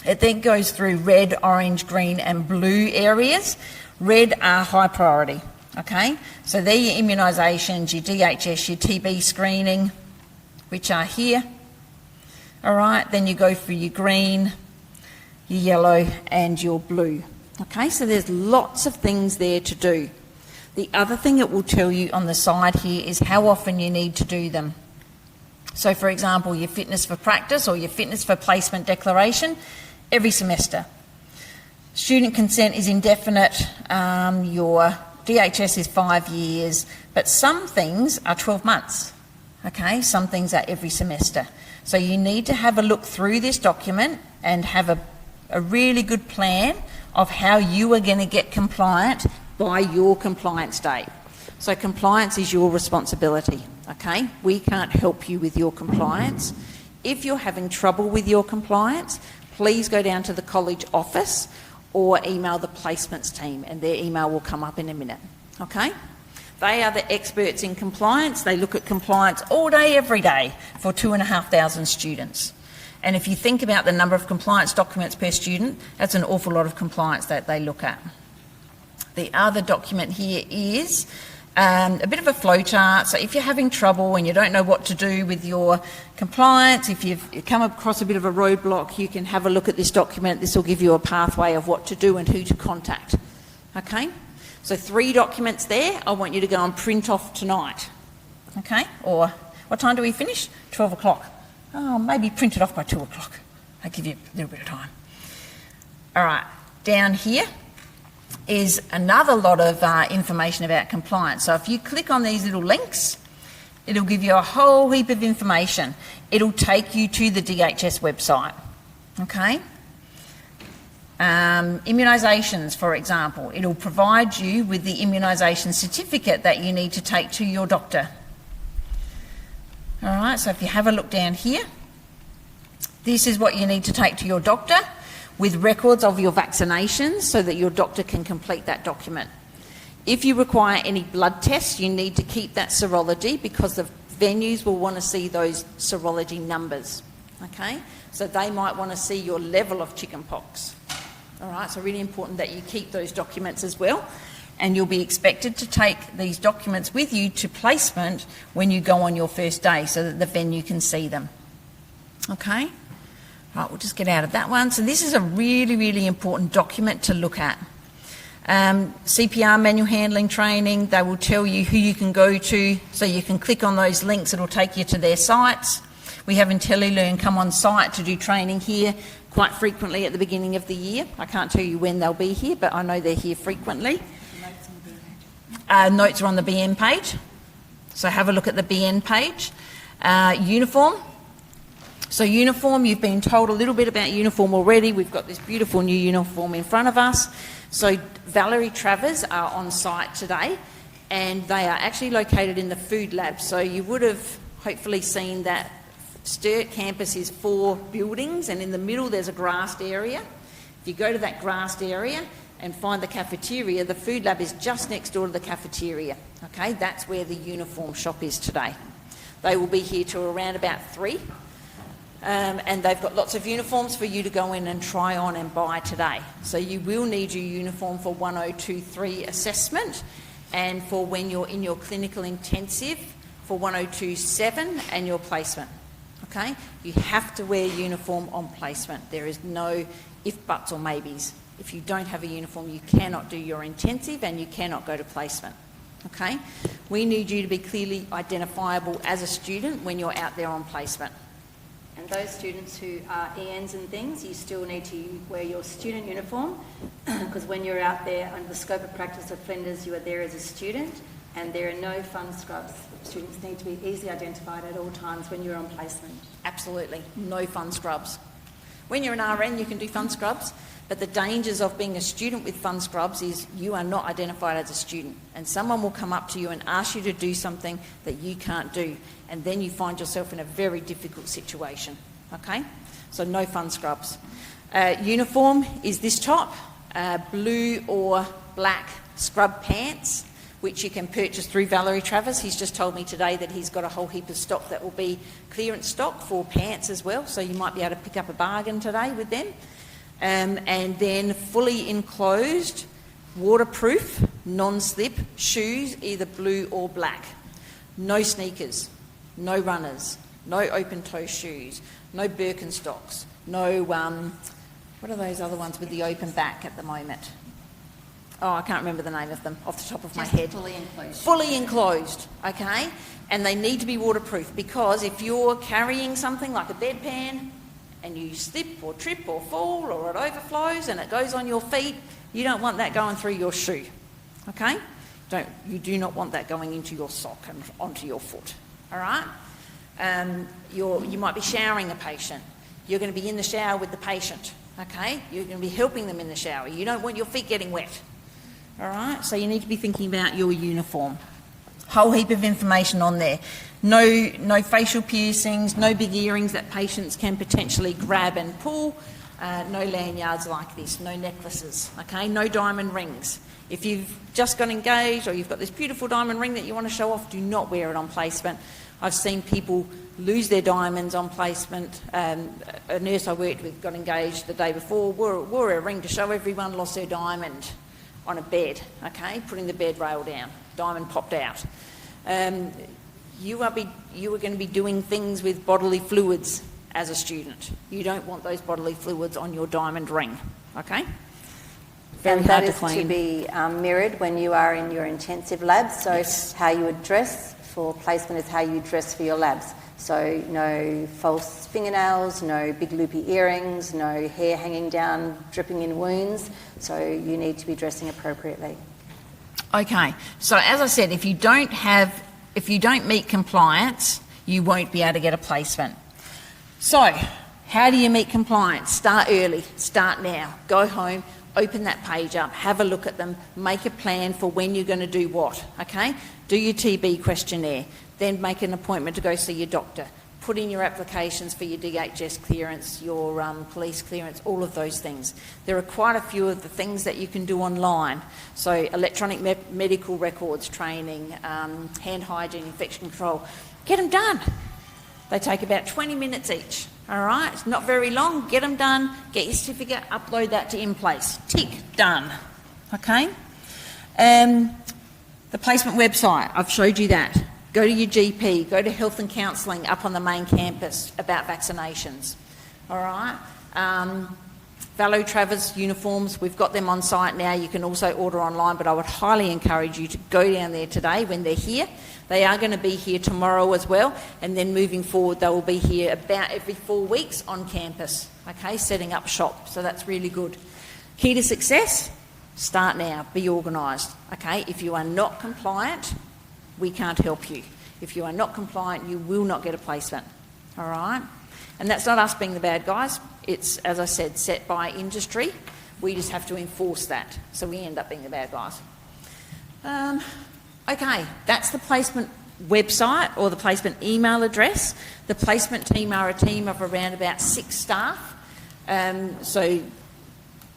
S11: It then goes through red, orange, green and blue areas. Red are high priority, okay? So they're your immunisations, your DHS, your TB screening, which are here. All right, then you go for your green, your yellow and your blue. Okay, so there's lots of things there to do. The other thing it will tell you on the side here is how often you need to do them. So for example, your fitness for practice or your fitness for placement declaration, every semester. Student consent is indefinite, your DHS is 5 years, but some things are 12 months. Okay, some things are every semester. So you need to have a look through this document and have a really good plan of how you are going to get compliant by your compliance date. So compliance is your responsibility, okay? We can't help you with your compliance. If you're having trouble with your compliance, please go down to the college office or email the placements team, and their email will come up in a minute. Okay? They are the experts in compliance. They look at compliance all day, every day for 2,500 students. And if you think about the number of compliance documents per student, that's an awful lot of compliance that they look at. The other document here is a bit of a flow chart. So if you're having trouble and you don't know what to do with your compliance, if you've come across a bit of a roadblock, you can have a look at this document. This will give you a pathway of what to do and who to contact. Okay? So 3 documents there. I want you to go and print off tonight. Okay? Or what time do we finish? 12 o'clock. Oh, maybe print it off by 2 o'clock. I'll give you a little bit of time. All right. Down here is another lot of information about compliance. So if you click on these little links, it'll give you a whole heap of information. It'll take you to the DHS website. Okay? Immunisations, for example. It'll provide you with the immunisation certificate that you need to take to your doctor. All right, so if you have a look down here, this is what you need to take to your doctor with records of your vaccinations so that your doctor can complete that document. If you require any blood tests, you need to keep that serology because the venues will want to see those serology numbers. Okay, so they might want to see your level of chickenpox. All right, so really important that you keep those documents as well, and you'll be expected to take these documents with you to placement when you go on your first day so that the venue can see them. Okay, right, we'll just get out of that one. So this is a really, really important document to look at. CPR, manual handling training, they will tell you who you can go to, so you can click on those links, it'll take you to their sites. We have IntelliLearn come on site to do training here quite frequently at the beginning of the year. I can't tell you when they'll be here, but I know they're here frequently. Notes are on the BN page, so have a look at the BN page. Uniform. So uniform, you've been told a little bit about uniform already. We've got this beautiful new uniform in front of us. So Valerie Travers are on site today, and they are actually located in the food lab. So you would have hopefully seen that Sturt campus is 4 buildings, and in the middle there's a grassed area. If you go to that grassed area and find the cafeteria, the food lab is just next door to the cafeteria. Okay, that's where the uniform shop is today. They will be here till around about 3. And they've got lots of uniforms for you to go in and try on and buy today. So you will need your uniform for 1023 assessment, and for when you're in your clinical intensive for 1027 and your placement. Okay? You have to wear uniform on placement. There is no if, buts or maybes. If you don't have a uniform, you cannot do your intensive and you cannot go to placement. Okay? We need you to be clearly identifiable as a student when you're out there on placement.
S12: And those students who are ENs and things, you still need to wear your student uniform because when you're out there under the scope of practice of Flinders, you are there as a student, and there are no fun scrubs. Students need to be easily identified at all times when you're on placement.
S11: Absolutely, no fun scrubs. When you're an RN, you can do fun scrubs, but the dangers of being a student with fun scrubs is you are not identified as a student, and someone will come up to you and ask you to do something that you can't do, and then you find yourself in a very difficult situation. Okay, so no fun scrubs. Uniform is this top, blue or black scrub pants, which you can purchase through Valerie Travers. He's just told me today that he's got a whole heap of stock that will be clearance stock for pants as well, so you might be able to pick up a bargain today with them. And then fully enclosed, waterproof, non-slip shoes, either blue or black. No sneakers, no runners, no open-toe shoes, no Birkenstocks, no, what are those other ones with the open back at the moment? Oh, I can't remember the name of them off the top of my head.
S12: Fully enclosed.
S11: Fully enclosed, okay? And they need to be waterproof, because if you're carrying something like a bedpan and you slip or trip or fall or it overflows and it goes on your feet, you don't want that going through your shoe, okay? You do not want that going into your sock and onto your foot, all right? You might be showering a patient. You're going to be in the shower with the patient, okay? You're going to be helping them in the shower. You don't want your feet getting wet. All right, so you need to be thinking about your uniform. Whole heap of information on there. No facial piercings, no big earrings that patients can potentially grab and pull. No lanyards like this, no necklaces, okay? No diamond rings. If you've just got engaged or you've got this beautiful diamond ring that you want to show off, do not wear it on placement. I've seen people lose their diamonds on placement. A nurse I worked with got engaged the day before, wore a ring to show everyone, lost her diamond on a bed, okay? Putting the bed rail down, diamond popped out. You are going to be doing things with bodily fluids as a student. You don't want those bodily fluids on your diamond ring, okay? Very
S12: and
S11: hard
S12: that
S11: to clean.
S12: is to be mirrored when you are in your intensive labs. So
S11: Yes.
S12: how you would dress for placement is how you dress for your labs. So no false fingernails, no big loopy earrings, no hair hanging down, dripping in wounds. So you need to be dressing appropriately.
S11: Okay, so as I said, if you don't meet compliance, you won't be able to get a placement. So, how do you meet compliance? Start early, start now. Go home, open that page up, have a look at them, make a plan for when you're going to do what, okay? Do your TB questionnaire, then make an appointment to go see your doctor. Put in your applications for your DHS clearance, your police clearance, all of those things. There are quite a few of the things that you can do online. So electronic medical records training, hand hygiene, infection control. Get them done. They take about 20 minutes each, all right? It's not very long. Get them done, get your certificate, upload that to InPlace. Tick, done, okay? The placement website, I've showed you that. Go to your GP, go to health and counselling up on the main campus about vaccinations, all right? Valo Travers uniforms, we've got them on site now. You can also order online, but I would highly encourage you to go down there today when they're here. They are going to be here tomorrow as well, and then moving forward, they will be here about every 4 weeks on campus, okay, setting up shop. So that's really good. Key to success, start now, be organised, okay? If you are not compliant, we can't help you. If you are not compliant, you will not get a placement, all right? And that's not us being the bad guys. It's, as I said, set by industry. We just have to enforce that. So we end up being the bad guys. Okay, that's the placement website or the placement email address. The placement team are a team of around about 6 staff. So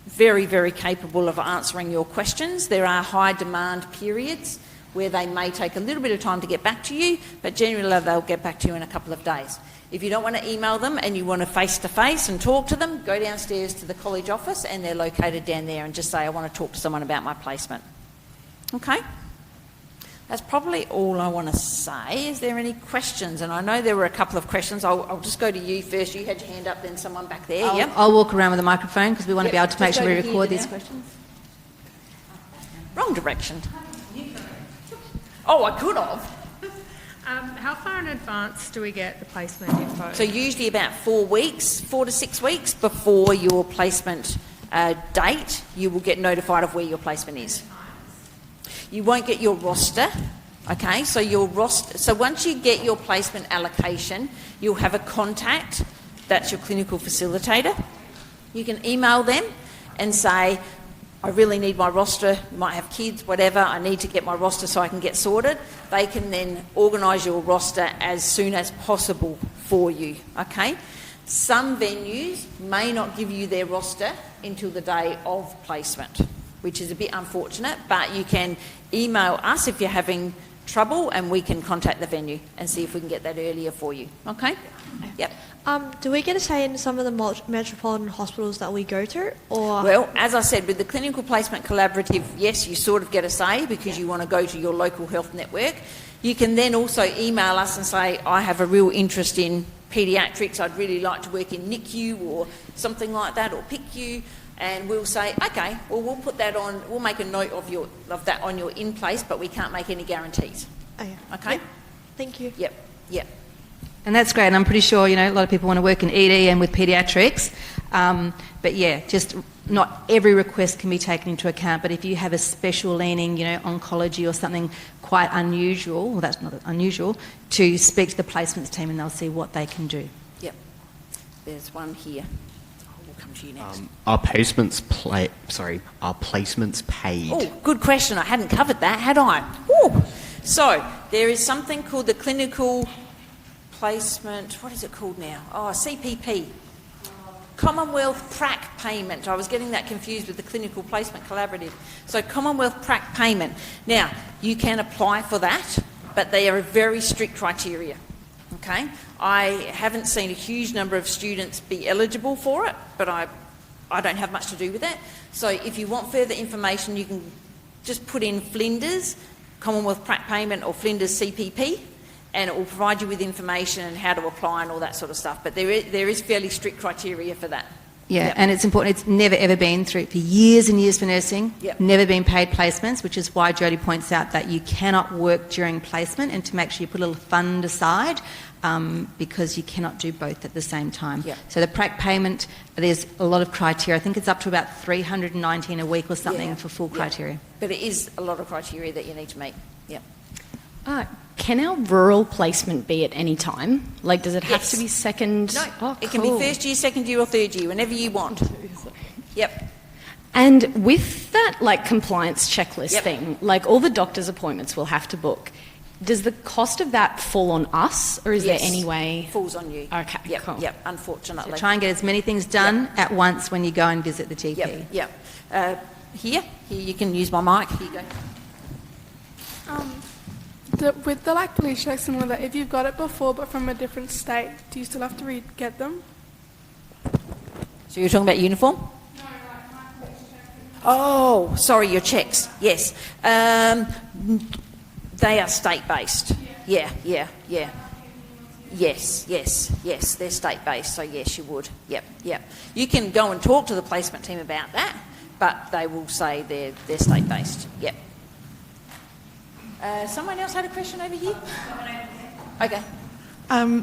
S11: very, very capable of answering your questions. There are high demand periods where they may take a little bit of time to get back to you, but generally they'll get back to you in a couple of days. If you don't want to email them and you want to face-to-face and talk to them, go downstairs to the college office and they're located down there, and just say, I want to talk to someone about my placement. Okay? That's probably all I want to say. Is there any questions? And I know there were a couple of questions. I'll just go to you first. You had your hand up, then someone back there.
S12: I'll walk around with a microphone because we want to be able to make sure we record these questions.
S11: Wrong direction. Oh, I could have.
S13: How far in advance do we get the placement info?
S11: So usually about 4 weeks, 4 to 6 weeks before your placement date, you will get notified of where your placement is. You won't get your roster, okay? So your roster. So once you get your placement allocation, you'll have a contact. That's your clinical facilitator. You can email them and say, I really need my roster, you might have kids, whatever, I need to get my roster so I can get sorted. They can then organise your roster as soon as possible for you, okay? Some venues may not give you their roster until the day of placement, which is a bit unfortunate, but you can email us if you're having trouble and we can contact the venue and see if we can get that earlier for you, okay? Yep.
S14: Do we get a say in some of the metropolitan hospitals that we go to? Or
S11: Well, as I said, with the Clinical Placement Collaborative, yes, you sort of get a say because you want to go to your local health network. You can then also email us and say, I have a real interest in paediatrics, I'd really like to work in NICU or something like that, or PICU, and we'll say, okay, well, we'll put that on, we'll make a note of that on your in-place, but we can't make any guarantees.
S14: Okay.
S11: Okay?
S14: Yep. Thank you.
S11: Yep, yep.
S12: And that's great. And I'm pretty sure, a lot of people want to work in ED and with paediatrics. But yeah, just not every request can be taken into account. But if you have a special leaning, oncology or something quite unusual, well, that's not unusual, to speak to the placements team and they'll see what they can do.
S11: Yep. There's one here. We'll come to you next.
S15: Are placements paid?
S11: Oh, good question. I hadn't covered that, had I? Ooh. So there is something called the Clinical Placement, what is it called now? Oh, CPP. Commonwealth prac payment. I was getting that confused with the Clinical Placement Collaborative. So Commonwealth prac payment. Now, you can apply for that, but they are a very strict criteria. Okay? I haven't seen a huge number of students be eligible for it, but I don't have much to do with that. So if you want further information, you can just put in Flinders, Commonwealth prac payment, or Flinders CPP, and it will provide you with information and how to apply and all that sort of stuff. But there is fairly strict criteria for that.
S12: Yeah,
S11: Yep.
S12: and it's important. It's never ever been through, for years and years for nursing,
S11: Yep.
S12: never been paid placements, which is why Jodie points out that you cannot work during placement, and to make sure you put a little fund aside, because you cannot do both at the same time.
S11: Yep.
S12: So the prac payment, there's a lot of criteria. I think it's up to about 319 a week or something
S11: Yeah.
S12: for full
S11: Yeah.
S12: criteria.
S11: But it is a lot of criteria that you need to meet. Yep.
S15: Can our rural placement be at any time? Like, does it have
S11: Yes.
S15: to be second?
S11: No,
S15: Oh,
S11: it can
S15: cool.
S11: be first year, second year, or third year, whenever you want. Yep.
S15: And with that, like, compliance checklist
S11: Yep.
S15: thing, like, all the doctor's appointments we'll have to book. Does the cost of that fall on us, or is
S11: Yes.
S15: there any way?
S11: Falls on you.
S15: Okay,
S11: Yep.
S15: cool.
S11: Yep. Unfortunately.
S12: So try and get as many things done at once when you go and visit the GP.
S11: Yep. Yep. Here you can use my mic. Here you go.
S8: With the like police checks and all that, if you've got it before but from a different state, do you still have to get them?
S11: So you're talking about uniform?
S8: No, like my police checks.
S11: Oh, sorry, your checks. Yes. They are state-based. Yeah. Yes, they're state-based, so yes, you would. Yep. You can go and talk to the placement team about that, but they will say they're state-based. Yep. Someone else had a question over here? Okay.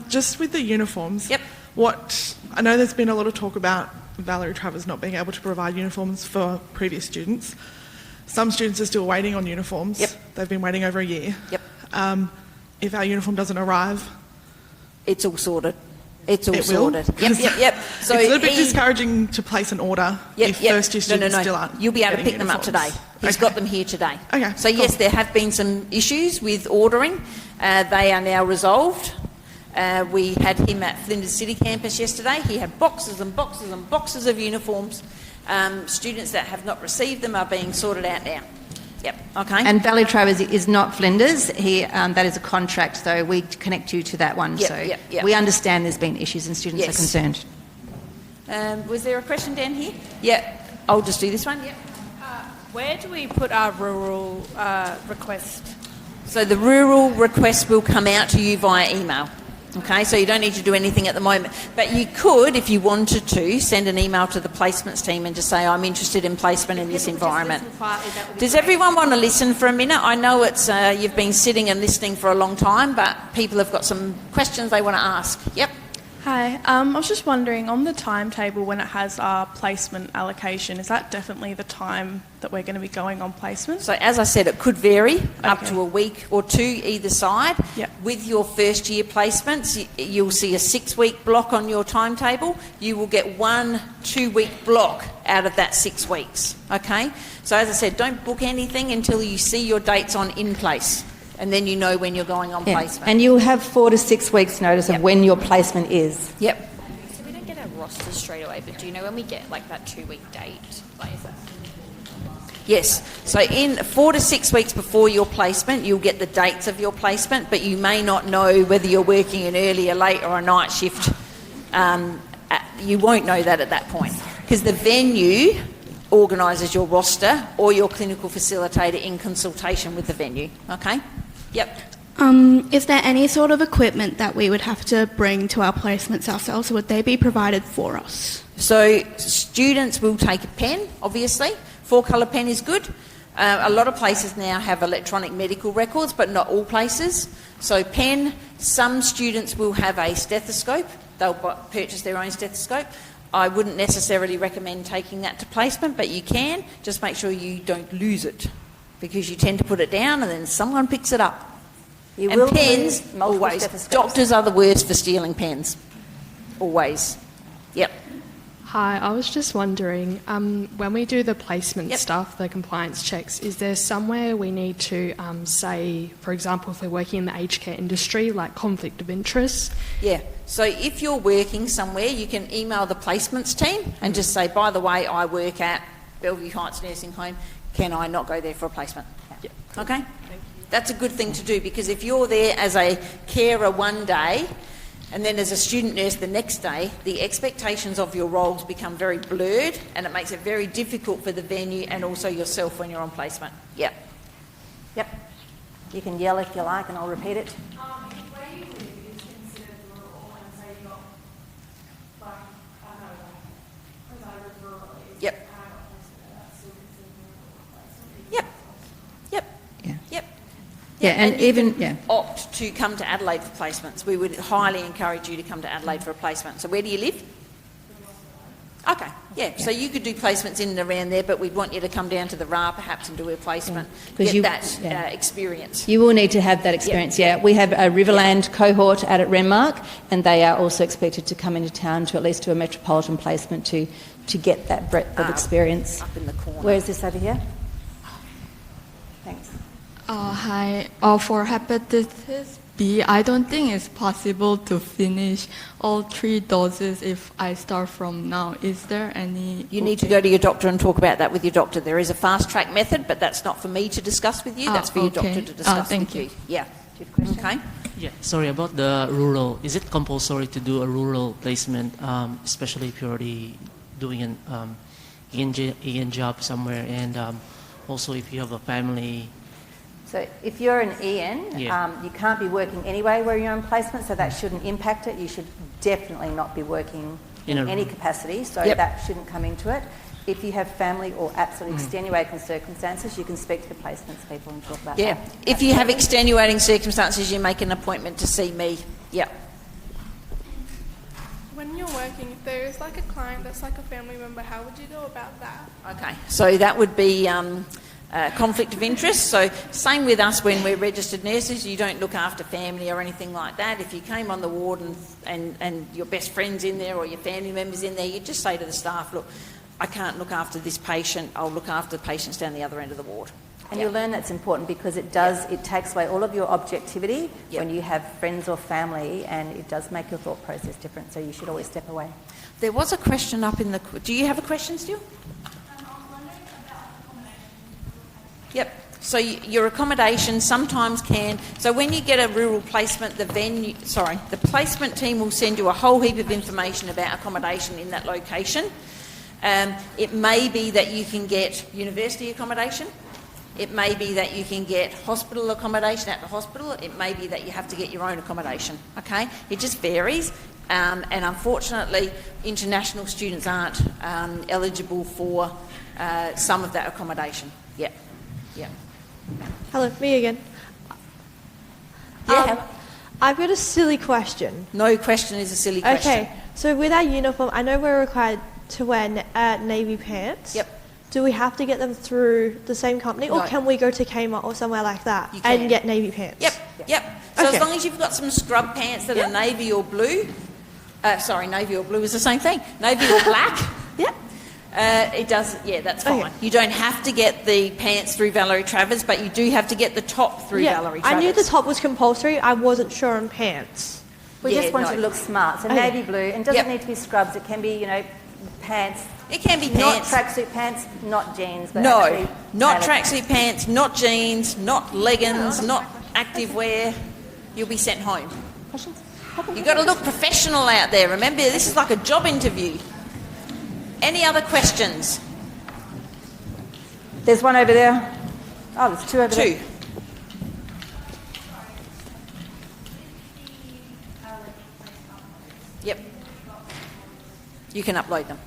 S16: Just with the uniforms.
S11: Yep.
S16: I know there's been a lot of talk about Valerie Travers not being able to provide uniforms for previous students. Some students are still waiting on uniforms.
S11: Yep.
S16: They've been waiting over a year.
S11: Yep.
S16: If our uniform doesn't arrive,
S11: It's all sorted. It's all
S16: it will?
S11: sorted. Yep. So
S16: it's a little bit discouraging to place an order if first year students still aren't.
S11: You'll be able to
S16: getting
S11: pick them up
S16: uniforms.
S11: today. He's got them here today.
S16: Okay,
S11: So yes, there have been some issues with ordering. They are now resolved. We had him at Flinders City campus yesterday. He had boxes and boxes and boxes of uniforms. Students that have not received them are being sorted out now. Yep. Okay.
S12: And Valley Travers is not Flinders. That is a contract, so we connect you to that one.
S11: Yep,
S12: So we understand there's been issues and students
S11: Yes.
S12: are concerned.
S11: Was there a question down here? Yeah. I'll just do this one. Yep.
S13: Where do we put our rural request?
S11: So the rural request will come out to you via email. Okay, so you don't need to do anything at the moment. But you could, if you wanted to, send an email to the placements team and just say, I'm interested in placement in this environment. Does everyone want to listen for a minute? I know it's you've been sitting and listening for a long time, but people have got some questions they want to ask. Yep.
S17: Hi, I was just wondering, on the timetable when it has our placement allocation, is that definitely the time that we're going to be going on placement?
S11: So as I said, it could vary up to a week or two either side.
S17: Yep.
S11: With your first year placements, you'll see a 6-week block on your timetable. You will get 1 2-week block out of that 6 weeks. Okay? So as I said, don't book anything until you see your dates on in place. And then you know when you're going on placement.
S12: And you'll have 4 to 6 weeks notice of when your placement is.
S11: Yep.
S18: So we don't get a roster straight away, but do you know when we get like that 2-week date? Like, is that...
S11: Yes. So in 4 to 6 weeks before your placement, you'll get the dates of your placement, but you may not know whether you're working an early, a late or a night shift. You won't know that at that point because the venue organises your roster or your clinical facilitator in consultation with the venue. Okay? Yep.
S19: Is there any sort of equipment that we would have to bring to our placements ourselves, or would they be provided for us?
S11: So students will take a pen, obviously. 4-colour pen is good. A lot of places now have electronic medical records, but not all places. So pen, some students will have a stethoscope. They'll purchase their own stethoscope. I wouldn't necessarily recommend taking that to placement, but you can. Just make sure you don't lose it because you tend to put it down and then someone picks it up.
S12: You
S11: and
S12: will
S11: pens,
S12: lose multiple
S11: always.
S12: stethoscopes.
S11: Doctors are the worst for stealing pens. Always. Yep.
S20: Hi, I was just wondering, when we do the placement stuff, the compliance checks, is there somewhere we need to say, for example, if we're working in the aged care industry, like conflict of interest?
S11: Yeah, so if you're working somewhere, you can email the placements team and just say, by the way, I work at Bellevue Heights Nursing Home, can I not go there for a placement?
S20: Yep.
S11: Okay? That's a good thing to do, because if you're there as a carer one day and then as a student nurse the next day, the expectations of your roles become very blurred, and it makes it very difficult for the venue and also yourself when you're on placement. Yep.
S12: Yep. You can yell if you like and I'll repeat it.
S8: Where you live is considered rural, and so you've got, like, I don't know, because I live rurally.
S11: Yep.
S8: And I got placement there, that's still considered rural placement.
S11: Yep. Yep.
S21: Yeah.
S11: Yep.
S21: Yeah, and
S11: you
S21: even,
S11: can
S21: yeah.
S11: opt to come to Adelaide for placements. We would highly encourage you to come to Adelaide for a placement. So where do you live? Okay, yeah. So you could do placements in and around there, but we'd want you to come down to the RA perhaps and do a placement, get that experience.
S21: You will need to have that experience, yeah. We have a Riverland cohort out at Renmark, and they are also expected to come into town to at least do a metropolitan placement to get that breadth of experience.
S11: Up in the corner.
S12: Where is this over here? Thanks.
S22: Hi. For hepatitis B, I don't think it's possible to finish all 3 doses if I start from now. Is there any...
S11: You need to go to your doctor and talk about that with your doctor. There is a fast-track method, but that's not for me to discuss with you. That's for your doctor to discuss with you. Yeah. Okay.
S9: Yeah, sorry, about the rural. Is it compulsory to do a rural placement, especially if you're already doing an EN job somewhere, and also if you have a family?
S12: So if you're an EN, you can't be working anyway where you're on placement, so that shouldn't impact it. You should definitely not be working in any capacity, so that shouldn't come into it. If you have family or absolutely extenuating circumstances, you can speak to the placements people and talk about that.
S11: Yeah, if you have extenuating circumstances, you make an appointment to see me. Yeah.
S8: When you're working, if there is like a client that's like a family member, how would you go about that?
S11: Okay, so that would be conflict of interest. So same with us when we're registered nurses, you don't look after family or anything like that. If you came on the ward and your best friend's in there or your family member's in there, you just say to the staff, look, I can't look after this patient, I'll look after the patients down the other end of the ward.
S12: And you'll learn that's important because it takes away all of your objectivity when you have friends or family, and it does make your thought process different, so you should always step away.
S11: There was a question up in the... Do you have a question still? Yep. So your accommodation sometimes can... So when you get a rural placement, the placement team will send you a whole heap of information about accommodation in that location. It may be that you can get university accommodation. It may be that you can get hospital accommodation at the hospital. It may be that you have to get your own accommodation, okay? It just varies. And unfortunately, international students aren't eligible for some of that accommodation. Yeah. Yeah.
S14: Hello, me again. I've got a silly question.
S11: No question is a silly question.
S14: Okay, so with our uniform, I know we're required to wear navy pants.
S11: Yep.
S14: Do we have to get them through the same company, or can we go to Kmart or somewhere like that and get navy pants?
S11: Yep. So as long as you've got some scrub pants that are navy or blue, navy or blue is the same thing, navy or black. It does, that's fine. Okay. You don't have to get the pants through Valerie Travers, but you do have to get the top through Valerie Travers.
S14: I knew the top was compulsory, I wasn't sure on pants.
S12: We just want you to look smart. So navy blue, and it doesn't need to be scrubs, it can be, pants.
S11: It can be
S12: not
S11: pants.
S12: Not tracksuit pants, not jeans. But
S11: not tracksuit pants, not jeans, not leggings, not active wear. You'll be sent home.
S12: Questions?
S11: You've got to look professional out there. Remember, this is like a job interview. Any other questions?
S12: There's one over there. Oh, there's two over there.
S11: Two. Yep. You can upload them.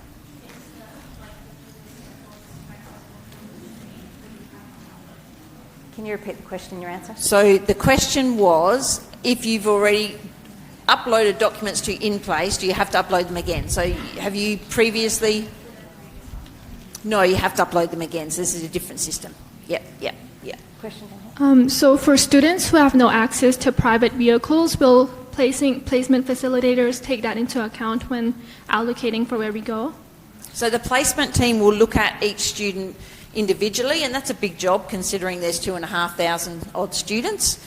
S12: Can you repeat the question, your answer?
S11: So the question was, if you've already uploaded documents to InPlace, do you have to upload them again? So have you previously... No, you have to upload them again. So this is a different system. Yep.
S12: Question?
S23: So for students who have no access to private vehicles, will placement facilitators take that into account when allocating for where we go?
S11: So the placement team will look at each student individually, and that's a big job considering there's 2,500 odd students.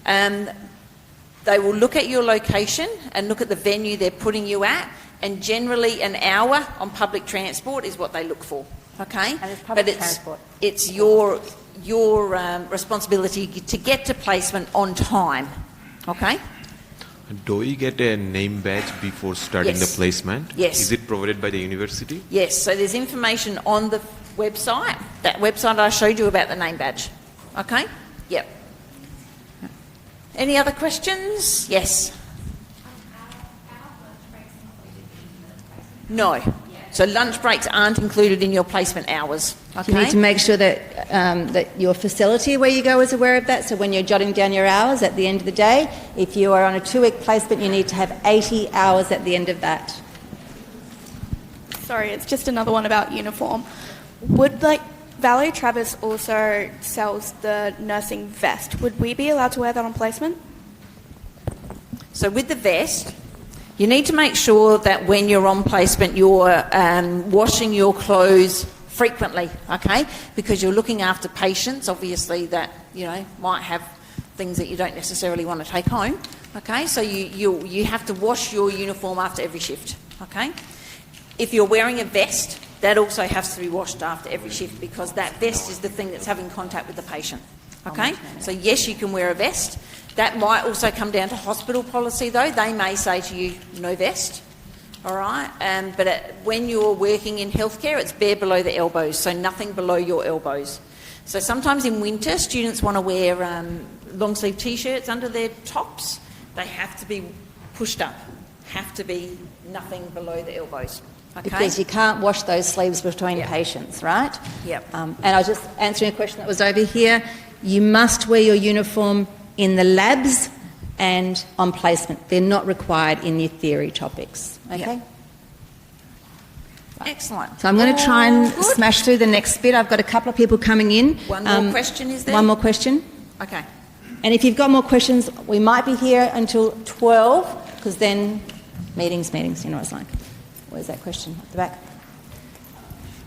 S11: They will look at your location and look at the venue they're putting you at, and generally an hour on public transport is what they look for. Okay,
S12: and it's public transport.
S11: It's your responsibility to get to placement on time. Okay.
S3: Do you get a name badge before starting the placement?
S11: Yes.
S3: Is it provided by the university?
S11: Yes. So there's information on the website. That website I showed you about the name badge. Okay. Yep. Any other questions? Yes. No. So lunch breaks aren't included in your placement hours. Okay?
S21: You need to make sure that that your facility where you go is aware of that. So when you're jotting down your hours at the end of the day, if you are on a 2-week placement, you need to have 80 hours at the end of that.
S14: Sorry, it's just another one about uniform. Would Valerie Travis also sells the nursing vest? Would we be allowed to wear that on placement?
S11: So with the vest, you need to make sure that when you're on placement, you're washing your clothes frequently, okay? Because you're looking after patients, obviously, that, might have things that you don't necessarily want to take home, okay? So you have to wash your uniform after every shift, okay? If you're wearing a vest, that also has to be washed after every shift because that vest is the thing that's having contact with the patient, okay? So yes, you can wear a vest. That might also come down to hospital policy, though. They may say to you, no vest, all right? But when you're working in healthcare, it's bare below the elbows, so nothing below your elbows. So sometimes in winter, students want to wear long-sleeve T-shirts under their tops. They have to be pushed up, have to be nothing below the elbows. Okay.
S21: Because you can't wash those sleeves between patients, right?
S11: Yep.
S21: And I was just answering a question that was over here. You must wear your uniform in the labs and on placement. They're not required in your theory topics. Okay?
S11: Yep. Excellent.
S21: So I'm going to try and smash through the next bit. I've got a couple of people coming in.
S11: One more question, is there?
S21: One more question.
S11: Okay.
S21: And if you've got more questions, we might be here until 12, because then meetings, you know what it's like. Where's that question? At the back.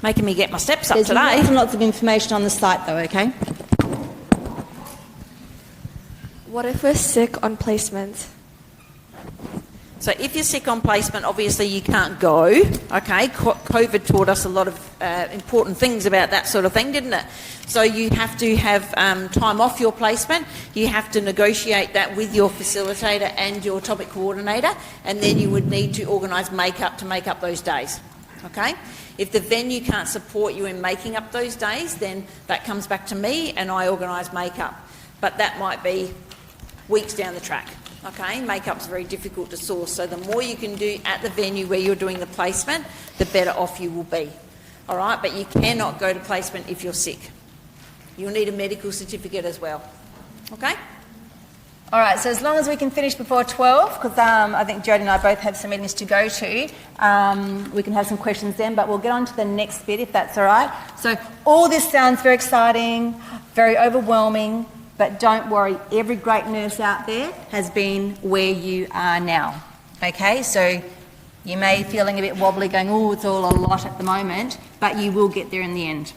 S11: Making me get my steps up
S21: There's
S11: today.
S21: There's lots and lots of information on the site, though, okay?
S14: What if we're sick on placement?
S11: So if you're sick on placement, obviously you can't go, okay? COVID taught us a lot of important things about that sort of thing, didn't it? So you have to have time off your placement. You have to negotiate that with your facilitator and your topic coordinator, and then you would need to organise makeup to make up those days, okay? If the venue can't support you in making up those days, then that comes back to me and I organise makeup. But that might be weeks down the track. Okay, makeup's very difficult to source, so the more you can do at the venue where you're doing the placement, the better off you will be. All right, but you cannot go to placement if you're sick. You'll need a medical certificate as well. Okay?
S21: All right, so as long as we can finish before 12, because I think Jodie and I both have some meetings to go to, we can have some questions then, but we'll get on to the next bit if that's all right. So all this sounds very exciting, very overwhelming, but don't worry, every great nurse out there has been where you are now, okay? So you may be feeling a bit wobbly, going, oh, it's all a lot at the moment, but you will get there in the end.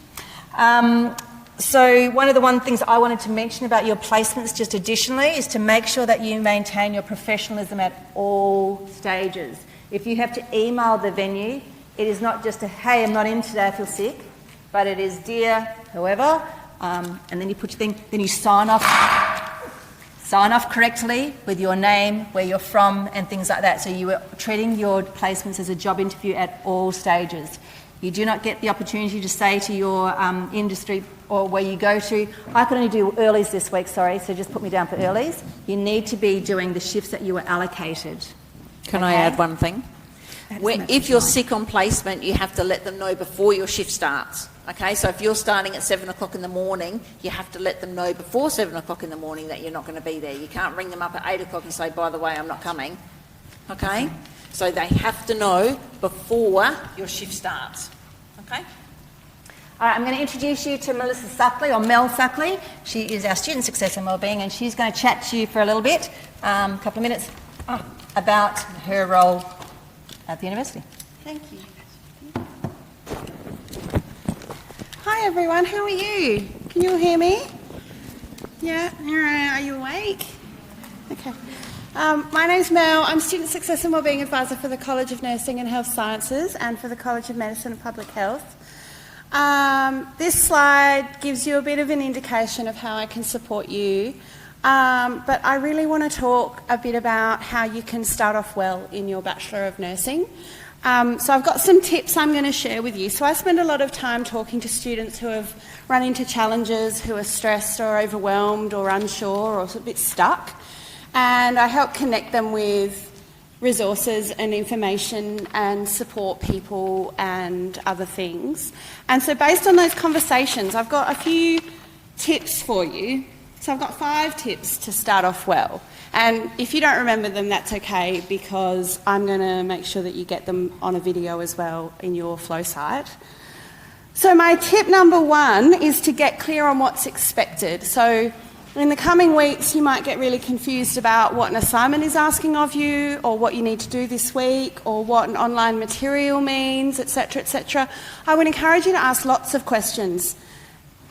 S21: So one of the things I wanted to mention about your placements just additionally is to make sure that you maintain your professionalism at all stages. If you have to email the venue, it is not just a, hey, I'm not in today, I feel sick, but it is, dear whoever, and then you put your thing, then you sign off correctly with your name, where you're from, and things like that. So you are treating your placements as a job interview at all stages. You do not get the opportunity to say to your industry or where you go to, I could only do earlies this week, sorry, so just put me down for earlies. You need to be doing the shifts that you were allocated.
S11: Can I add one thing? If you're sick on placement, you have to let them know before your shift starts. Okay, so if you're starting at 7 o'clock in the morning, you have to let them know before 7 o'clock in the morning that you're not going to be there. You can't ring them up at 8 o'clock and say, by the way, I'm not coming. Okay? So they have to know before your shift starts. Okay?
S21: All right, I'm going to introduce you to Melissa Suckley, or Mel Suckley. She is our Student Success and Wellbeing, and she's going to chat to you for a little bit, a couple of minutes, about her role at the university.
S4: Thank you. Hi everyone, how are you? Can you all hear me? Yeah, are you awake? Okay. My name's Mel. I'm Student Success and Wellbeing Advisor for the College of Nursing and Health Sciences and for the College of Medicine and Public Health. This slide gives you a bit of an indication of how I can support you, but I really want to talk a bit about how you can start off well in your Bachelor of Nursing. So I've got some tips I'm going to share with you. So I spend a lot of time talking to students who have run into challenges, who are stressed or overwhelmed or unsure or a bit stuck, and I help connect them with resources and information and support people and other things. And so based on those conversations, I've got a few tips for you. So I've got 5 tips to start off well. And if you don't remember them, that's okay, because I'm going to make sure that you get them on a video as well in your flow site. So my tip number 1 is to get clear on what's expected. So in the coming weeks, you might get really confused about what an assignment is asking of you, or what you need to do this week, or what an online material means, etc., etc. I would encourage you to ask lots of questions.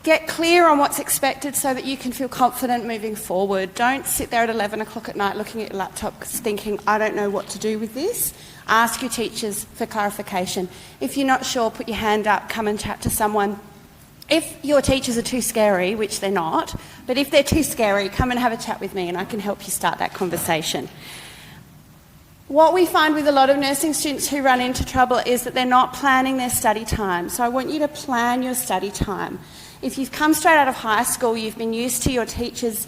S4: Get clear on what's expected so that you can feel confident moving forward. Don't sit there at 11 o'clock at night looking at your laptop thinking, I don't know what to do with this. Ask your teachers for clarification. If you're not sure, put your hand up, come and chat to someone. If your teachers are too scary, which they're not, but if they're too scary, come and have a chat with me and I can help you start that conversation. What we find with a lot of nursing students who run into trouble is that they're not planning their study time. So I want you to plan your study time. If you've come straight out of high school, you've been used to your teachers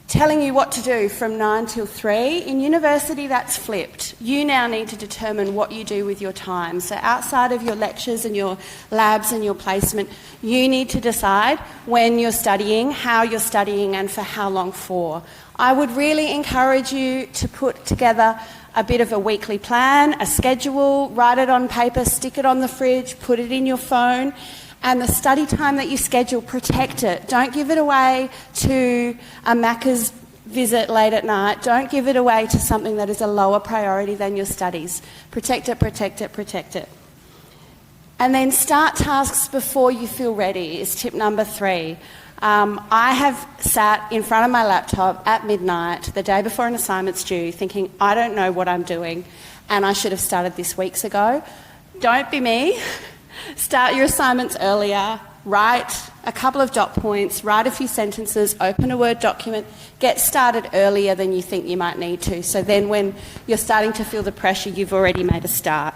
S4: telling you what to do from 9 till 3. In university, that's flipped. You now need to determine what you do with your time. So outside of your lectures and your labs and your placement, you need to decide when you're studying, how you're studying, and for how long for. I would really encourage you to put together a bit of a weekly plan, a schedule, write it on paper, stick it on the fridge, put it in your phone. And the study time that you schedule, protect it. Don't give it away to a Macca's visit late at night. Don't give it away to something that is a lower priority than your studies. Protect it, protect it, protect it. And then start tasks before you feel ready is tip number 3. I have sat in front of my laptop at midnight the day before an assignment's due thinking, I don't know what I'm doing and I should have started this weeks ago. Don't be me. Start your assignments earlier, write a couple of dot points, write a few sentences, open a Word document, get started earlier than you think you might need to. So then when you're starting to feel the pressure, you've already made a start.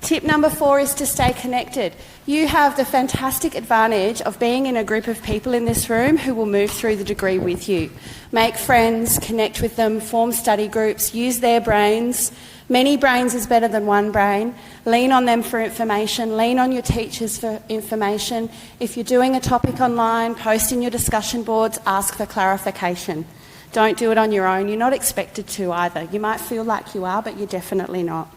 S4: Tip number 4 is to stay connected. You have the fantastic advantage of being in a group of people in this room who will move through the degree with you. Make friends, connect with them, form study groups, use their brains. Many brains is better than one brain. Lean on them for information. Lean on your teachers for information. If you're doing a topic online, post in your discussion boards, ask for clarification. Don't do it on your own. You're not expected to either. You might feel like you are, but you're definitely not.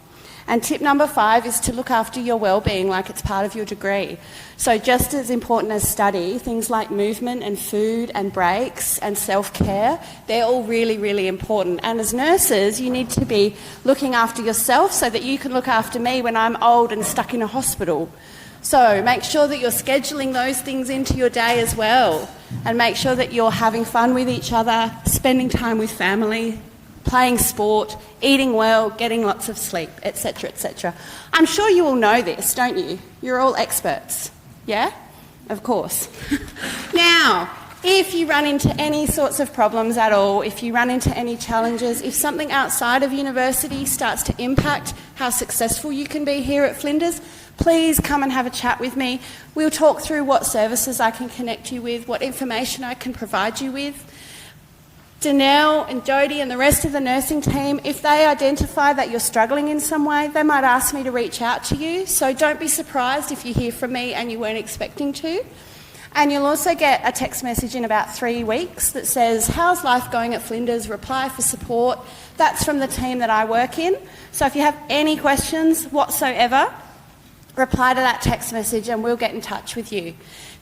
S4: And tip number 5 is to look after your well-being like it's part of your degree. So just as important as study, things like movement and food and breaks and self-care, they're all really, really important. And as nurses, you need to be looking after yourself so that you can look after me when I'm old and stuck in a hospital. So make sure that you're scheduling those things into your day as well, and make sure that you're having fun with each other, spending time with family, playing sport, eating well, getting lots of sleep, etc., etc. I'm sure you all know this, don't you? You're all experts, yeah? Of course. Now, if you run into any sorts of problems at all, if you run into any challenges, if something outside of university starts to impact how successful you can be here at Flinders, please come and have a chat with me. We'll talk through what services I can connect you with, what information I can provide you with. Danelle and Jodie and the rest of the nursing team, if they identify that you're struggling in some way, they might ask me to reach out to you. So don't be surprised if you hear from me and you weren't expecting to. And you'll also get a text message in about 3 weeks that says, how's life going at Flinders? Reply for support. That's from the team that I work in. So if you have any questions whatsoever, reply to that text message and we'll get in touch with you.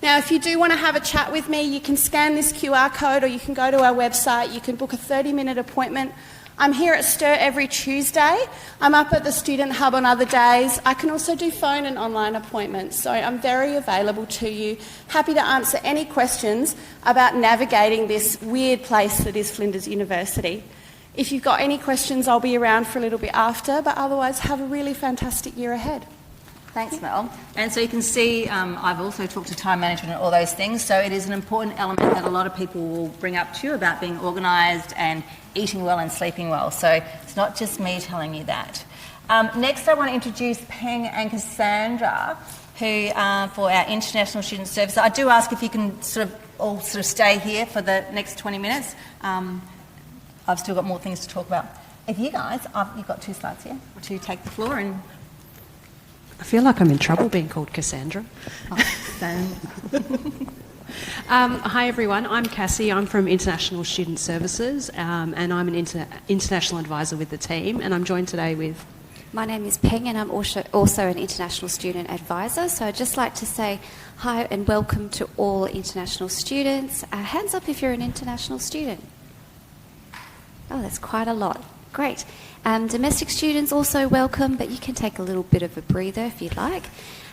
S4: Now, if you do want to have a chat with me, you can scan this QR code or you can go to our website. You can book a 30-minute appointment. I'm here at STIR every Tuesday. I'm up at the Student Hub on other days. I can also do phone and online appointments, so I'm very available to you. Happy to answer any questions about navigating this weird place that is Flinders University. If you've got any questions, I'll be around for a little bit after, but otherwise have a really fantastic year ahead.
S21: Thanks, Mel. And so you can see I've also talked to time management and all those things, so it is an important element that a lot of people will bring up to you about being organised and eating well and sleeping well. So it's not just me telling you that. Next I want to introduce Peng and Cassandra, who for our International Student Service. I do ask if you can all stay here for the next 20 minutes. I've still got more things to talk about. If you guys, you've got 2 slides here to take the floor and...
S5: I feel like I'm in trouble being called Cassandra. Hi everyone, I'm Cassie. I'm from International Student Services and I'm an international advisor with the team, and I'm joined today with...
S6: My name is Peng and I'm also an international student advisor. So I'd just like to say hi and welcome to all international students. Hands up if you're an international student. Oh, that's quite a lot. Great. Domestic students also welcome, but you can take a little bit of a breather if you'd like.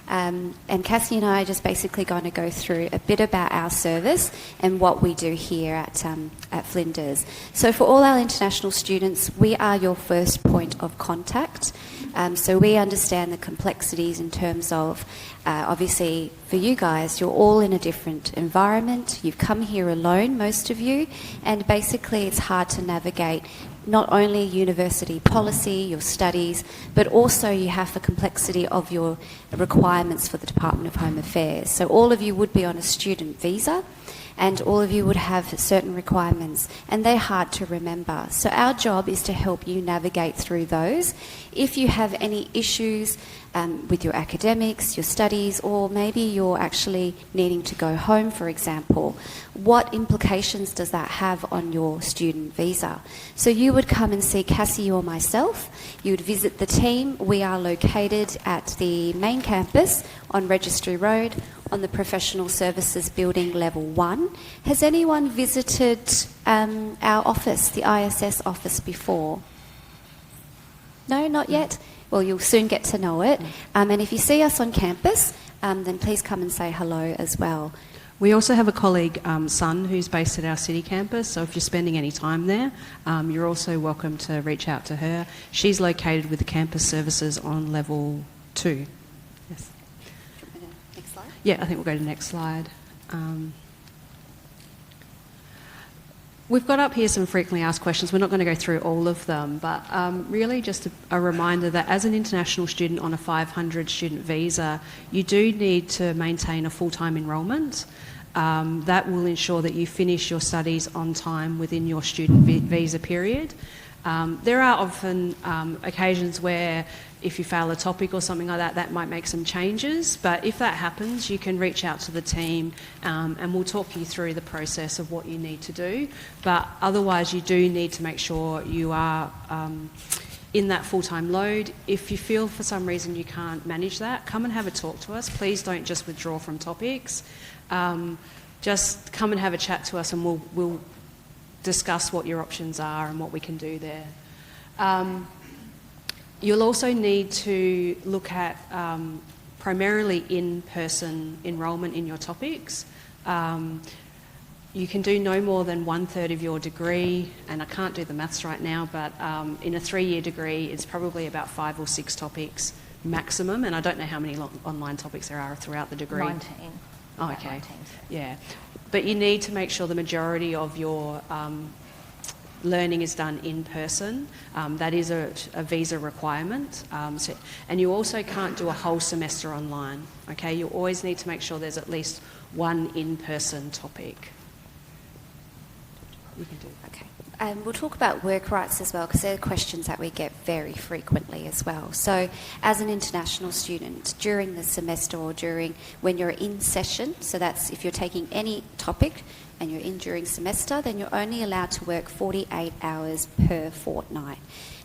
S6: And Cassie and I are just basically going to go through a bit about our service and what we do here at Flinders. So for all our international students, we are your first point of contact. So we understand the complexities in terms of, obviously, for you guys, you're all in a different environment. You've come here alone, most of you, and basically it's hard to navigate not only university policy, your studies, but also you have the complexity of your requirements for the Department of Home Affairs. So all of you would be on a student visa, and all of you would have certain requirements, and they're hard to remember. So our job is to help you navigate through those. If you have any issues with your academics, your studies, or maybe you're actually needing to go home, for example, what implications does that have on your student visa? So you would come and see Cassie or myself. You would visit the team. We are located at the main campus on Registry Road on the Professional Services Building Level 1. Has anyone visited our office, the ISS office, before? No, not yet? Well, you'll soon get to know it. And if you see us on campus, then please come and say hello as well.
S5: We also have a colleague, Sun, who's based at our city campus, so if you're spending any time there, you're also welcome to reach out to her. She's located with the campus services on level 2. Yes.
S6: Next slide?
S5: Yeah, I think we'll go to the next slide. We've got up here some frequently asked questions. We're not going to go through all of them, but really just a reminder that as an international student on a 500 student visa, you do need to maintain a full-time enrolment. That will ensure that you finish your studies on time within your student visa period. There are often occasions where if you fail a topic or something like that, that might make some changes. But if that happens, you can reach out to the team and we'll talk you through the process of what you need to do. But otherwise, you do need to make sure you are in that full-time load. If you feel for some reason you can't manage that, come and have a talk to us. Please don't just withdraw from topics. Just come and have a chat to us and we'll discuss what your options are and what we can do there. You'll also need to look at primarily in-person enrolment in your topics. You can do no more than 1/3 of your degree, and I can't do the maths right now, but in a 3-year degree, it's probably about 5 or 6 topics maximum, and I don't know how many online topics there are throughout the degree.
S21: 19.
S5: Oh, okay. Yeah. But you need to make sure the majority of your learning is done in person. That is a visa requirement. And you also can't do a whole semester online. Okay, you always need to make sure there's at least one in-person topic. You can do it.
S6: Okay. We'll talk about work rights as well, because they're questions that we get very frequently as well. So as an international student, during the semester or when you're in session, so that's if you're taking any topic and you're in during semester, then you're only allowed to work 48 hours per fortnight.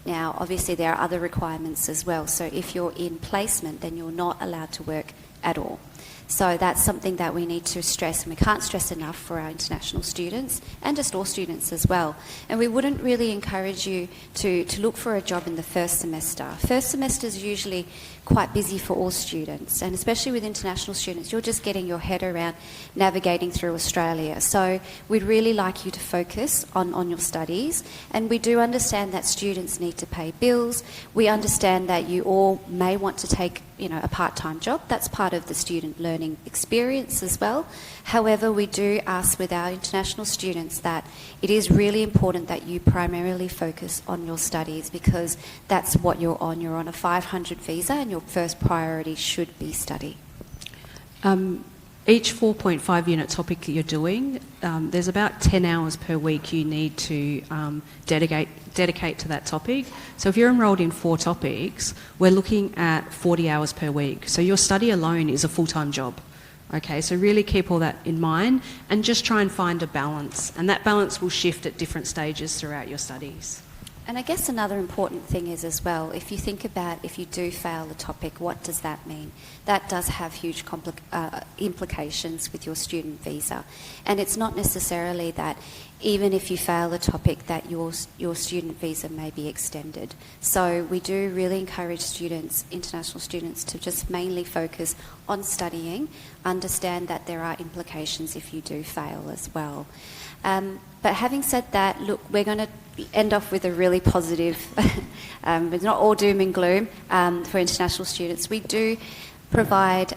S6: Now, obviously there are other requirements as well. So if you're in placement, then you're not allowed to work at all. So that's something that we need to stress, and we can't stress enough for our international students and just all students as well. And we wouldn't really encourage you to look for a job in the first semester. First semester is usually quite busy for all students, and especially with international students, you're just getting your head around navigating through Australia. So we'd really like you to focus on your studies, and we do understand that students need to pay bills. We understand that you all may want to take a part-time job. That's part of the student learning experience as well. However, we do ask with our international students that it is really important that you primarily focus on your studies, because that's what you're on. You're on a 500 visa, and your first priority should be study.
S5: Each 4.5 unit topic that you're doing, there's about 10 hours per week you need to dedicate to that topic. So if you're enrolled in 4 topics, we're looking at 40 hours per week. So your study alone is a full-time job. Okay, so really keep all that in mind and just try and find a balance. And that balance will shift at different stages throughout your studies.
S6: And I guess another important thing is as well, if you think about if you do fail the topic, what does that mean? That does have huge implications with your student visa. And it's not necessarily that even if you fail the topic that your student visa may be extended. So we do really encourage students, international students, to just mainly focus on studying, understand that there are implications if you do fail as well. But having said that, look, we're going to end off with a really positive, it's not all doom and gloom for international students. We do provide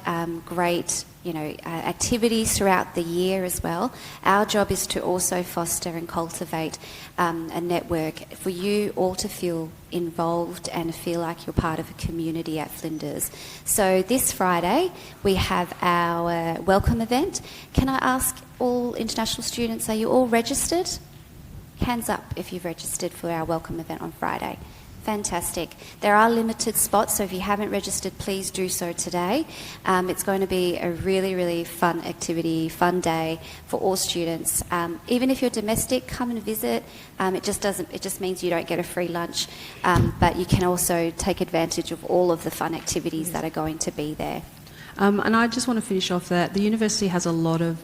S6: great activities throughout the year as well. Our job is to also foster and cultivate a network for you all to feel involved and feel like you're part of a community at Flinders. So this Friday we have our welcome event. Can I ask all international students, are you all registered? Hands up if you've registered for our welcome event on Friday. Fantastic. There are limited spots, so if you haven't registered, please do so today. It's going to be a really, really fun activity, fun day for all students. Even if you're domestic, come and visit. It just means you don't get a free lunch, but you can also take advantage of all of the fun activities that are going to be there.
S5: And I just want to finish off that the university has a lot of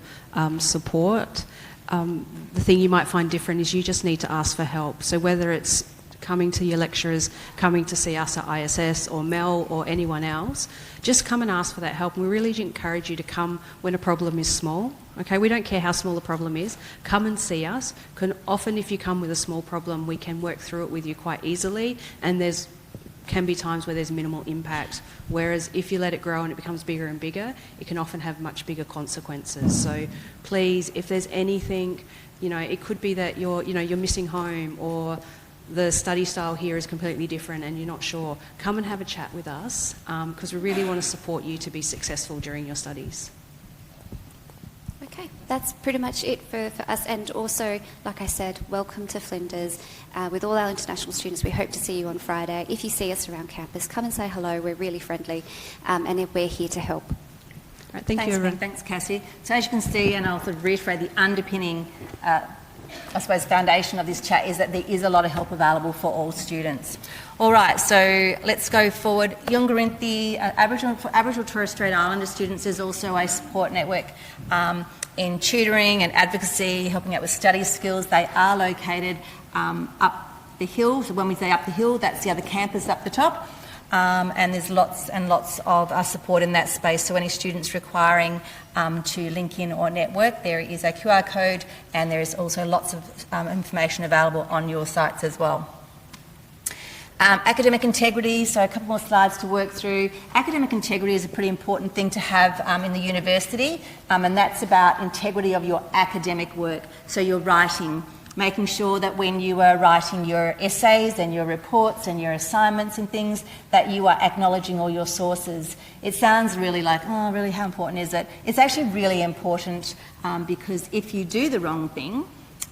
S5: support. The thing you might find different is you just need to ask for help. So whether it's coming to your lecturers, coming to see us at ISS or Mel or anyone else, just come and ask for that help. And we really encourage you to come when a problem is small. Okay, we don't care how small the problem is. Come and see us. Often if you come with a small problem, we can work through it with you quite easily, and there's can be times where there's minimal impact, whereas if you let it grow and it becomes bigger and bigger, it can often have much bigger consequences. So please, if there's anything, it could be that you're missing home, or the study style here is completely different and you're not sure, come and have a chat with us, because we really want to support you to be successful during your studies.
S6: Okay, that's pretty much it for us. And also, like I said, welcome to Flinders. With all our international students, we hope to see you on Friday. If you see us around campus, come and say hello. We're really friendly, and we're here to help.
S5: Right, thank you, everyone.
S21: Thanks, Cassie. So as you can see, and I'll sort of reiterate, the underpinning, foundation of this chat is that there is a lot of help available for all students. All right, so let's go forward. Yungarinthi, for Aboriginal Torres Strait Islander students, is also a support network in tutoring and advocacy, helping out with study skills. They are located up the hill. So when we say up the hill, that's the other campus up the top. And there's lots and lots of support in that space. So any students requiring to link in or network, there is a QR code, and there is also lots of information available on your sites as well. Academic integrity, so a couple more slides to work through. Academic integrity is a pretty important thing to have in the university, and that's about integrity of your academic work. So your writing, making sure that when you are writing your essays and your reports and your assignments and things, that you are acknowledging all your sources. It sounds really like, oh, really, how important is it? It's actually really important because if you do the wrong thing,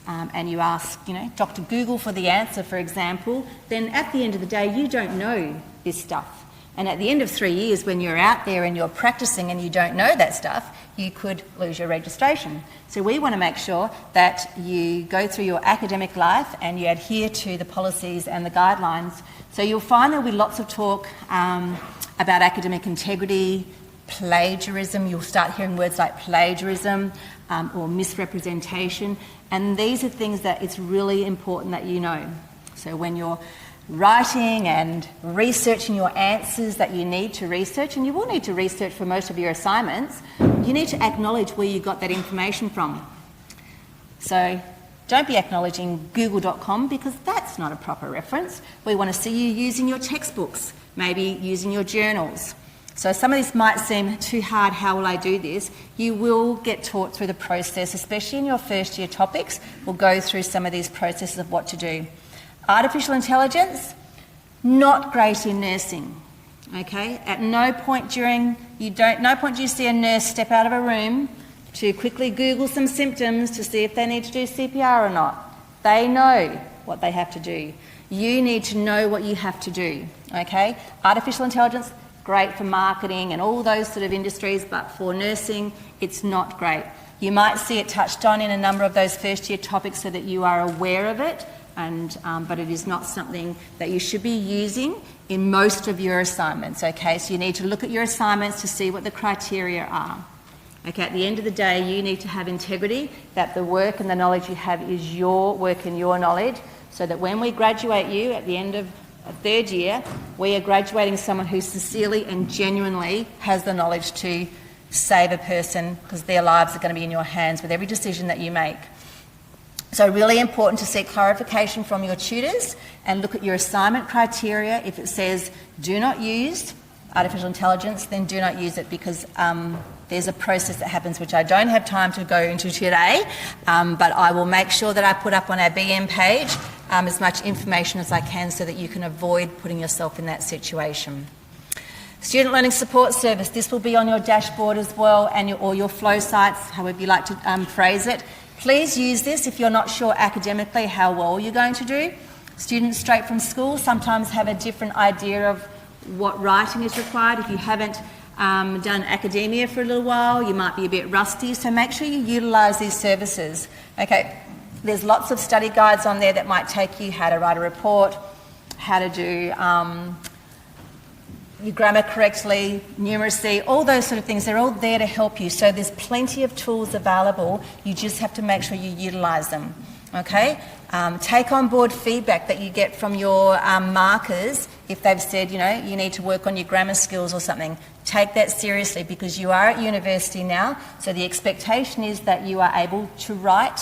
S21: and you ask, Dr. Google for the answer, for example, then at the end of the day, you don't know this stuff. And at the end of 3 years, when you're out there and you're practicing and you don't know that stuff, you could lose your registration. So we want to make sure that you go through your academic life and you adhere to the policies and the guidelines. So you'll find there'll be lots of talk about academic integrity, plagiarism. You'll start hearing words like plagiarism or misrepresentation, and these are things that it's really important that you know. So when you're writing and researching your answers that you need to research, and you will need to research for most of your assignments, you need to acknowledge where you got that information from. So don't be acknowledging google.com, because that's not a proper reference. We want to see you using your textbooks, maybe using your journals. So some of this might seem too hard, how will I do this? You will get taught through the process, especially in your first year topics. We'll go through some of these processes of what to do. Artificial intelligence, not great in nursing, okay? At no point do you see a nurse step out of a room to quickly Google some symptoms to see if they need to do CPR or not. They know what they have to do. You need to know what you have to do, okay? Artificial intelligence, great for marketing and all those sort of industries, but for nursing, it's not great. You might see it touched on in a number of those first year topics so that you are aware of it, but it is not something that you should be using in most of your assignments, okay? So you need to look at your assignments to see what the criteria are. Okay, at the end of the day, you need to have integrity, that the work and the knowledge you have is your work and your knowledge, so that when we graduate you at the end of a third year, we are graduating someone who sincerely and genuinely has the knowledge to save a person, because their lives are going to be in your hands with every decision that you make. So really important to seek clarification from your tutors and look at your assignment criteria. If it says do not use artificial intelligence, then do not use it, because there's a process that happens which I don't have time to go into today, but I will make sure that I put up on our BM page as much information as I can so that you can avoid putting yourself in that situation. Student Learning Support Service, this will be on your dashboard as well, and or your flow sites, however you like to phrase it. Please use this if you're not sure academically how well you're going to do. Students straight from school sometimes have a different idea of what writing is required. If you haven't done academia for a little while, you might be a bit rusty, so make sure you utilise these services. Okay, there's lots of study guides on there that might take you how to write a report, how to do your grammar correctly, numeracy, all those sort of things. They're all there to help you. So there's plenty of tools available. You just have to make sure you utilise them. Okay? Take on board feedback that you get from your markers. If they've said, you know, you need to work on your grammar skills or something, take that seriously, because you are at university now. So the expectation is that you are able to write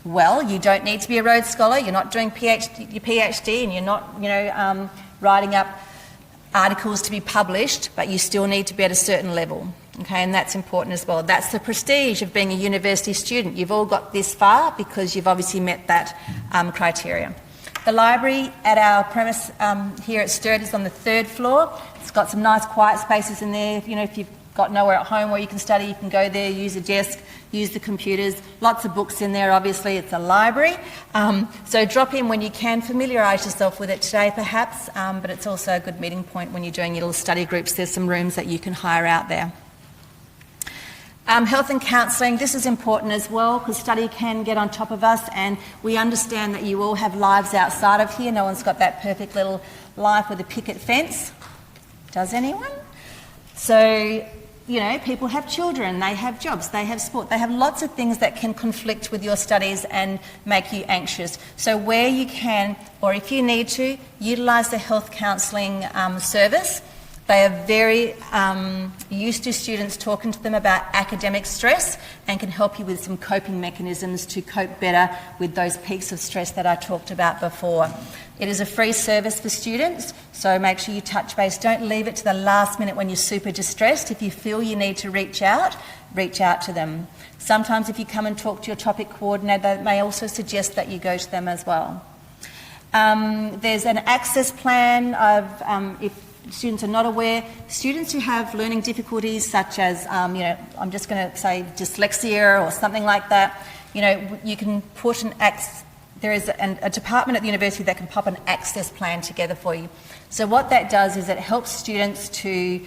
S21: well. You don't need to be a Rhodes Scholar. You're not doing your PhD, and you're not, writing up articles to be published, but you still need to be at a certain level. Okay, and that's important as well. That's the prestige of being a university student. You've all got this far because you've obviously met that criteria. The library at our premise here at Sturt is on the 3rd floor. It's got some nice quiet spaces in there. You know, if you've got nowhere at home where you can study, you can go there, use a desk, use the computers. Lots of books in there, obviously. It's a library. So drop in when you can. Familiarise yourself with it today, perhaps, but it's also a good meeting point when you're doing your little study groups. There's some rooms that you can hire out there. Health and counselling, this is important as well, because study can get on top of us, and we understand that you all have lives outside of here. No one's got that perfect little life with a picket fence. Does anyone? So, you know, people have children, they have jobs, they have sport, they have lots of things that can conflict with your studies and make you anxious. So where you can, or if you need to, utilise the health counselling service. They are very used to students talking to them about academic stress and can help you with some coping mechanisms to cope better with those peaks of stress that I talked about before. It is a free service for students, so make sure you touch base. Don't leave it to the last minute when you're super distressed. If you feel you need to reach out to them. Sometimes if you come and talk to your topic coordinator, they may also suggest that you go to them as well. There's an access plan of, if students are not aware, students who have learning difficulties such as, I'm just going to say dyslexia or something like that, you can put there is a department at the university that can pop an access plan together for you. So what that does is it helps students to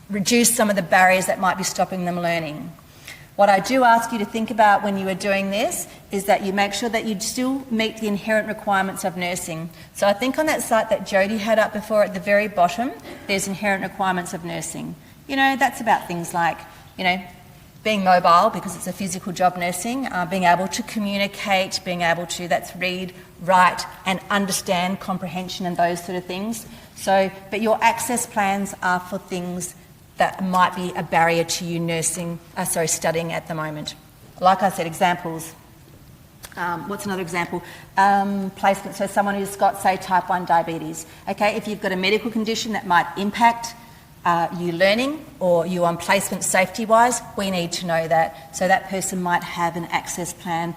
S21: reduce some of the barriers that might be stopping them learning. What I do ask you to think about when you are doing this is that you make sure that you still meet the inherent requirements of nursing. So I think on that site that Jodie had up before at the very bottom, there's inherent requirements of nursing. You know, that's about things like, you know, being mobile because it's a physical job, nursing, being able to communicate, being able to, that's read, write and understand, comprehension and those sort of things. So, but your access plans are for things that might be a barrier to you studying at the moment. Like I said, examples. What's another example? Placement, so someone who's got, say, type 1 diabetes. Okay, if you've got a medical condition that might impact you learning or you on placement safety-wise, we need to know that. So that person might have an access plan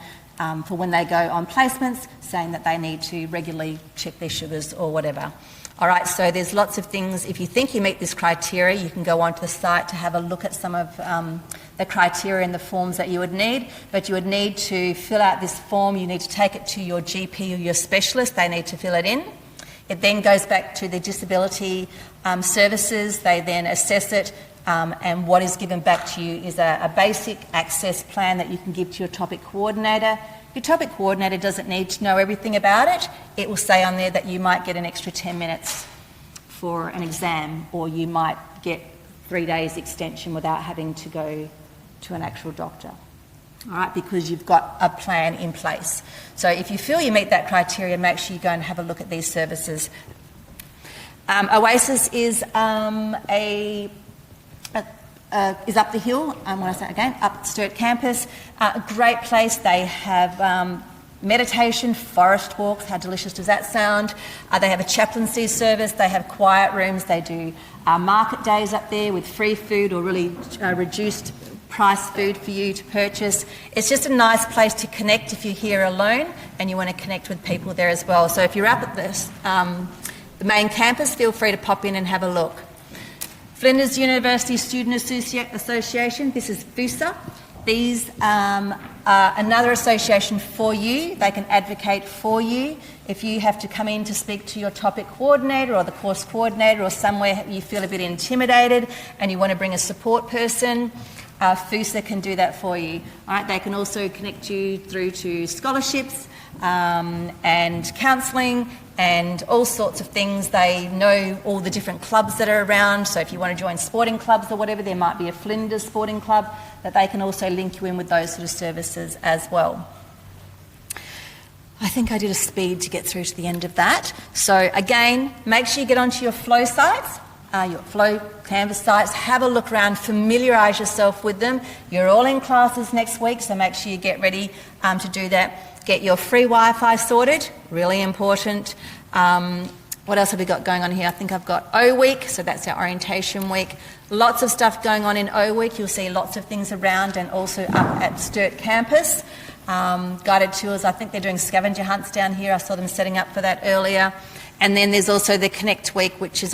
S21: for when they go on placements, saying that they need to regularly check their sugars or whatever. All right, so there's lots of things. If you think you meet this criteria, you can go onto the site to have a look at some of the criteria and the forms that you would need. But you would need to fill out this form. You need to take it to your GP or your specialist. They need to fill it in. It then goes back to the disability services. They then assess it, and what is given back to you is a basic access plan that you can give to your topic coordinator. Your topic coordinator doesn't need to know everything about it. It will say on there that you might get an extra 10 minutes for an exam, or you might get 3 days extension without having to go to an actual doctor. All right, because you've got a plan in place. So if you feel you meet that criteria, make sure you go and have a look at these services. Oasis is is up the hill, when I say it again, up Sturt campus. A great place. They have meditation, forest walks. How delicious does that sound? They have a chaplaincy service. They have quiet rooms. They do market days up there with free food or really reduced price food for you to purchase. It's just a nice place to connect if you're here alone and you want to connect with people there as well. So if you're up at the main campus, feel free to pop in and have a look. Flinders University Student Association, this is FUSA. These are another association for you. They can advocate for you. If you have to come in to speak to your topic coordinator or the course coordinator or somewhere you feel a bit intimidated and you want to bring a support person, FUSA can do that for you. All right, they can also connect you through to scholarships and counselling and all sorts of things. They know all the different clubs that are around, so if you want to join sporting clubs or whatever, there might be a Flinders sporting club that they can also link you in with those sort of services as well. I think I did a speed to get through to the end of that. So again, make sure you get onto your flow sites, your flow Canvas sites, have a look around, familiarise yourself with them. You're all in classes next week, so make sure you get ready to do that. Get your free Wi-Fi sorted, really important. What else have we got going on here? I think I've got O Week, so that's our orientation week. Lots of stuff going on in O Week. You'll see lots of things around and also up at Sturt campus. Guided tours, I think they're doing scavenger hunts down here. I saw them setting up for that earlier. And then there's also the Connect Week, which is